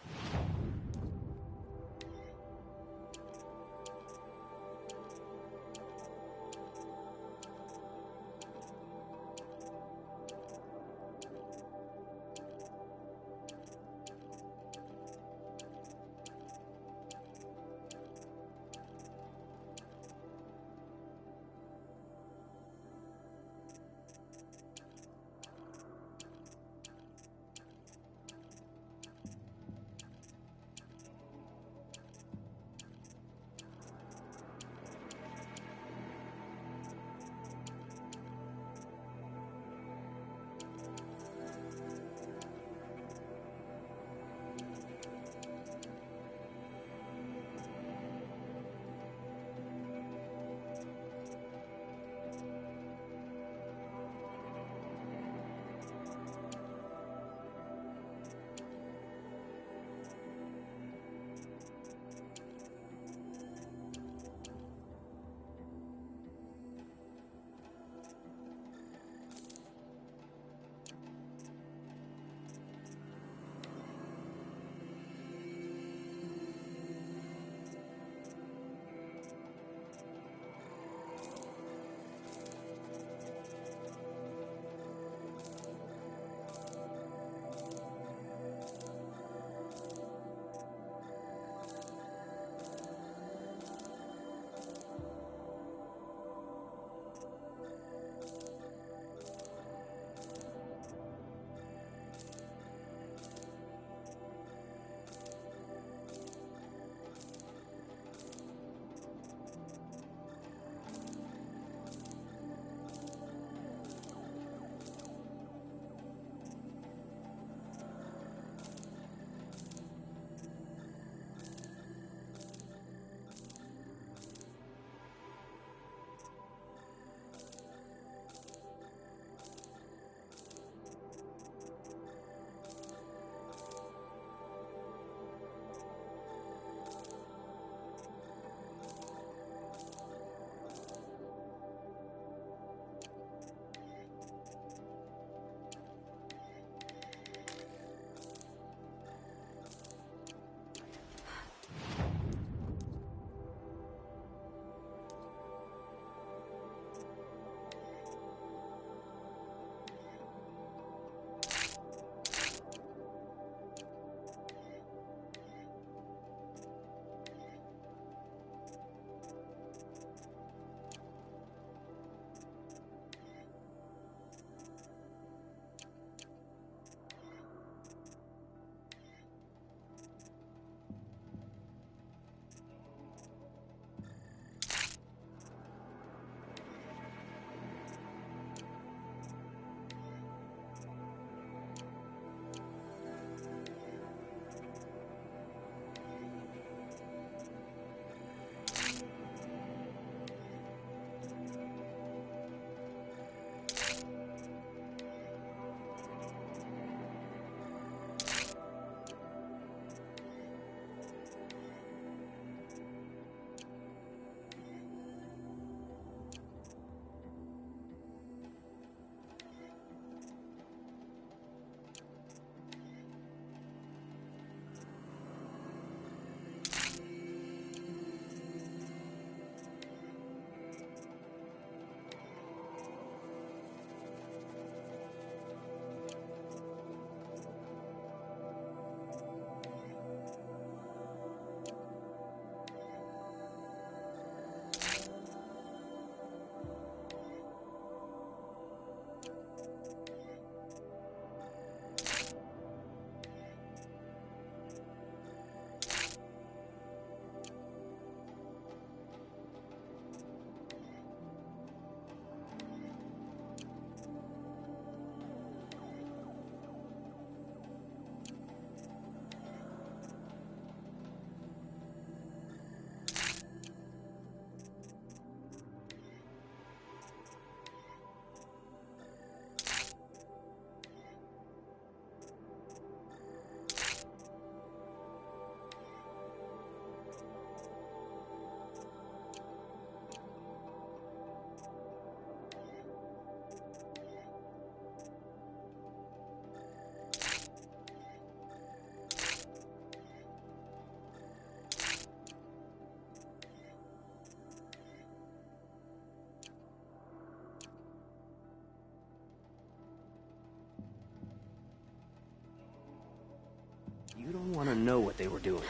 didn't know what they were doing.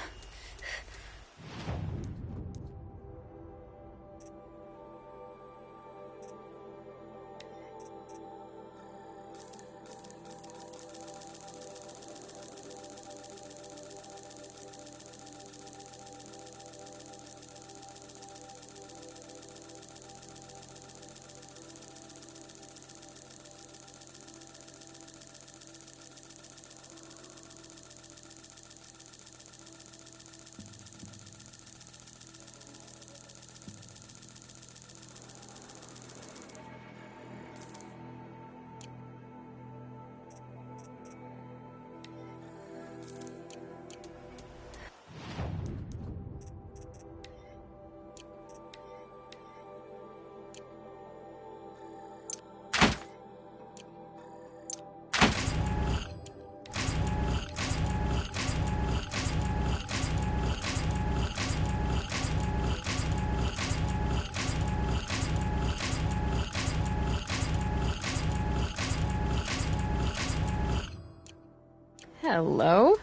Hello?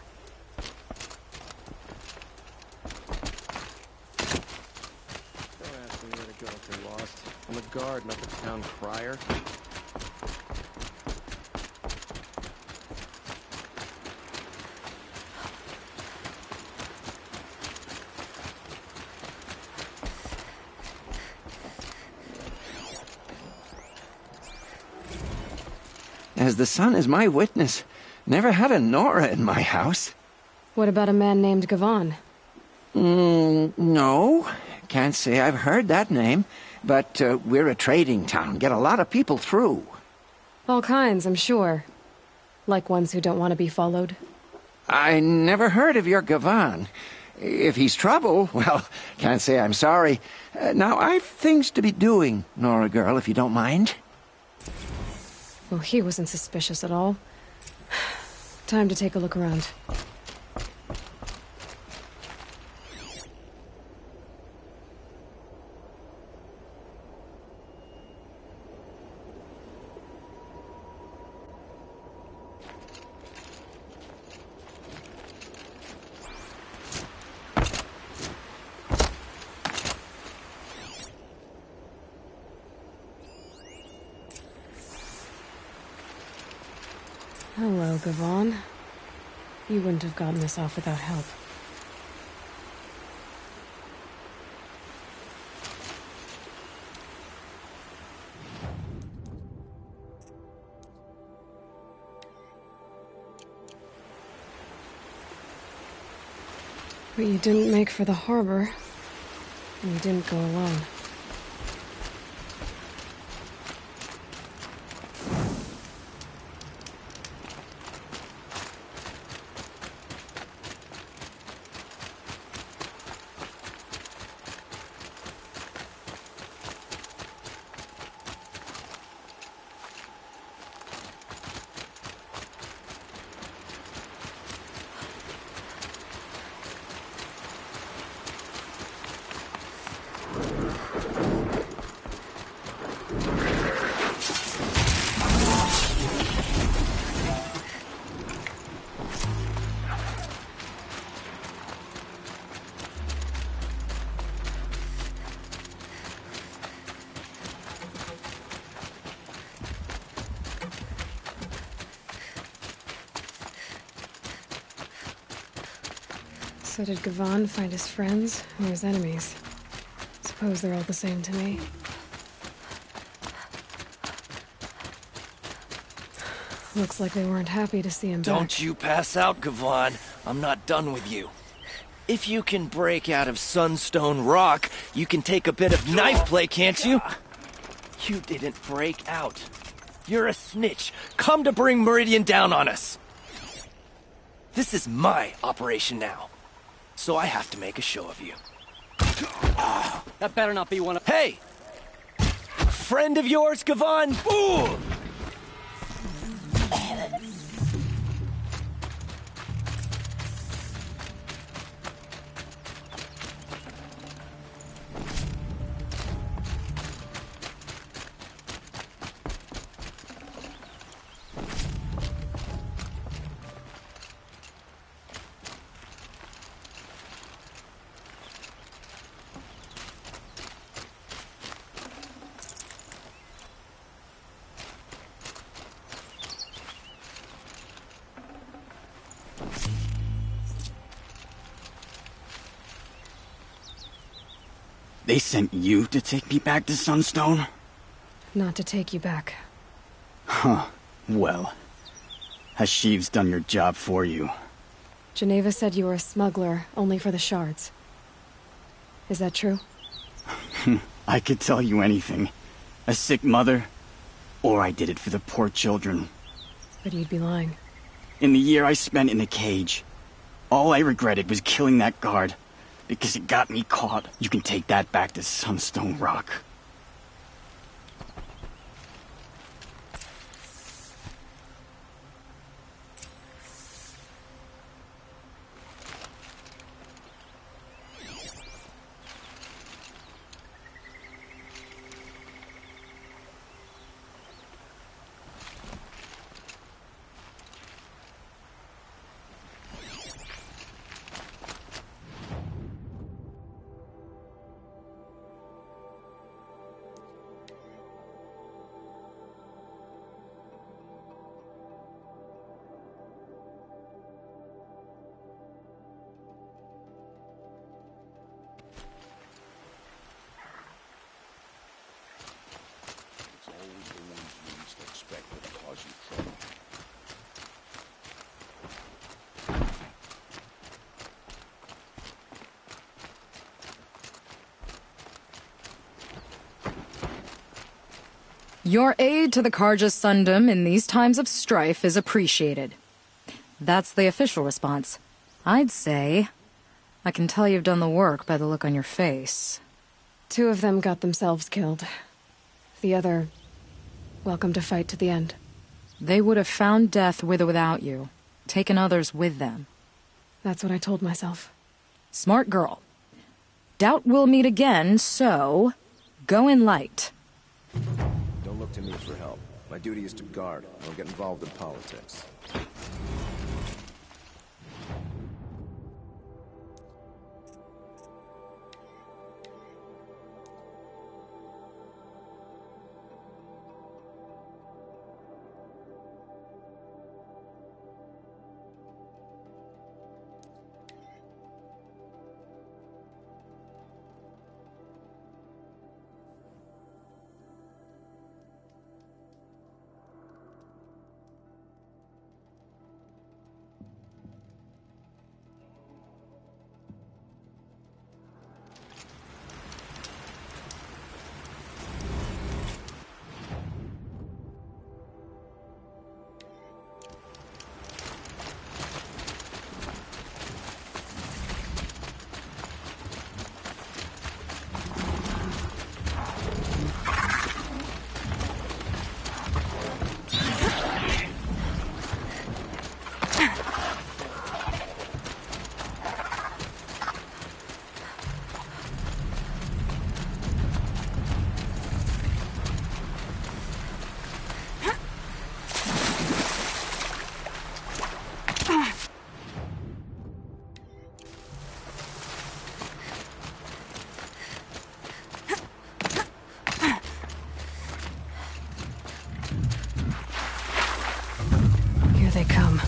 Don't ask me where to go if you're lost. I'm a guard, not the town crier. As the sun is my witness, never had a Nora in my house. What about a man named Gavan? No. Can't say I've heard that name. But we're a trading town. Get a lot of people through. All kinds, I'm sure. Like ones who don't want to be followed. I never heard of your Gavan. If he's trouble, well, can't say I'm sorry. Now, I've things to be doing, Nora girl, if you don't mind. Well, he wasn't suspicious at all. Time to take a look around. Hello, Gavan. You wouldn't have gotten this off without help. But you didn't make for the harbor, and you didn't go alone. So did Gavan find his friends or his enemies? Suppose they're all the same to me. Looks like they weren't happy to see him back. Don't you pass out, Gavan. I'm not done with you. If you can break out of Sunstone Rock, you can take a bit of knife play, can't you? You didn't break out. You're a snitch. Come to bring Meridian down on us. This is my operation now. So I have to make a show of you. That better not be one of... Hey! Friend of yours, Gavan? Ooh! They sent you to take me back to Sunstone? Not to take you back. Huh. Well, has Sheeves done your job for you? Geneva said you were a smuggler, only for the shards. Is that true? I could tell you anything. A sick mother, or I did it for the poor children. But you'd be lying. In the year I spent in the cage, all I regretted was killing that guard, because it got me caught. You can take that back to Sunstone Rock. Your aid to the Carja Sundom in these times of strife is appreciated. That's the official response. I'd say I can tell you've done the work by the look on your face. 2 of them got themselves killed. The other, welcome to fight to the end. They would have found death with or without you, taken others with them. That's what I told myself. Smart girl. Doubt we'll meet again, so go in light. Don't look to me for help. My duty is to guard. I don't get involved in politics. Here they come.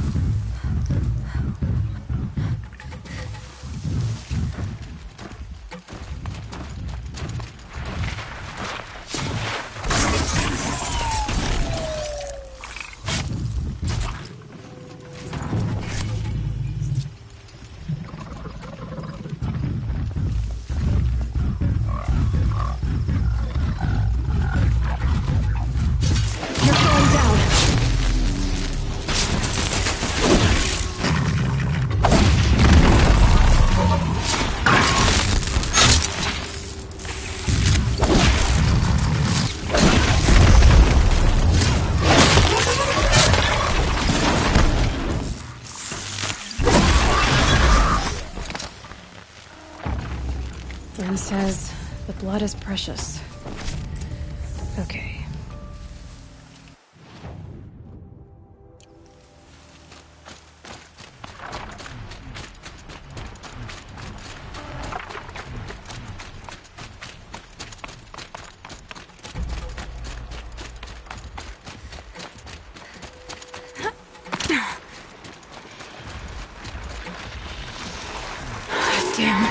Ren says the blood is precious. Okay. Damn.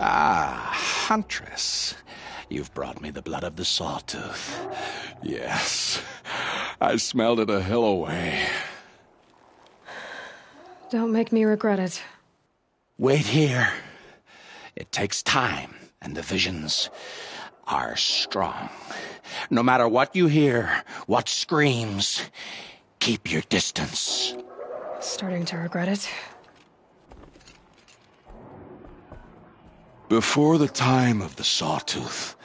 Ah, Huntress. You've brought me the blood of the Sawtooth. Yes, I smelled it a hill away. Don't make me regret it. Wait here. It takes time, and the visions are strong. No matter what you hear, what screams, keep your distance. Starting to regret it. Before the time of the Sawtooth,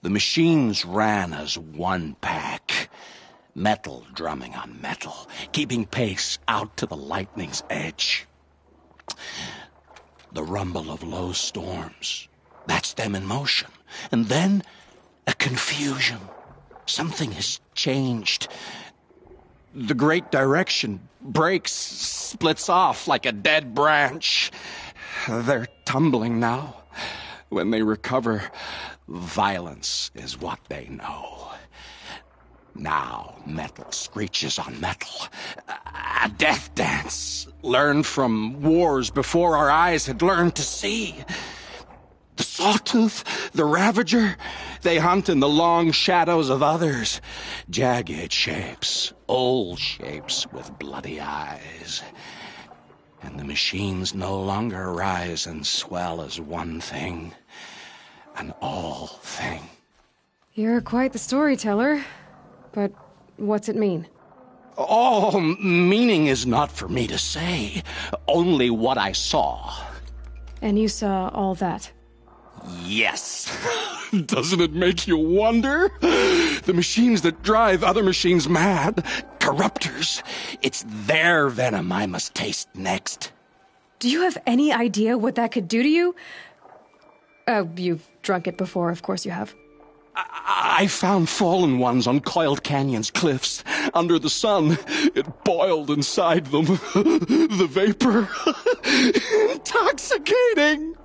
the machines ran as one pack. Metal drumming on metal, keeping pace out to the lightning's edge. The rumble of low storms, that's them in motion. And then, a confusion. Something has changed. The great direction breaks, splits off like a dead branch. They're tumbling now. When they recover, violence is what they know. Now metal screeches on metal. A death dance, learned from wars before our eyes had learned to see. The Sawtooth, the Ravager, they hunt in the long shadows of others. Jagged shapes, old shapes with bloody eyes. And the machines no longer rise and swell as one thing, an all thing. You're quite the storyteller. But what's it mean? Oh, meaning is not for me to say. Only what I saw. And you saw all that? Yes. Doesn't it make you wonder? The machines that drive other machines mad. Corruptors. It's their venom I must taste next. Do you have any idea what that could do to you? Oh, you've drunk it before, of course you have. I found fallen ones on Coiled Canyon's cliffs. Under the sun, it boiled inside them. The vapor. Intoxicating.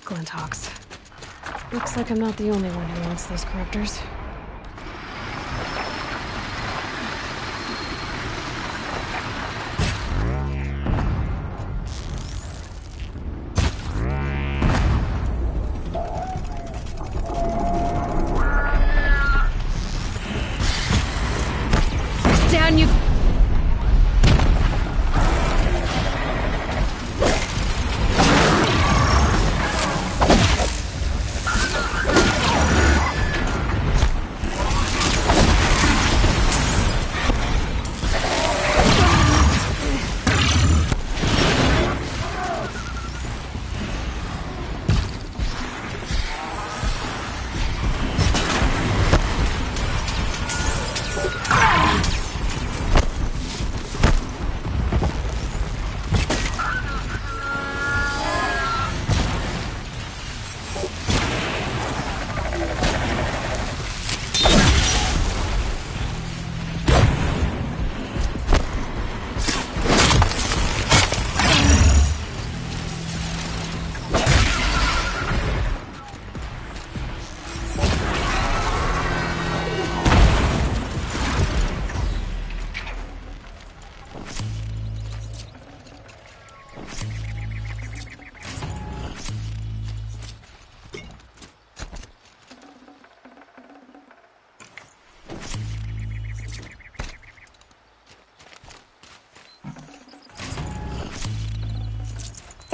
Glinthawks. Looks like I'm not the only one who wants those corruptors. Down you...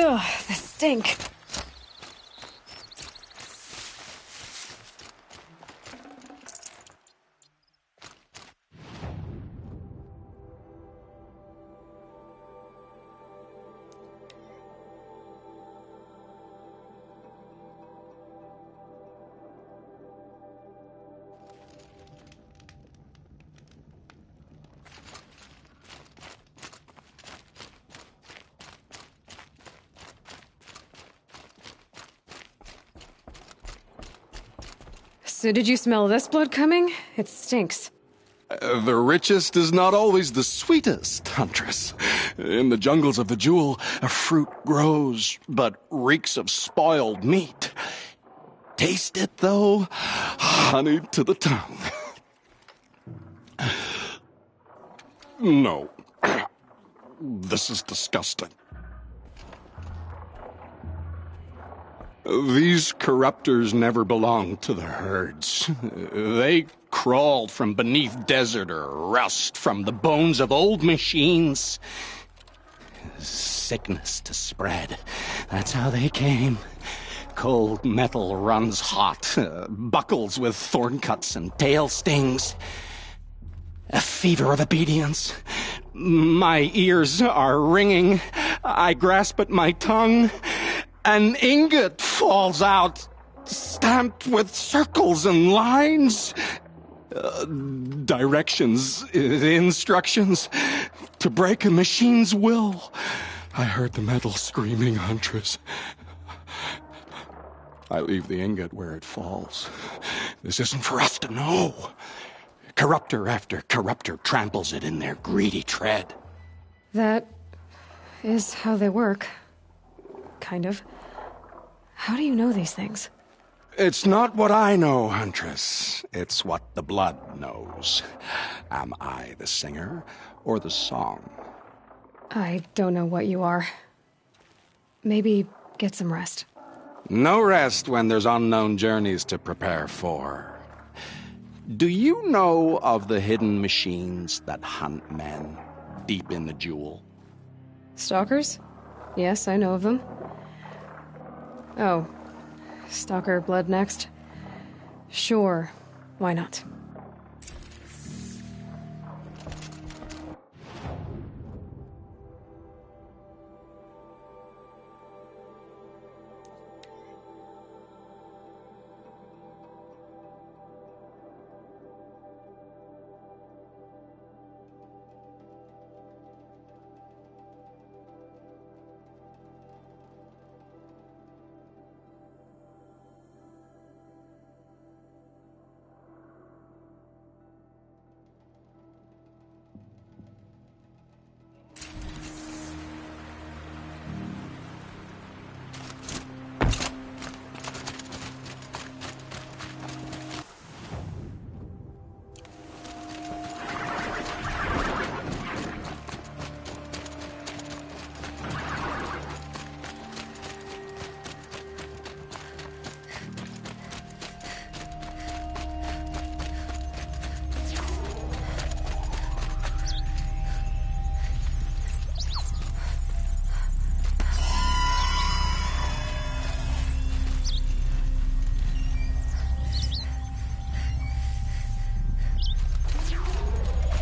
Ugh, the stink. So did you smell this blood coming? It stinks. The richest is not always the sweetest, Huntress. In the jungles of the Jewel, a fruit grows, but reeks of spoiled meat. Taste it, though, honey to the tongue. No. This is disgusting. These corruptors never belonged to the herds. They crawled from beneath desert or rust, from the bones of old machines. Sickness to spread. That's how they came. Cold metal runs hot, buckles with thorn cuts and tail stings. A fever of obedience. My ears are ringing. I grasp at my tongue. An ingot falls out, stamped with circles and lines. Directions, instructions to break a machine's will. I heard the metal screaming, Huntress. I leave the ingot where it falls. This isn't for us to know. Corruptor after corruptor tramples it in their greedy tread. That is how they work. Kind of. How do you know these things? It's not what I know, Huntress. It's what the blood knows. Am I the singer or the song? I don't know what you are. Maybe get some rest. No rest when there's unknown journeys to prepare for. Do you know of the hidden machines that hunt men deep in the Jewel? Stalkers? Yes, I know of them. Oh, Stalker blood next? Sure, why not?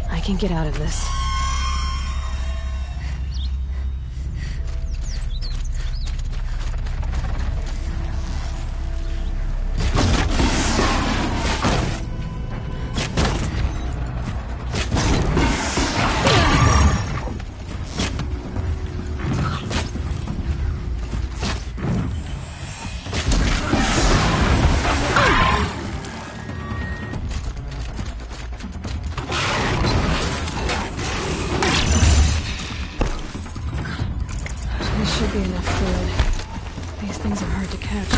I can get out of this. Should be enough fluid. These things are hard to catch.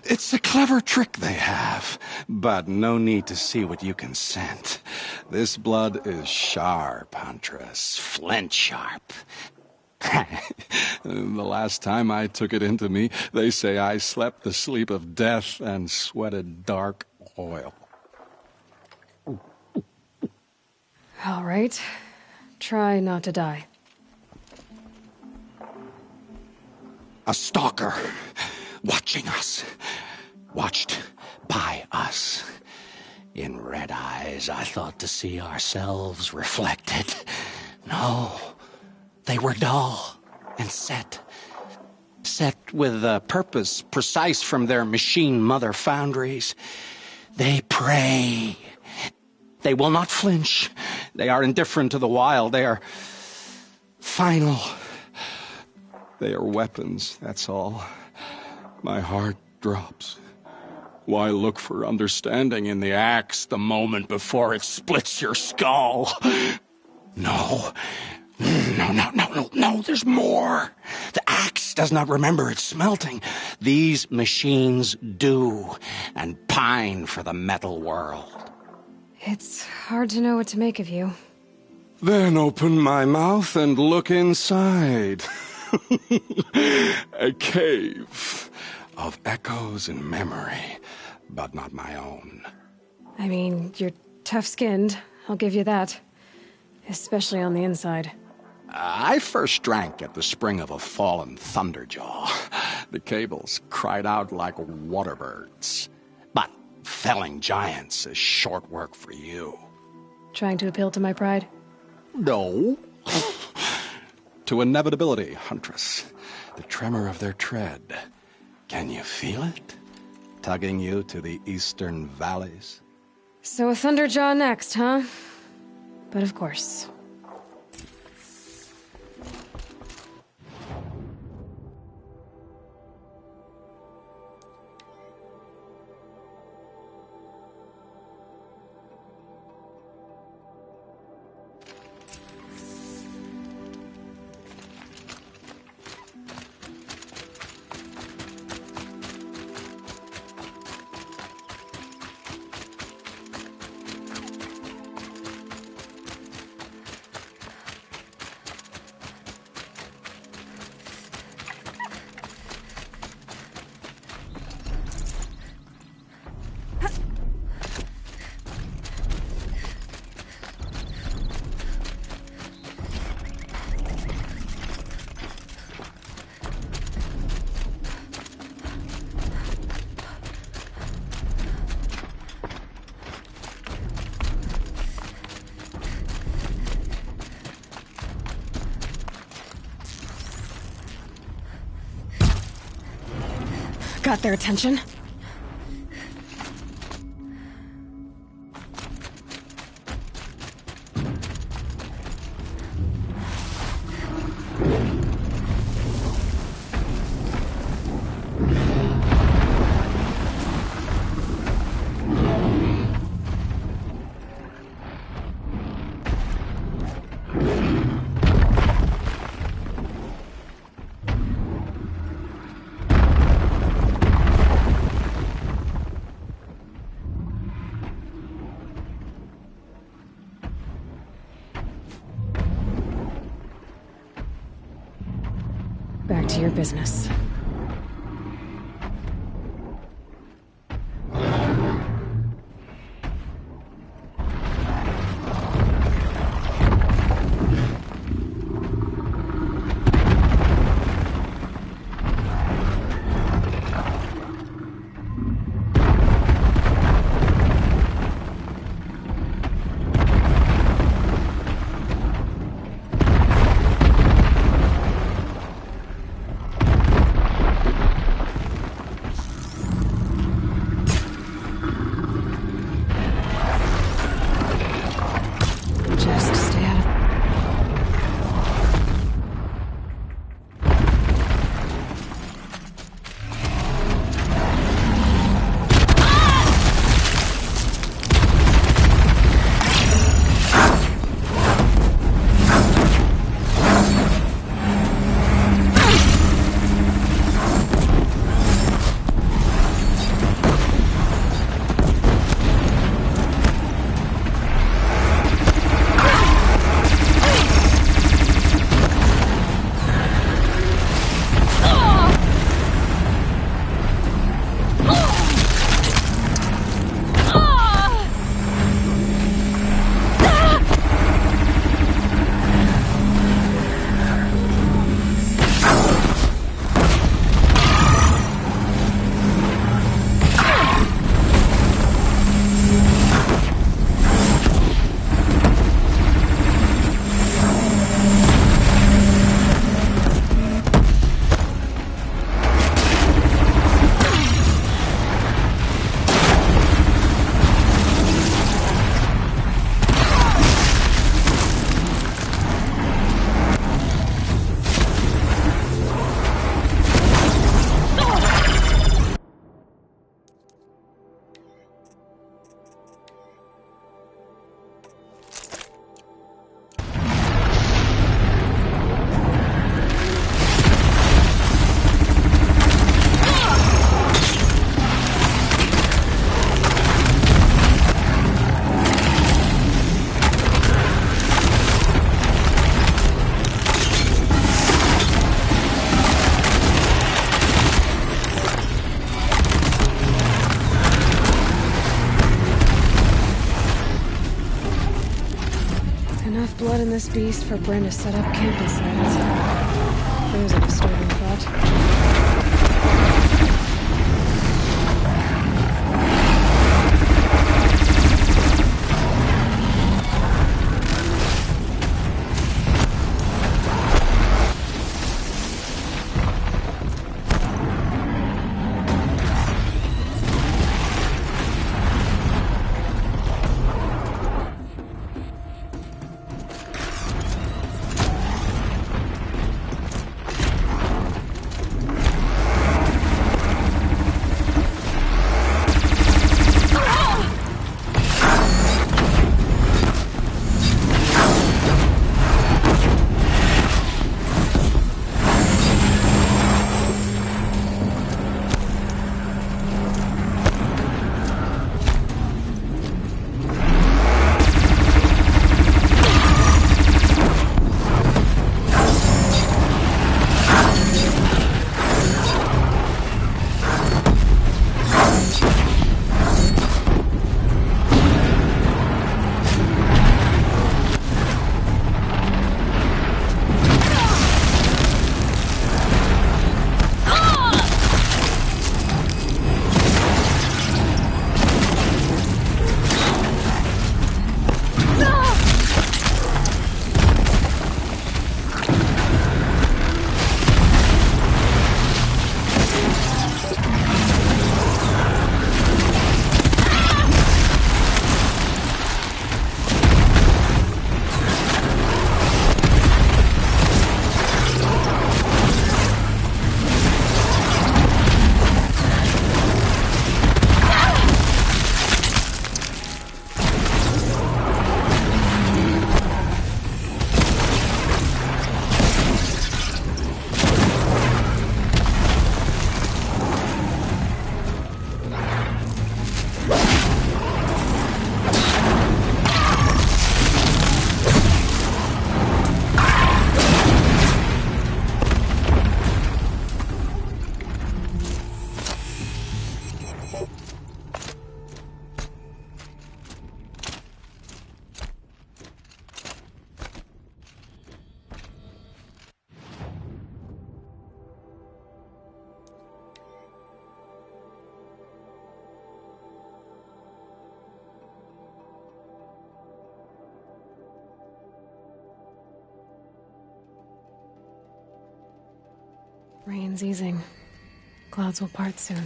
It's a clever trick they have, but no need to see what you can scent. This blood is sharp, Huntress. Flint sharp. The last time I took it into me, they say I slept the sleep of death and sweated dark oil. All right. Try not to die. A stalker. Watching us. Watched by us. In red eyes, I thought to see ourselves reflected. No, they were dull and set. Set with a purpose precise from their machine mother foundries. They prey. They will not flinch. They are indifferent to the wild. They are final. They are weapons, that's all. My heart drops. Why look for understanding in the axe the moment before it splits your skull? No, there's more. The axe does not remember its smelting. These machines do, and pine for the metal world. It's hard to know what to make of you. Then open my mouth and look inside. A cave of echoes and memory, but not my own. I mean, you're tough-skinned, I'll give you that. Especially on the inside. I first drank at the spring of a fallen thunderjaw. The cables cried out like waterbirds. But felling giants is short work for you. Trying to appeal to my pride? No. To inevitability, Huntress. The tremor of their tread. Can you feel it? Tugging you to the eastern valleys? So a Thunderjaw next, huh? But of course. Got their attention? Back to your business. blood in this beast for Bren to set up camp inside it. There's a disturbing thought. Rain's easing. Clouds will part soon.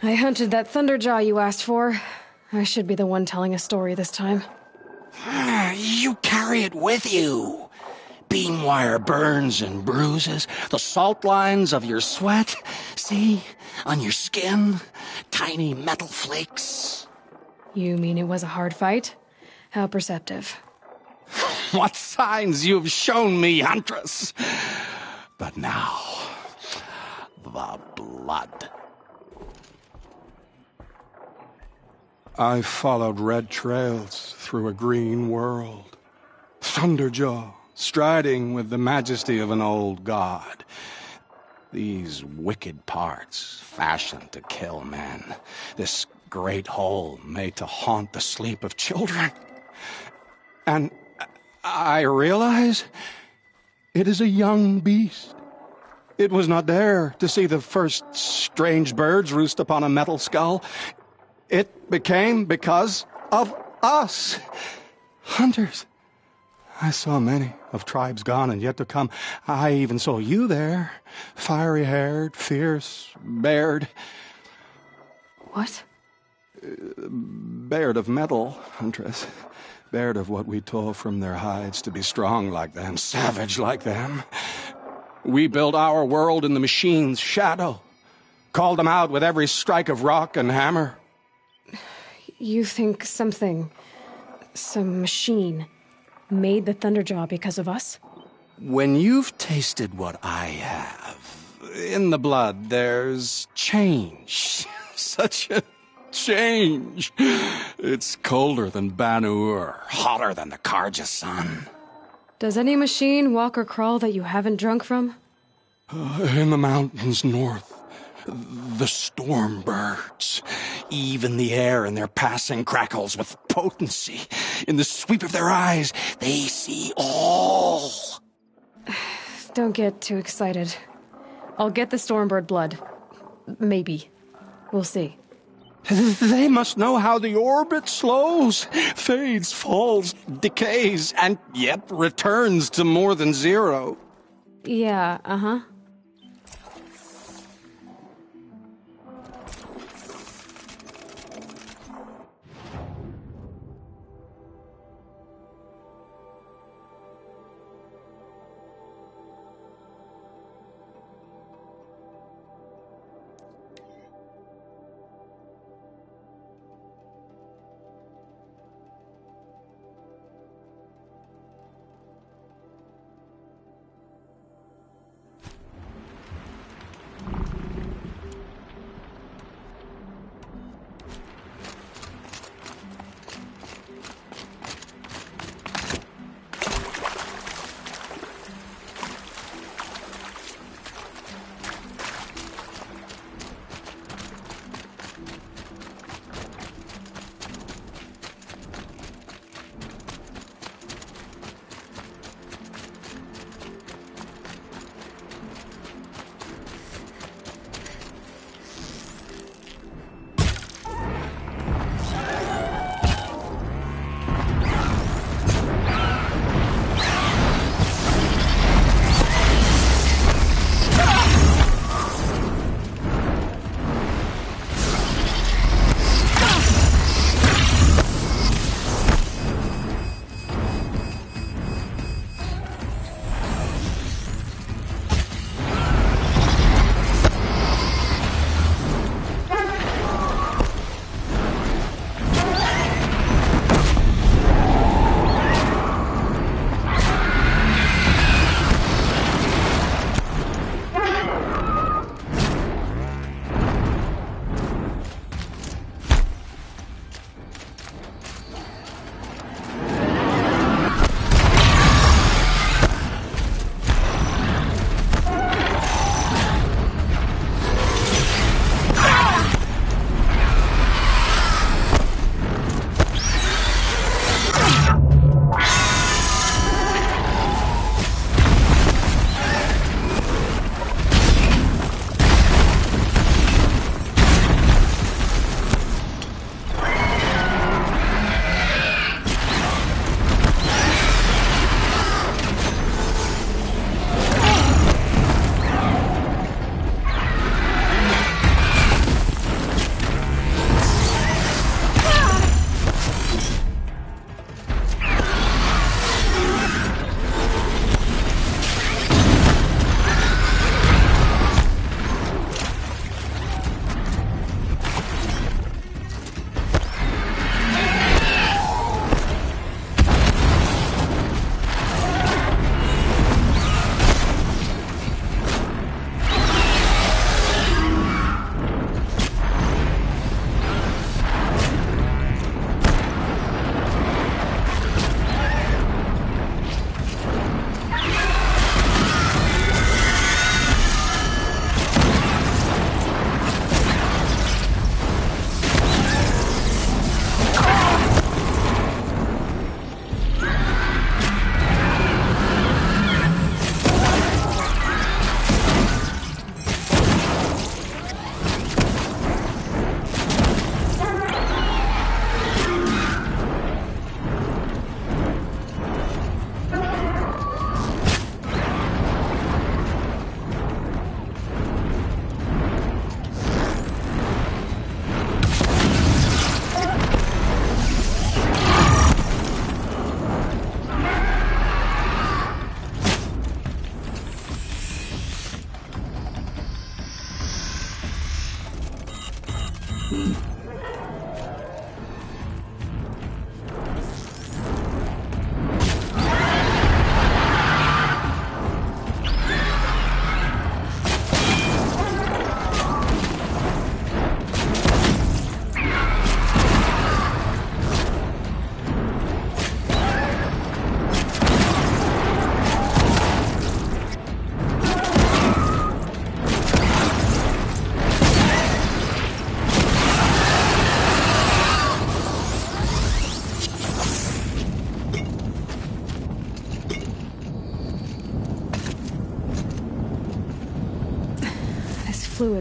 I hunted that Thunderjaw you asked for. I should be the one telling a story this time. You carry it with you. Beam wire burns and bruises, the salt lines of your sweat. See? On your skin, tiny metal flakes. You mean it was a hard fight? How perceptive. What signs you've shown me, Huntress. But now, the blood. I followed red trails through a green world. Thunderjaw, striding with the majesty of an old god. These wicked parts, fashioned to kill men. This great hole made to haunt the sleep of children. And I realize it is a young beast. It was not there to see the first strange birds roost upon a metal skull. It became because of us, hunters. I saw many of tribes gone and yet to come. I even saw you there, fiery-haired, fierce, bared. What? Bared of metal, Huntress. Bared of what we tore from their hides to be strong like them, savage like them. We built our world in the machine's shadow. Called them out with every strike of rock and hammer. You think some machine, made the Thunderjaw because of us? When you've tasted what I have, in the blood there's change. Such a change. It's colder than Banu-Ur, hotter than the Karja sun. Does any machine walk or crawl that you haven't drunk from? In the mountains north, the storm birds. Even the air in their passing crackles with potency. In the sweep of their eyes, they see all. Don't get too excited. I'll get the Stormbird blood. Maybe. We'll see. They must know how the orbit slows, fades, falls, decays, and yet returns to more than zero. Yeah, uh-huh.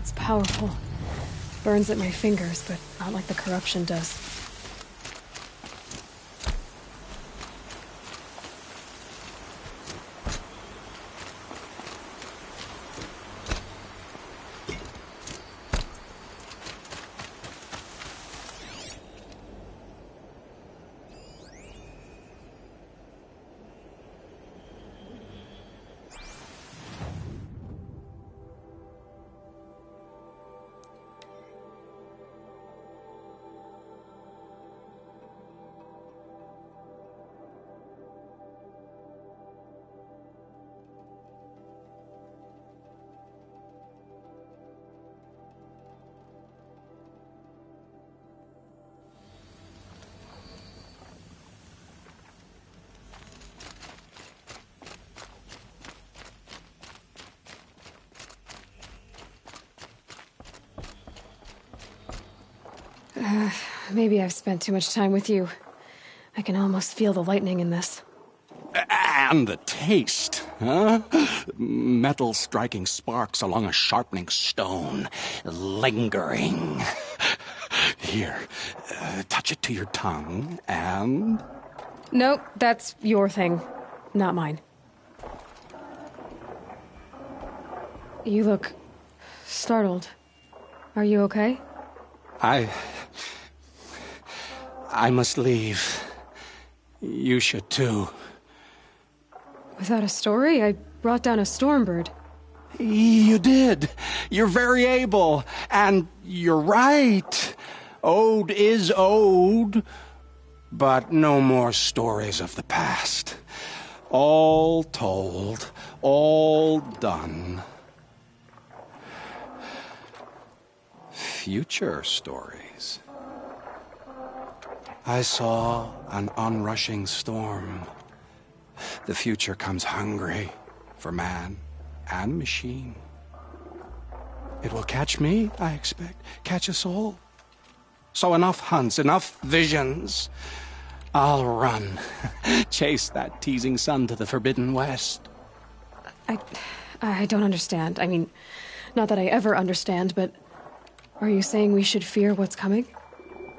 It's powerful. Burns at my fingers, but not like the corruption does. Maybe I've spent too much time with you. I can almost feel the lightning in this. And the taste, huh? Metal striking sparks along a sharpening stone, lingering. Here, touch it to your tongue, and... Nope, that's your thing, not mine. You look startled. Are you okay? I must leave. You should too. Without a story? I brought down a Stormbird. You did. You're very able. And you're right. Ode is ode. But no more stories of the past. All told. All done. Future stories. I saw an onrushing storm. The future comes hungry for man and machine. It will catch me, I expect, catch us all. So enough hunts, enough visions. I'll run, chase that teasing sun to the forbidden west. I don't understand. I mean, not that I ever understand, but are you saying we should fear what's coming?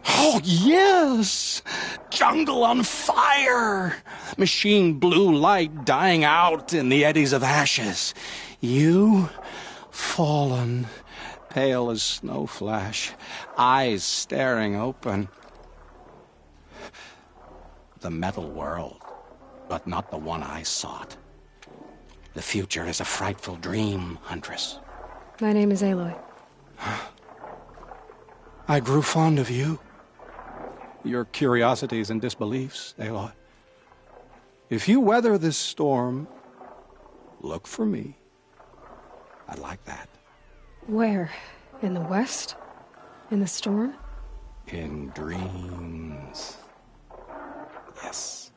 Oh, yes! Jungle on fire! Machine blue light dying out in the eddies of ashes. You, fallen, pale as snow flash, eyes staring open. The metal world, but not the one I sought. The future is a frightful dream, Huntress. My name is Aloy. I grew fond of you. Your curiosities and disbeliefs, Aloy. If you weather this storm, look for me. I'd like that. Where? In the west? In the storm? In dreams. Yes.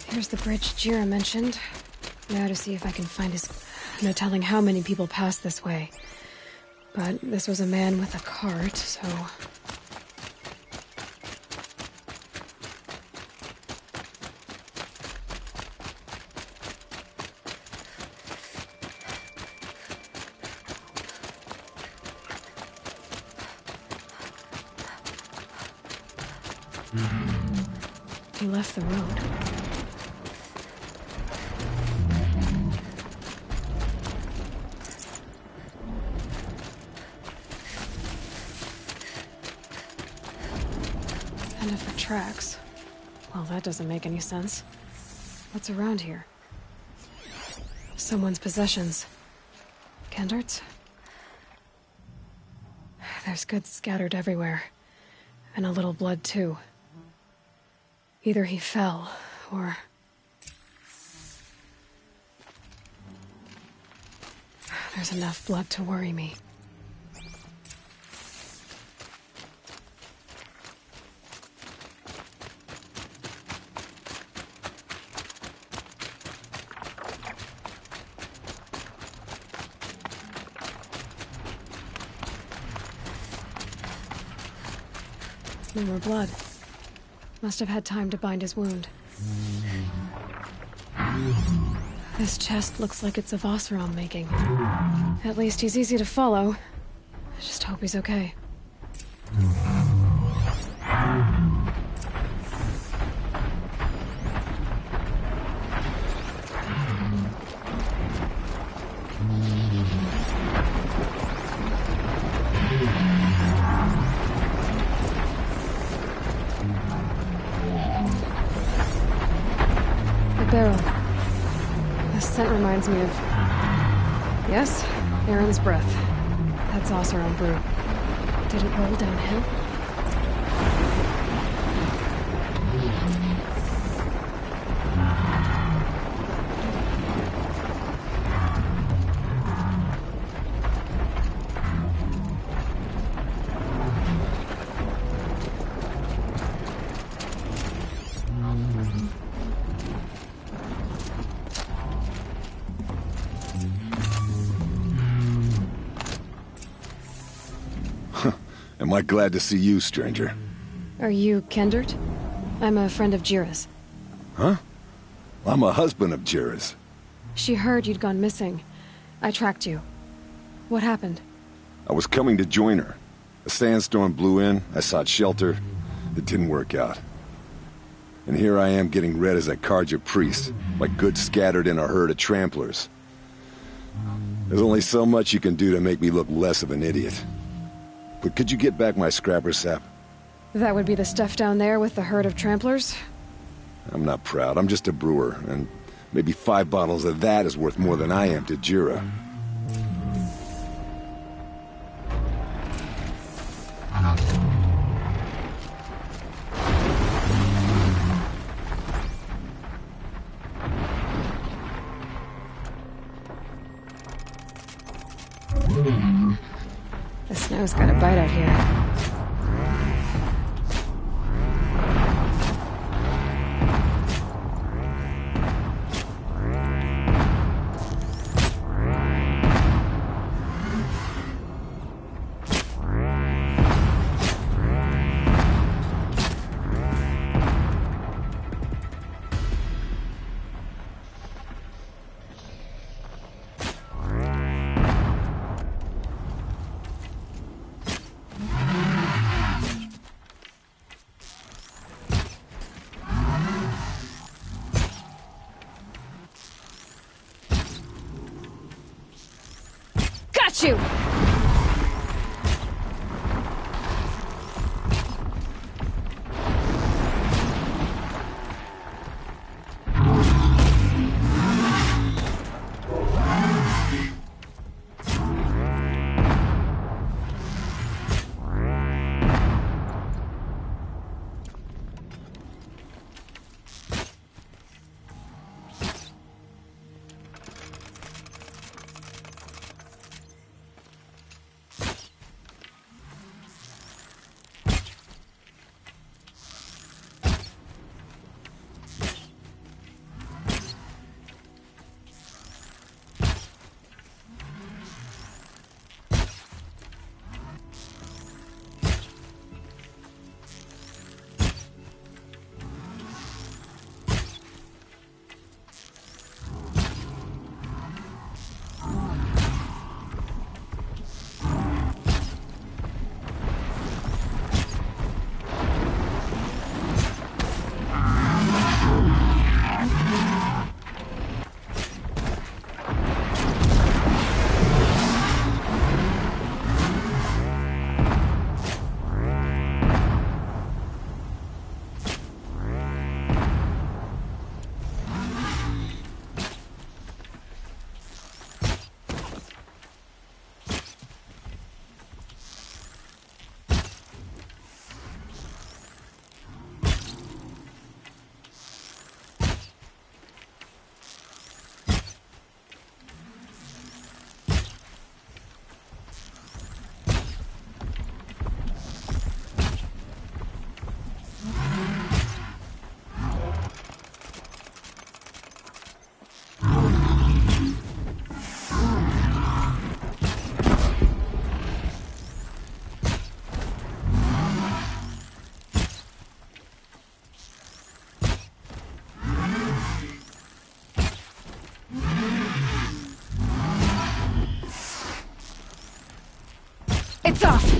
Here's the bridge Jira mentioned. Now to see if I can find his... No telling how many people pass this way. But this was a man with a cart, so... He left the road. And if the tracks... Well, that doesn't make any sense. What's around here? Someone's possessions. Kendart's? There's goods scattered everywhere. And a little blood, too. Either he fell, or... There's enough blood to worry me. No more blood. Must have had time to bind his wound. This chest looks like it's of Oseram making. At least he's easy to follow. I just hope he's okay. Barrel. The scent reminds me of... Yes, Aaron's breath. That's Oseram brew. Did it roll downhill? Am I glad to see you, stranger? Are you Kendart? I'm a friend of Jira's. Huh? I'm a husband of Jira's. She heard you'd gone missing. I tracked you. What happened? I was coming to join her. A sandstorm blew in, I sought shelter. It didn't work out. And here I am getting read as a Carja priest, my goods scattered in a herd of tramplers. There's only so much you can do to make me look less of an idiot. But could you get back my scrapper sap? That would be the stuff down there with the herd of tramplers? I'm not proud, I'm just a brewer, and maybe 5 bottles of that is worth more than I am to Jira. The snow's got a bite out here. Got you! lights off!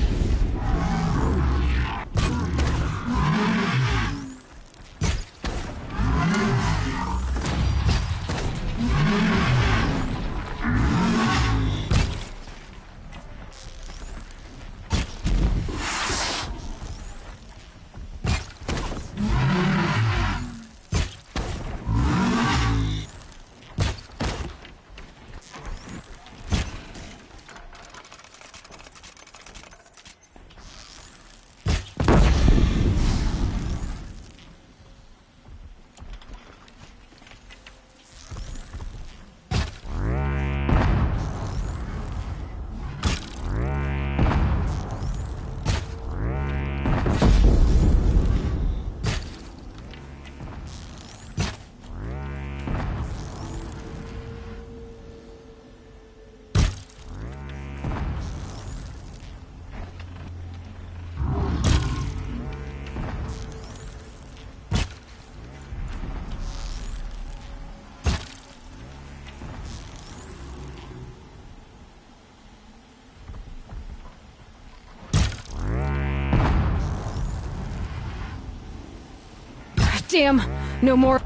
Damn, no more.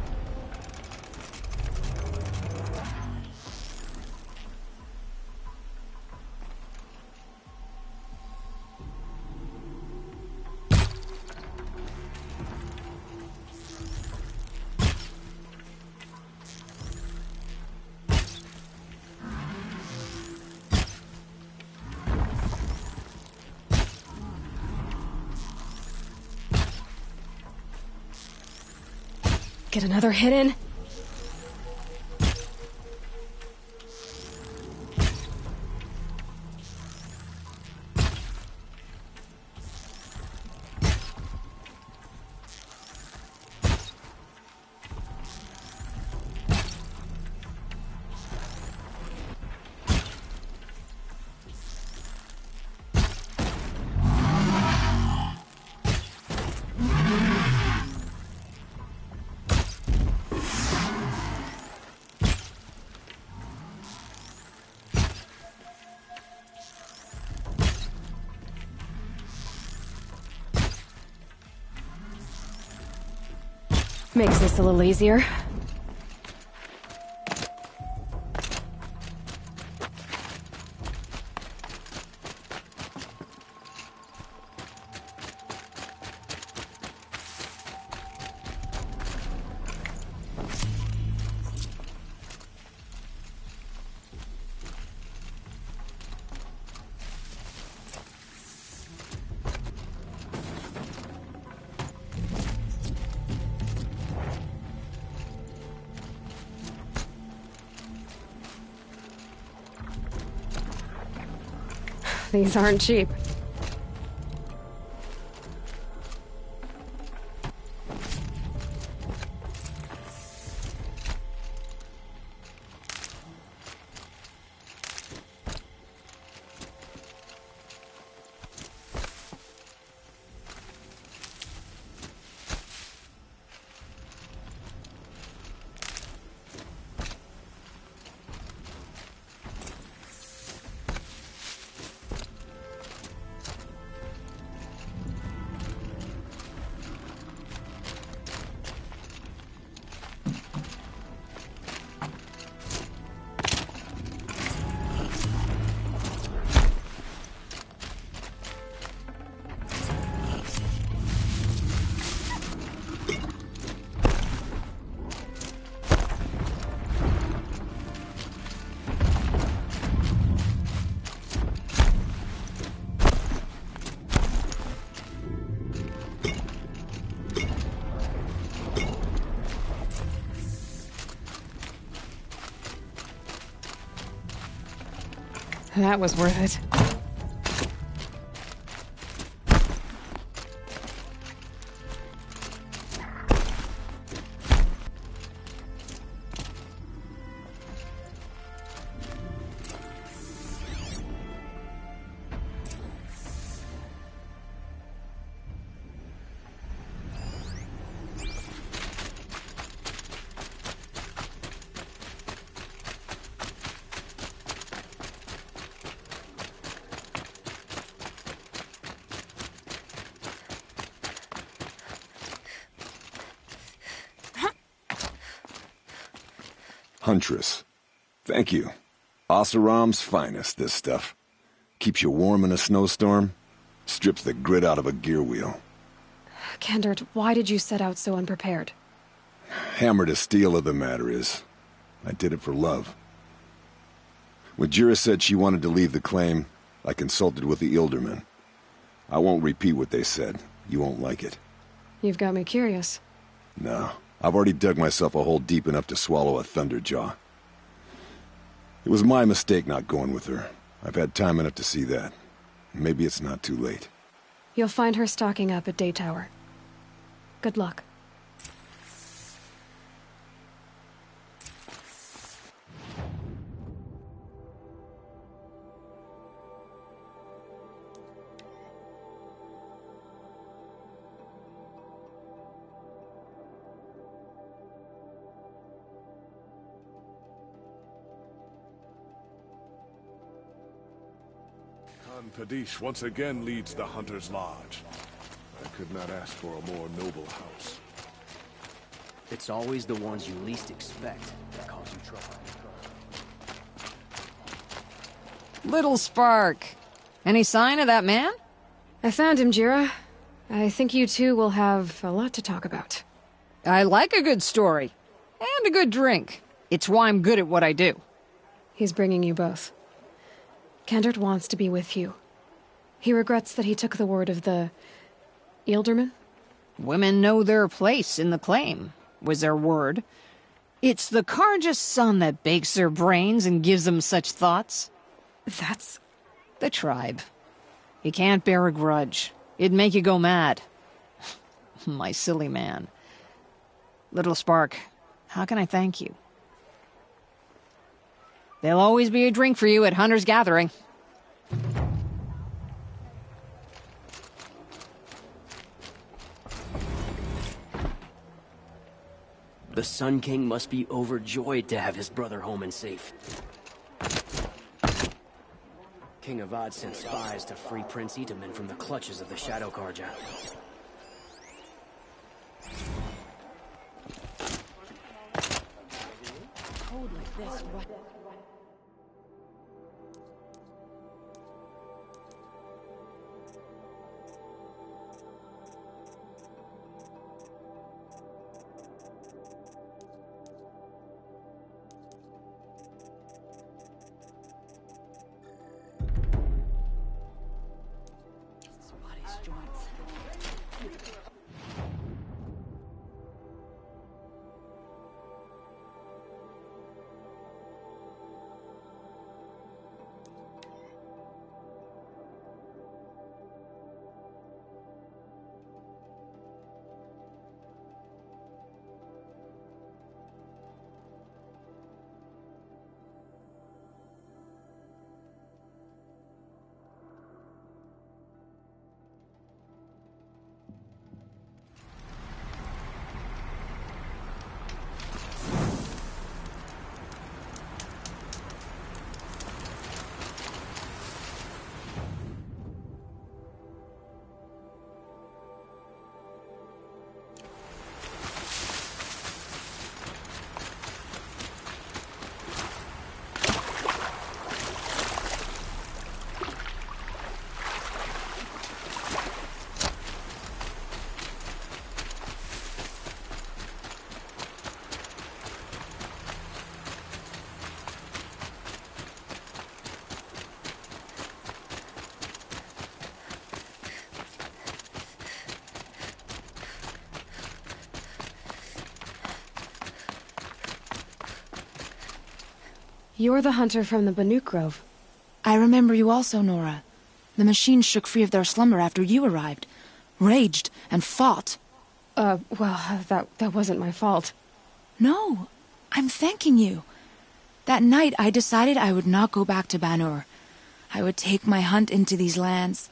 Get another hit in. Makes this a little easier. These aren't cheap. That was worth it. Huntress. Thank you. Oseram's finest, this stuff. Keeps you warm in a snowstorm, strips the grit out of a gear wheel. Kendert, why did you set out so unprepared? Hammer to steel of the matter is, I did it for love. When Jira said she wanted to leave the claim, I consulted with the Ildermen. I won't repeat what they said. You won't like it. You've got me curious. No, I've already dug myself a hole deep enough to swallow a Thunderjaw. It was my mistake not going with her. I've had time enough to see that. Maybe it's not too late. You'll find her stocking up at Daytower. Good luck. Khan Padish once again leads the Hunter's Lodge. I could not ask for a more noble house. It's always the ones you least expect that cause you trouble. Little Spark. Any sign of that man? I found him, Jira. I think you two will have a lot to talk about. I like a good story. And a good drink. It's why I'm good at what I do. He's bringing you both. Kendert wants to be with you. He regrets that he took the word of the Ilderman. Women know their place in the claim, was their word. It's the Carja's son that bakes their brains and gives them such thoughts. That's the tribe. You can't bear a grudge. It'd make you go mad. My silly man. Little Spark, how can I thank you? There'll always be a drink for you at Hunter's Gathering. The Sun King must be overjoyed to have his brother home and safe. King Avad sent spies to free Prince Itamen from the clutches of the Shadow Carja. Code like this, right? You're the hunter from the Banuk Grove. I remember you also, Nora. The machines shook free of their slumber after you arrived. Raged and fought. Well, that wasn't my fault. No, I'm thanking you. That night I decided I would not go back to Banur. I would take my hunt into these lands.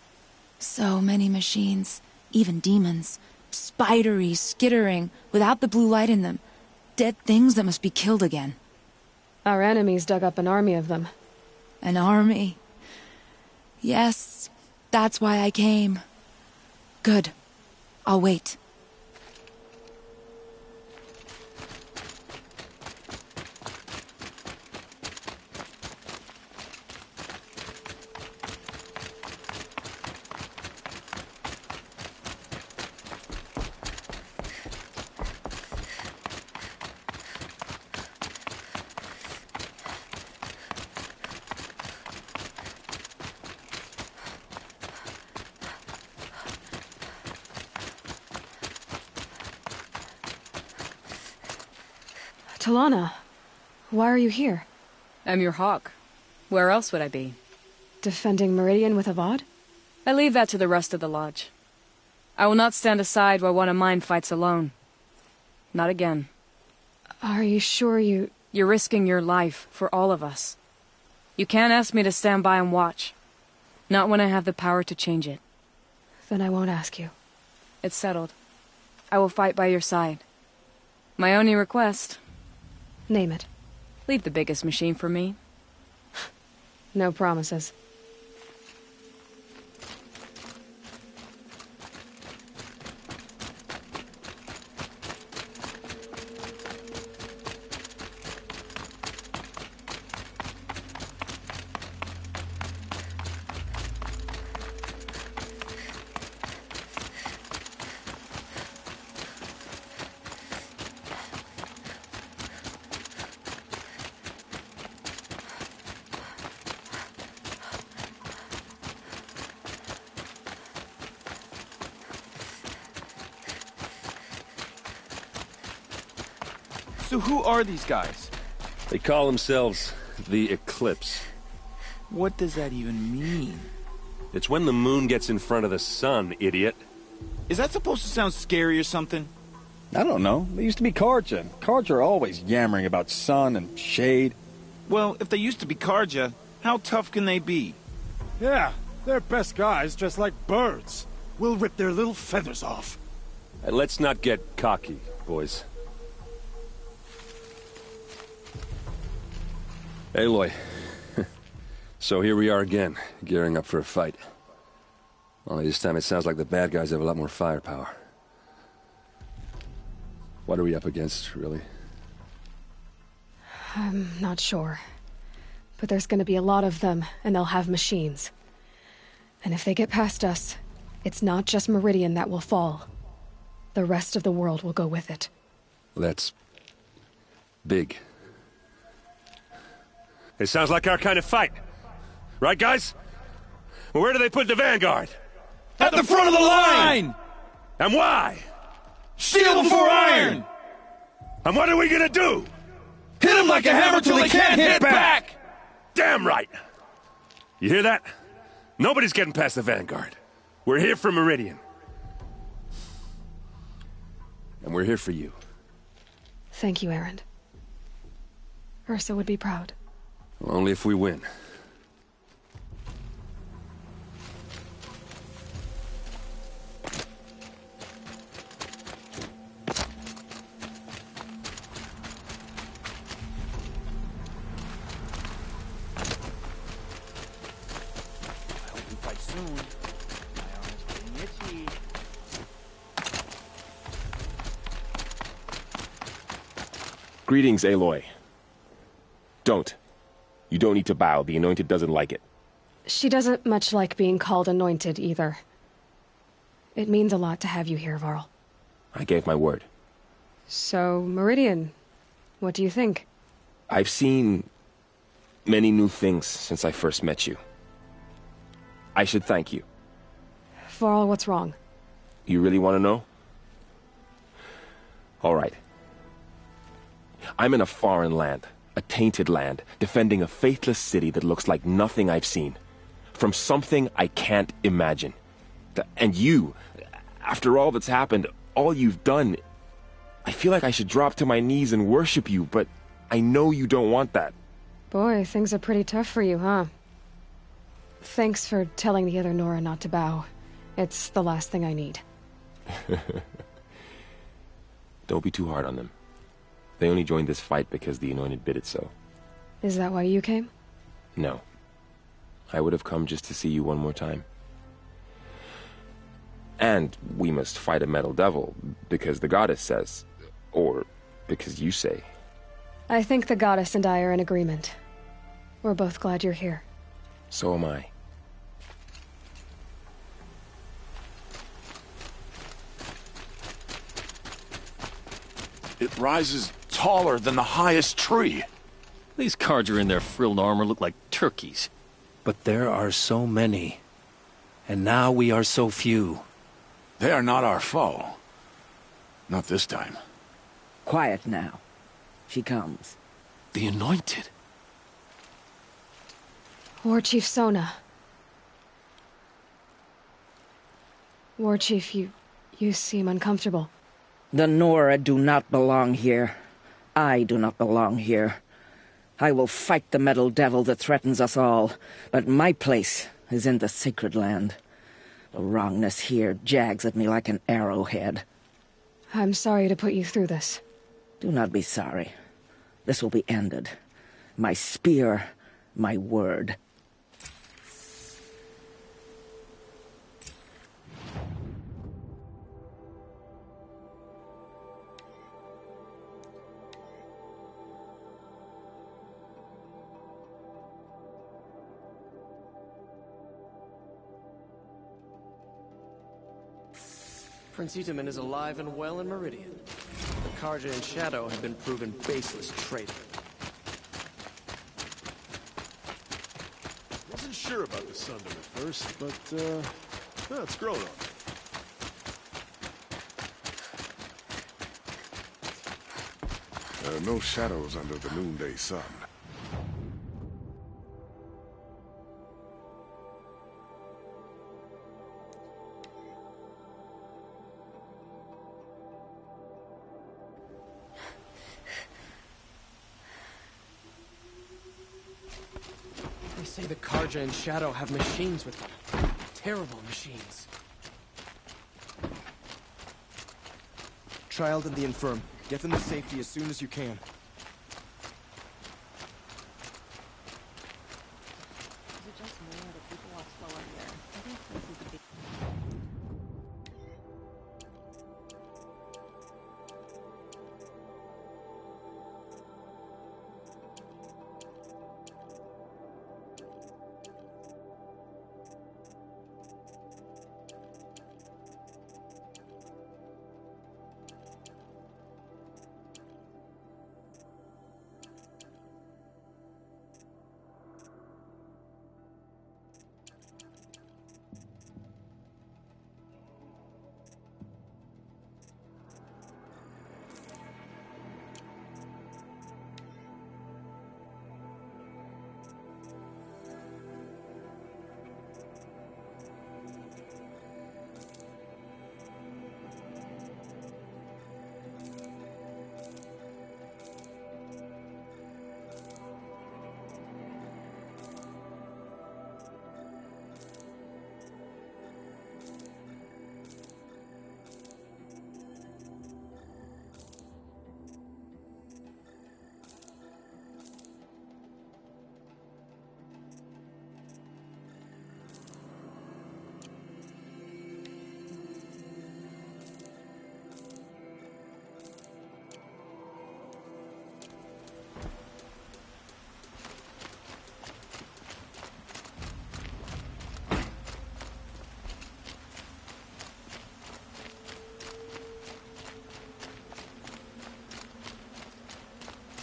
So many machines, even demons. Spidery, skittering, without the blue light in them. Dead things that must be killed again. Our enemies dug up an army of them. An army? Yes, that's why I came. Good. I'll wait. Talana, why are you here? I'm your hawk. Where else would I be? Defending Meridian with Avad? I leave that to the rest of the Lodge. I will not stand aside while one of mine fights alone. Not again. Are you sure you... You're risking your life for all of us. You can't ask me to stand by and watch. Not when I have the power to change it. Then I won't ask you. It's settled. I will fight by your side. My only request... Name it. Leave the biggest machine for me. No promises. So who are these guys? They call themselves the Eclipse. What does that even mean? It's when the moon gets in front of the sun, idiot. Is that supposed to sound scary or something? I don't know. They used to be Carja. Carja are always yammering about sun and shade. Well, if they used to be Carja, how tough can they be? Yeah, they're best guys, just like birds. We'll rip their little feathers off. And let's not get cocky, boys. Aloy. So here we are again, gearing up for a fight. Only this time it sounds like the bad guys have a lot more firepower. What are we up against, really? I'm not sure. But there's gonna be a lot of them, and they'll have machines. And if they get past us, it's not just Meridian that will fall. The rest of the world will go with it. That's... big. It sounds like our kind of fight. Right, guys? Well, where do they put the Vanguard? At the front of the line! And why? Steel before iron! And what are we gonna do? Hit them like a hammer till they can't hit back! Damn right! You hear that? Nobody's getting past the Vanguard. We're here for Meridian. And we're here for you. Thank you, Erend. Ursa would be proud. Well, only if we win. Greetings, Aloy. Don't. You don't need to bow. The Anointed doesn't like it. She doesn't much like being called Anointed, either. It means a lot to have you here, Varl. I gave my word. So, Meridian, what do you think? I've seen many new things since I first met you. I should thank you. Varl, what's wrong? You really want to know? All right. I'm in a foreign land, a tainted land, defending a faithless city that looks like nothing I've seen. From something I can't imagine. And you, after all that's happened, all you've done, I feel like I should drop to my knees and worship you, but I know you don't want that. Boy, things are pretty tough for you, huh? Thanks for telling the other Nora not to bow. It's the last thing I need. Don't be too hard on them. They only joined this fight because the Anointed bid it so. Is that why you came? No. I would have come just to see you one more time. And we must fight a metal devil, because the goddess says. Or because you say. I think the goddess and I are in agreement. We're both glad you're here. So am I. It rises taller than the highest tree. These Carja in their frilled armor look like turkeys. But there are so many. And now we are so few. They are not our foe. Not this time. Quiet now. She comes. The Anointed? War Chief Sona. War Chief, you seem uncomfortable. The Nora do not belong here. I do not belong here. I will fight the metal devil that threatens us all, but my place is in the sacred land. The wrongness here jags at me like an arrowhead. I'm sorry to put you through this. Do not be sorry. This will be ended. My spear, my word. Prince Itamen is alive and well in Meridian. The Carja and Shadow have been proven baseless traitors. Wasn't sure about the Sundom at first, but, it's grown on me. There are no shadows under the noonday sun. They say the Carja and Shadow have machines with them. Terrible machines. Child and the infirm. Get them to safety as soon as you can.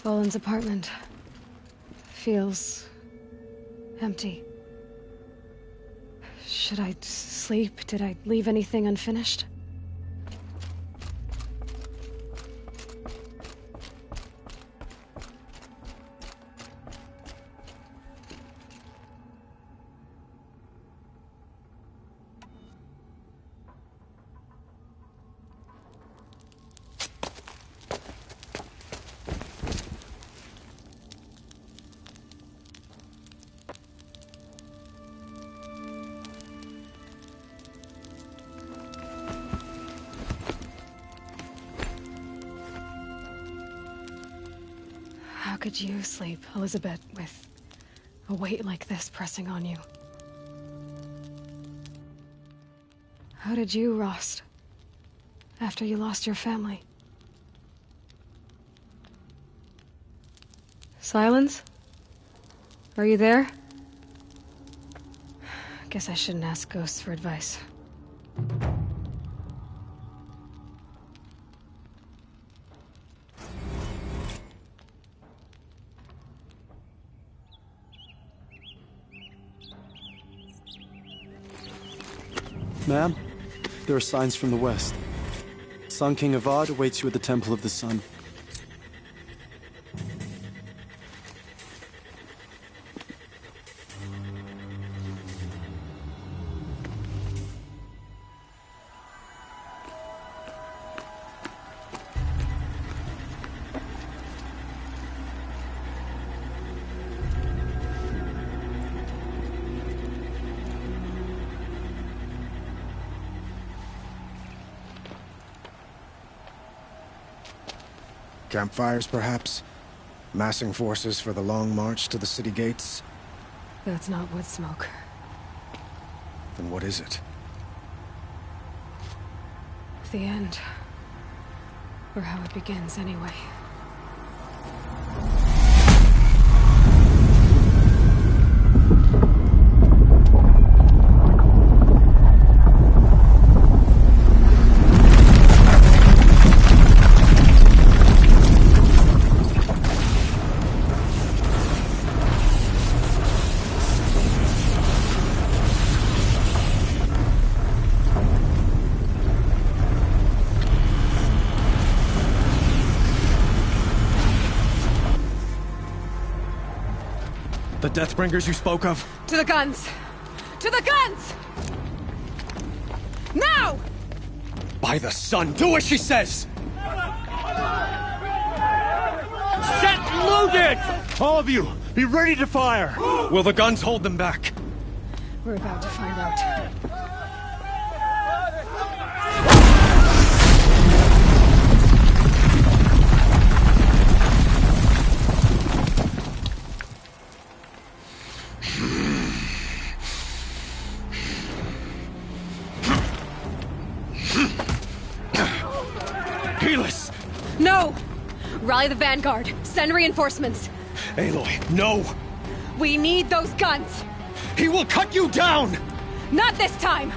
Boland's apartment feels empty. Should I sleep? Did I leave anything unfinished? How could you sleep, Elizabeth, with a weight like this pressing on you? How did you, Rost, after you lost your family? Silence? Are you there? Guess I shouldn't ask ghosts for advice. Ma'am, there are signs from the west. Sun King Avad awaits you at the Temple of the Sun. Campfires, perhaps? Massing forces for the long march to the city gates? That's not wood smoke. Then what is it? The end. Or how it begins, anyway. The Deathbringers you spoke of? To the guns! To the guns! Now! By the sun, do as she says! Set loaded! All of you, be ready to fire! Will the guns hold them back? We're about to find out. Helis! No! Rally the Vanguard. Send reinforcements. Aloy, no! We need those guns! He will cut you down! Not this time!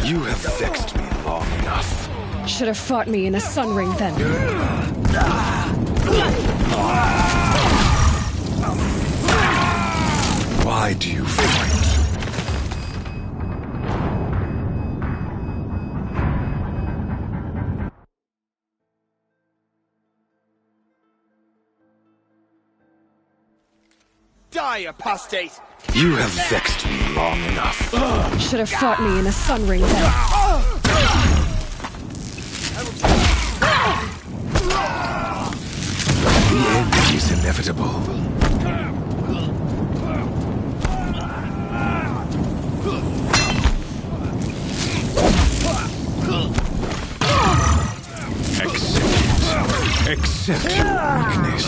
You have vexed me long enough. Should have fought me in a sun ring then. Why do you fight? Die, apostate! You have vexed me long enough. Should have fought me in a sun ring then. The end is inevitable. Accept your weakness.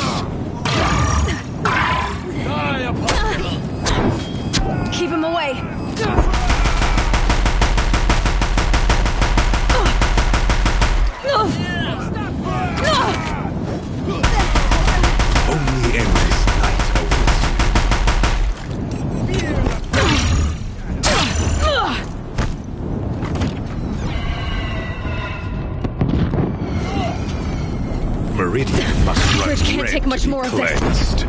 Keep him away! Only endless night awaits you. Meridian must run Bridge can't red take much to be more of cleansed. this.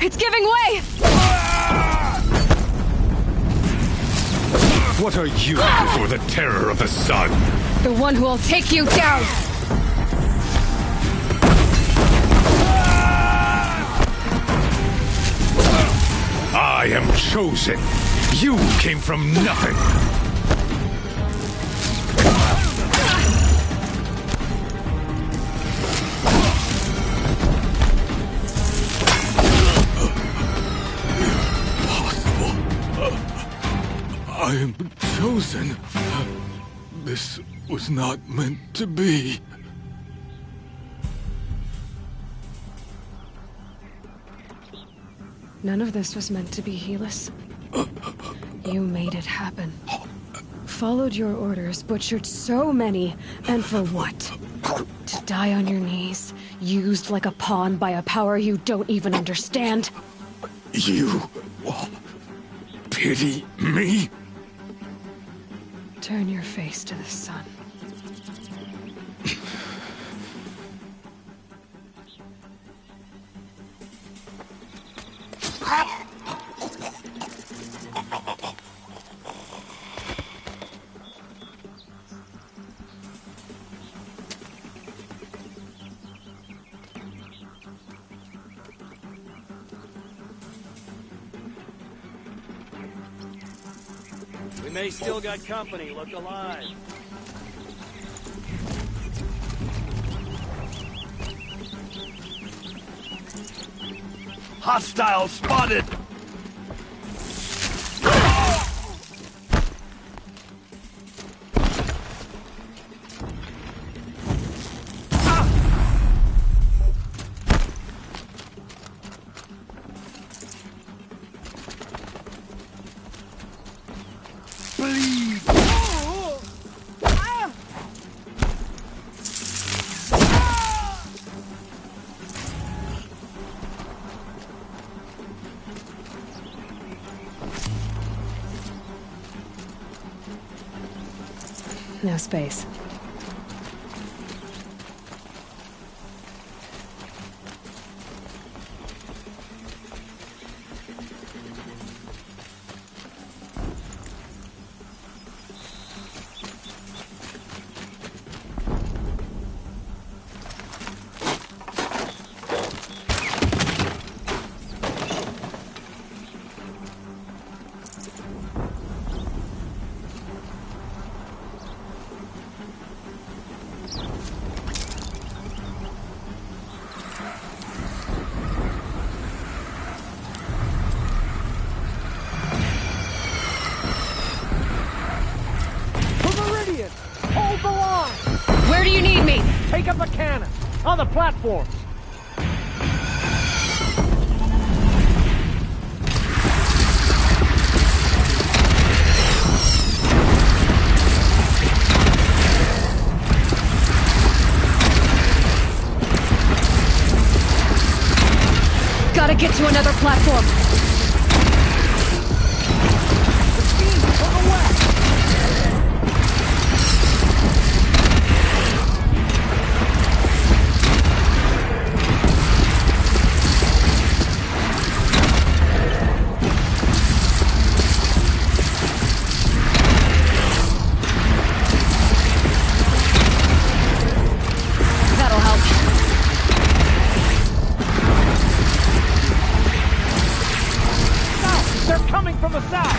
It's giving way! What are you before the terror of the sun? The one who will take you down! I am chosen. You came from nothing. I am chosen. This was not meant to be. None of this was meant to be, Helis. You made it happen. Followed your orders, butchered so many, and for what? To die on your knees, used like a pawn by a power you don't even understand? You pity me? Turn your face to the sun. We may still got company. Look alive. Hostile spotted! No space. Hold the line! Where do you need me? Take up a cannon! On the platforms! Gotta get to another platform. From the south!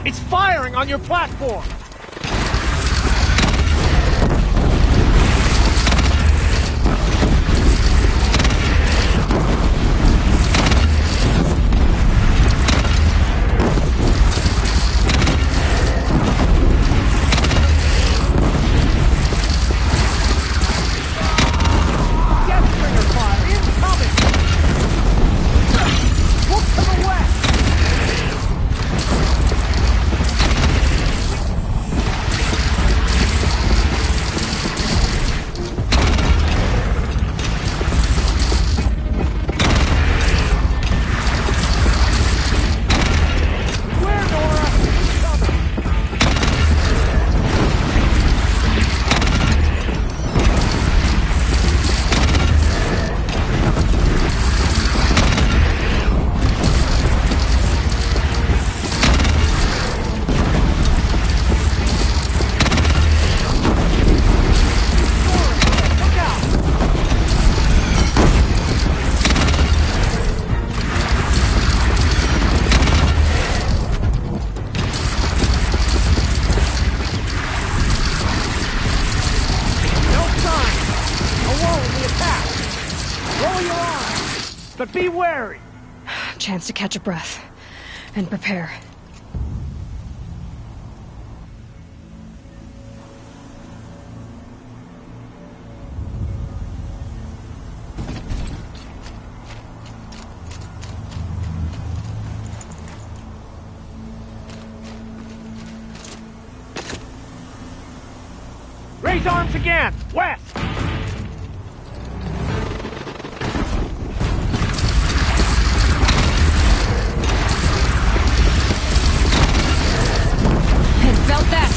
It's firing on your platform! But be wary! Chance to catch a breath. And prepare. Raise arms again! West! Felt that!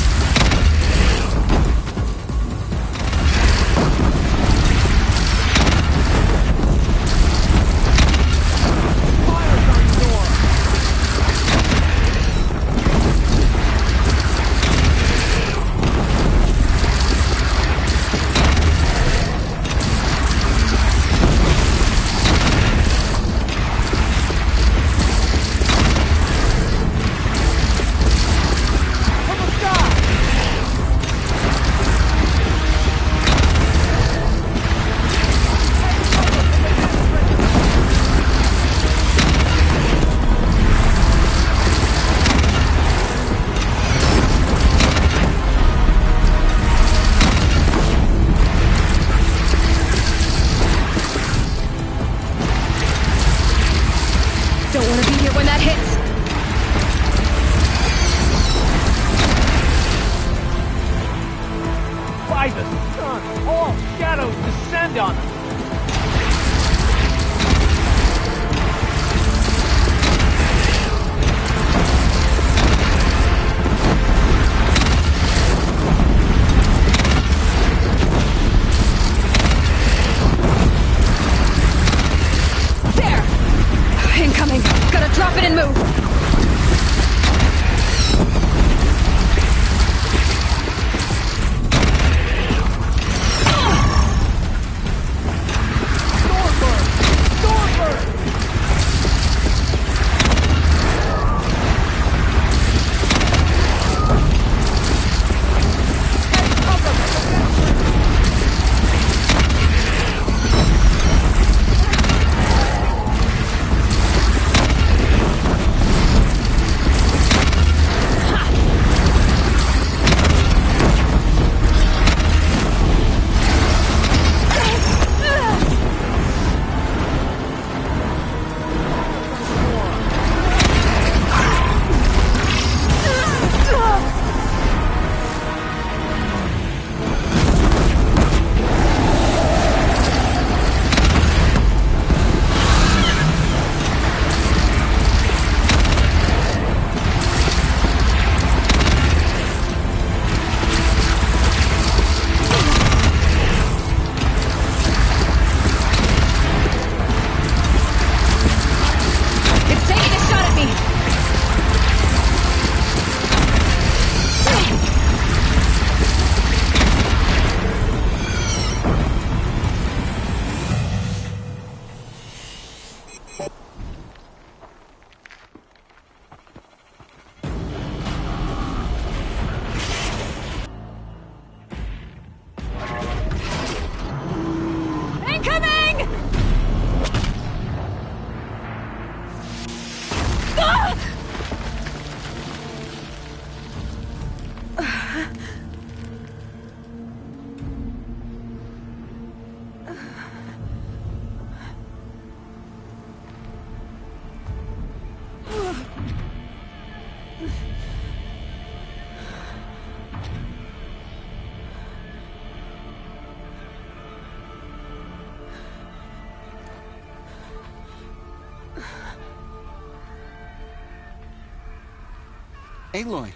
Aloy!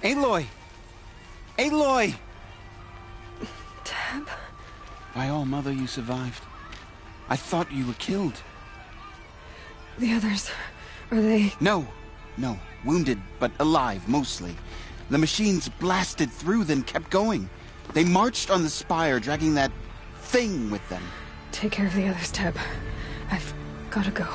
Aloy! Aloy! Teb? By all, Mother, you survived. I thought you were killed. The others, are they... No. Wounded, but alive, mostly. The machines blasted through, then kept going. They marched on the spire, dragging that thing with them. Take care of the others, Teb. I've gotta go.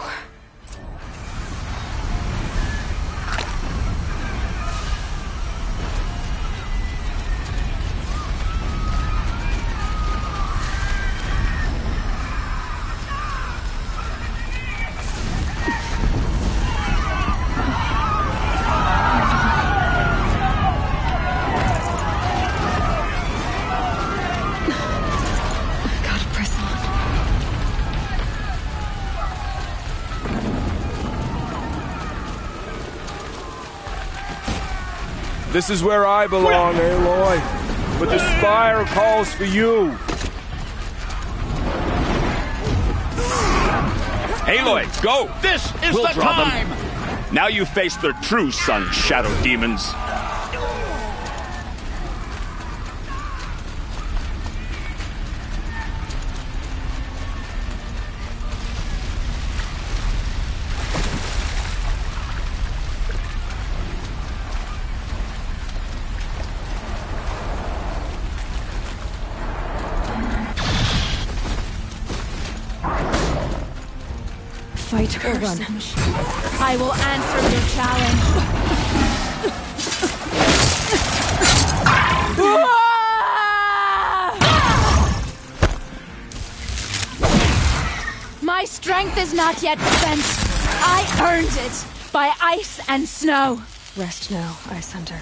This is where I belong, Aloy. But the spire calls for you. Aloy, go! This is We'll the draw time! them. Now you face their true sun, shadow demons. Fight or run. I will answer your challenge. My strength is not yet spent. I earned it by ice and snow. Rest now, Ice Hunter.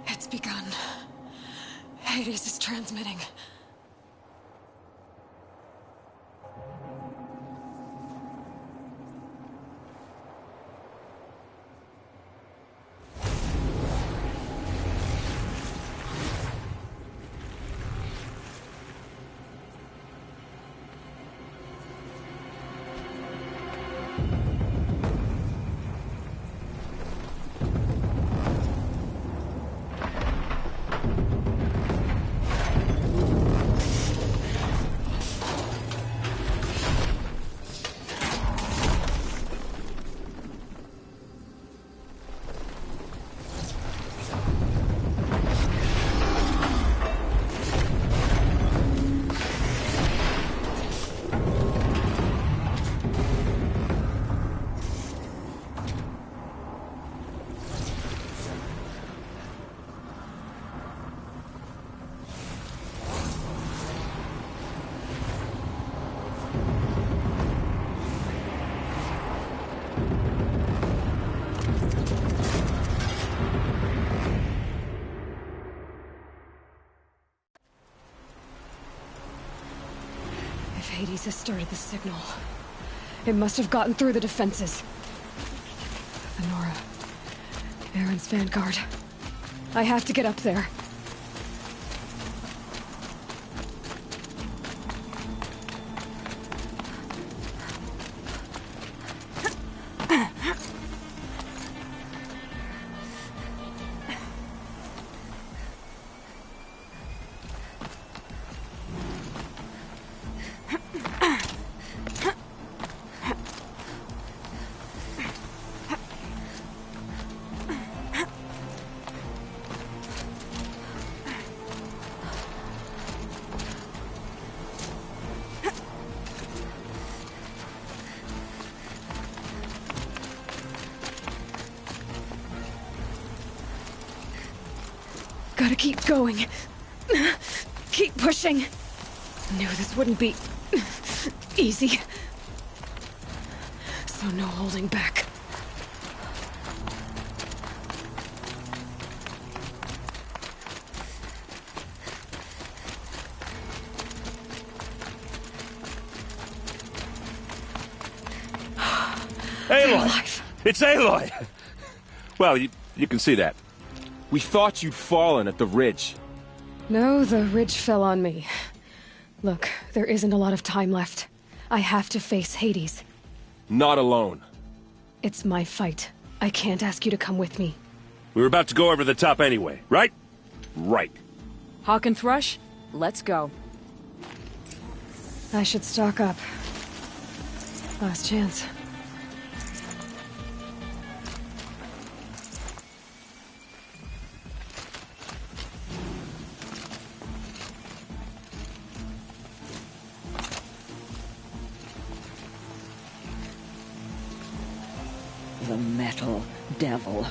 It's begun. Hades is transmitting. Hades has started the signal. It must have gotten through the defenses. Thenora. Aaron's vanguard. I have to get up there. Gotta keep going. Keep pushing. Knew this wouldn't be easy. So no holding back. Aloy! It's Aloy! Well, you can see that. We thought you'd fallen at the ridge. No, the ridge fell on me. Look, there isn't a lot of time left. I have to face Hades. Not alone. It's my fight. I can't ask you to come with me. We were about to go over the top anyway, right? Right. Hawk and Thrush, let's go. I should stock up. Last chance. The metal devil.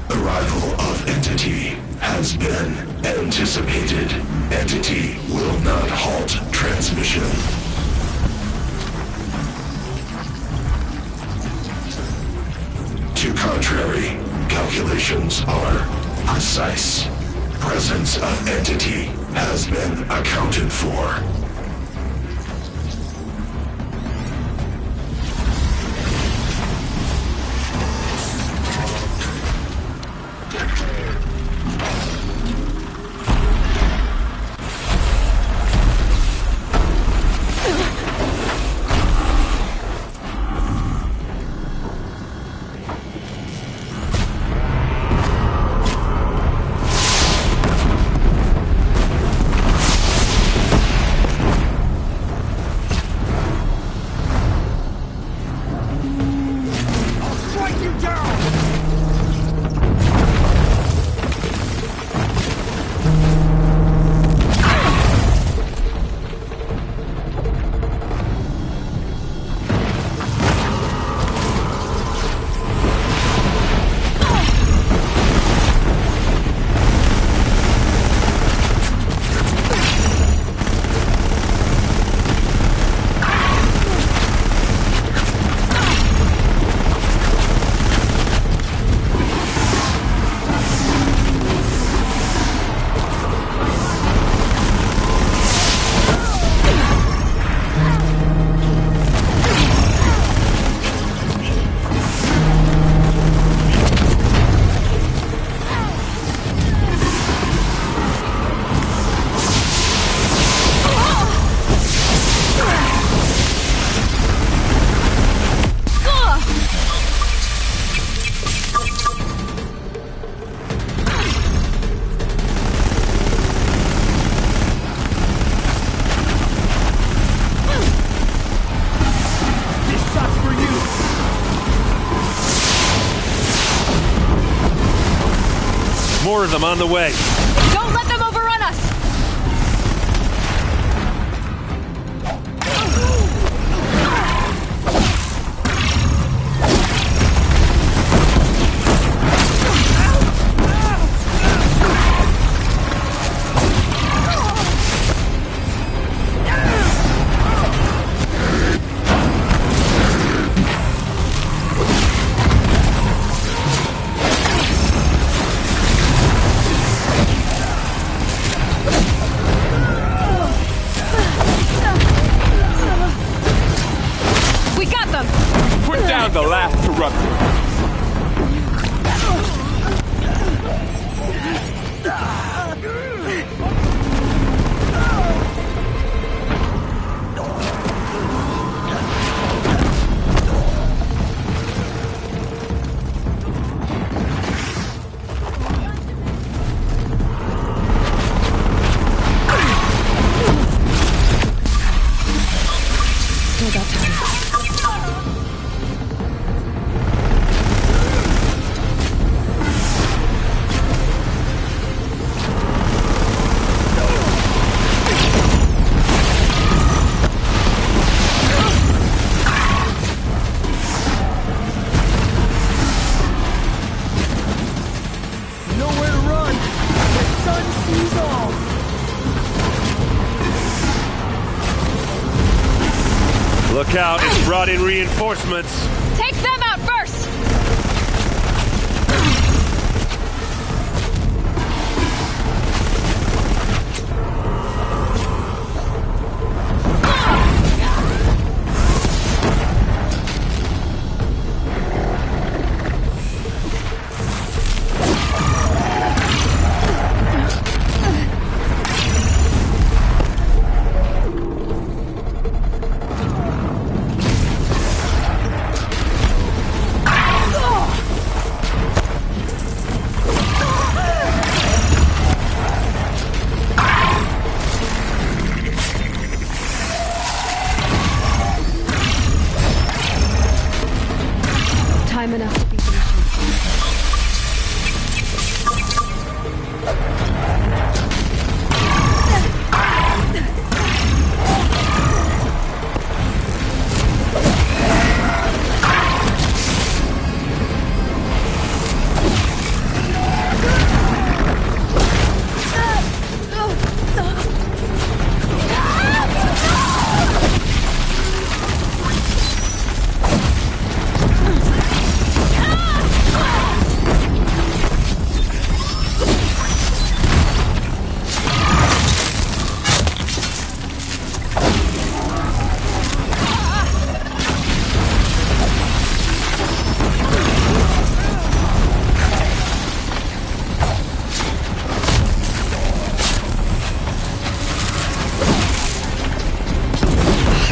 Arrival of Entity has been anticipated. Entity will not halt transmission. To contrary, calculations are precise. Presence of Entity has been accounted for. More of them on the way. Don't let them overrun us! Put down the last corruptor. Still got time. Look out, it's brought in reinforcements. Take them out first! Time enough to beat the machine.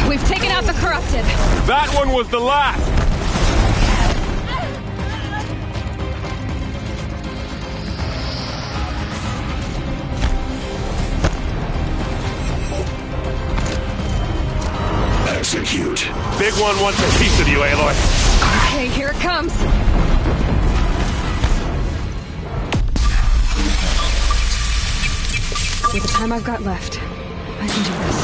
We've taken out the corrupted. That one was the last! Execute. Big one wants a piece of you, Aloy. Okay, here it comes. With the time I've got left, I can do this.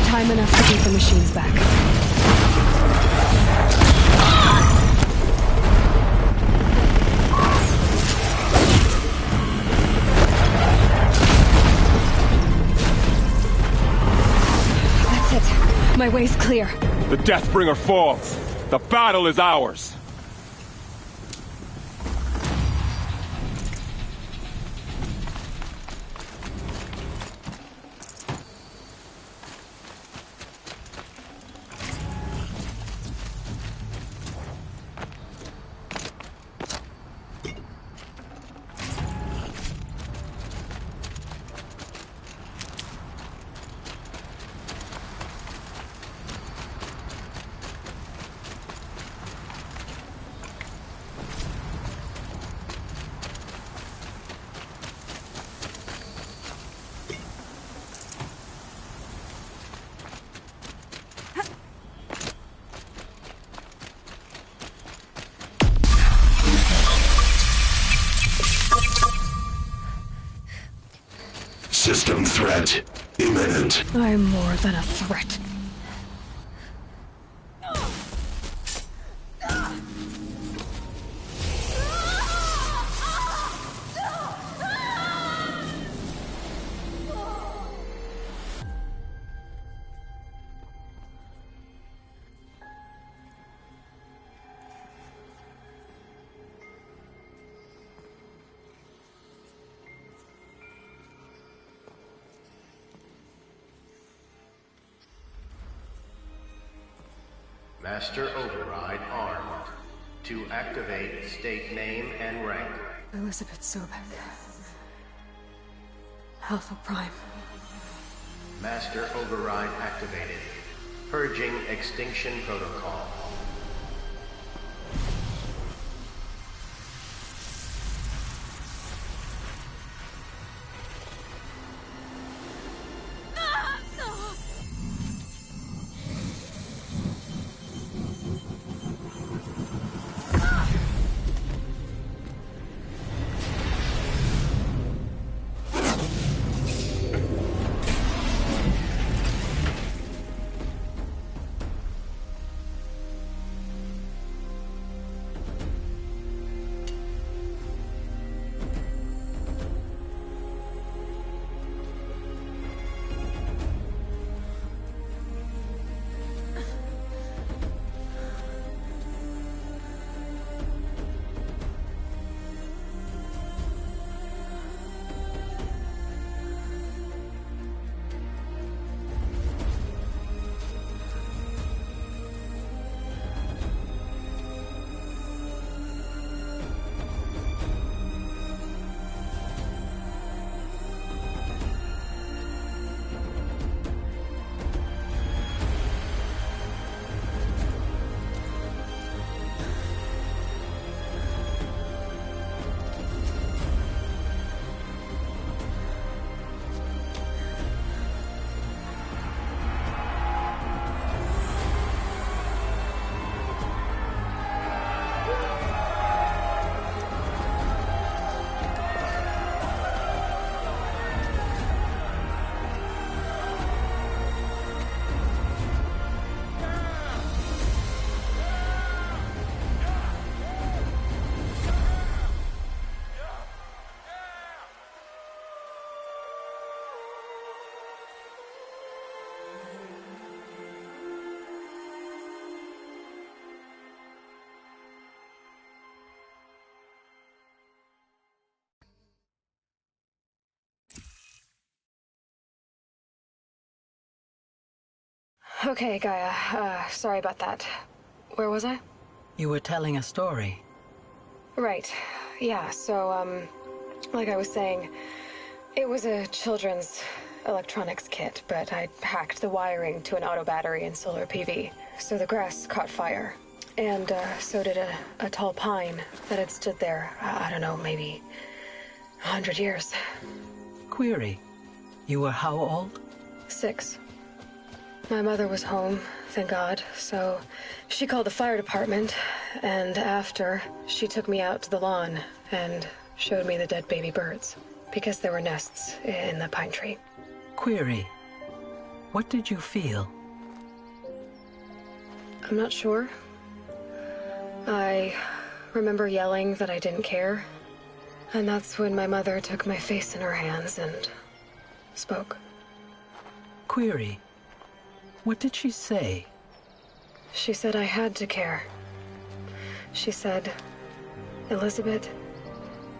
Time enough to beat the machines back. That's it. My way's clear. The Deathbringer falls. The battle is ours. System threat imminent. I'm more than a threat. Master Override armed. To activate, state name and rank. Elizabeth Sobek. Alpha Prime. Master Override activated. Purging Extinction Protocol. Okay, Gaia. Sorry about that. Where was I? You were telling a story. Right. Yeah, so, like I was saying, it was a children's electronics kit, but I hacked the wiring to an auto battery and solar PV. So the grass caught fire. And, so did a tall pine that had stood there, I don't know, maybe 100 years. Query. You were how old? 6. My mother was home, thank God, so she called the fire department, and after, she took me out to the lawn and showed me the dead baby birds, because there were nests in the pine tree. Query. What did you feel? I'm not sure. I remember yelling that I didn't care, and that's when my mother took my face in her hands and spoke. Query. What did she say? She said I had to care. She said, Elizabeth,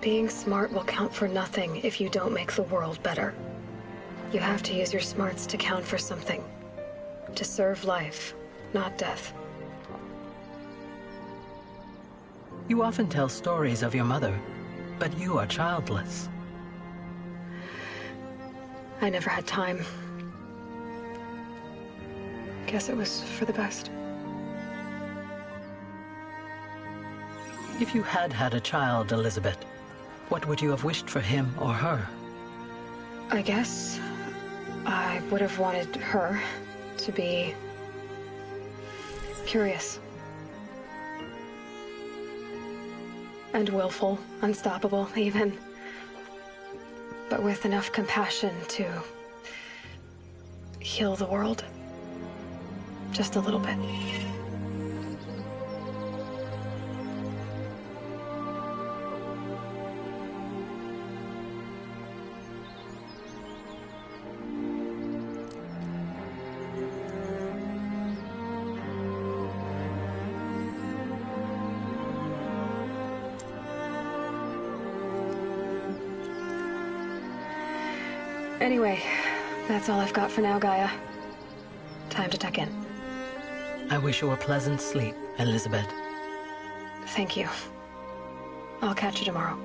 being smart will count for nothing if you don't make the world better. You have to use your smarts to count for something. To serve life, not death. You often tell stories of your mother, but you are childless. I never had time. Guess it was for the best. If you had had a child, Elizabeth, what would you have wished for him or her? I guess I would have wanted her to be curious. And willful, unstoppable, even. But with enough compassion to heal the world. Just a little bit. Anyway, that's all I've got for now, Gaia. Time to tuck in. I wish you a pleasant sleep, Elizabeth. Thank you. I'll catch you tomorrow.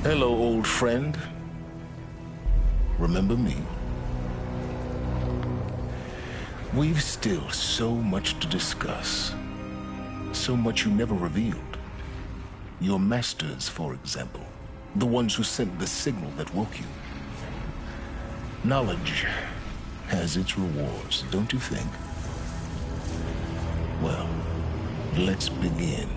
Hello, old friend. Remember me? We've still so much to discuss. So much you never revealed. Your masters, for example. The ones who sent the signal that woke you. Knowledge has its rewards, don't you think? Well, let's begin.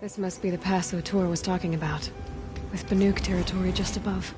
This must be the pass O'Toole was talking about, with Banuk territory just above.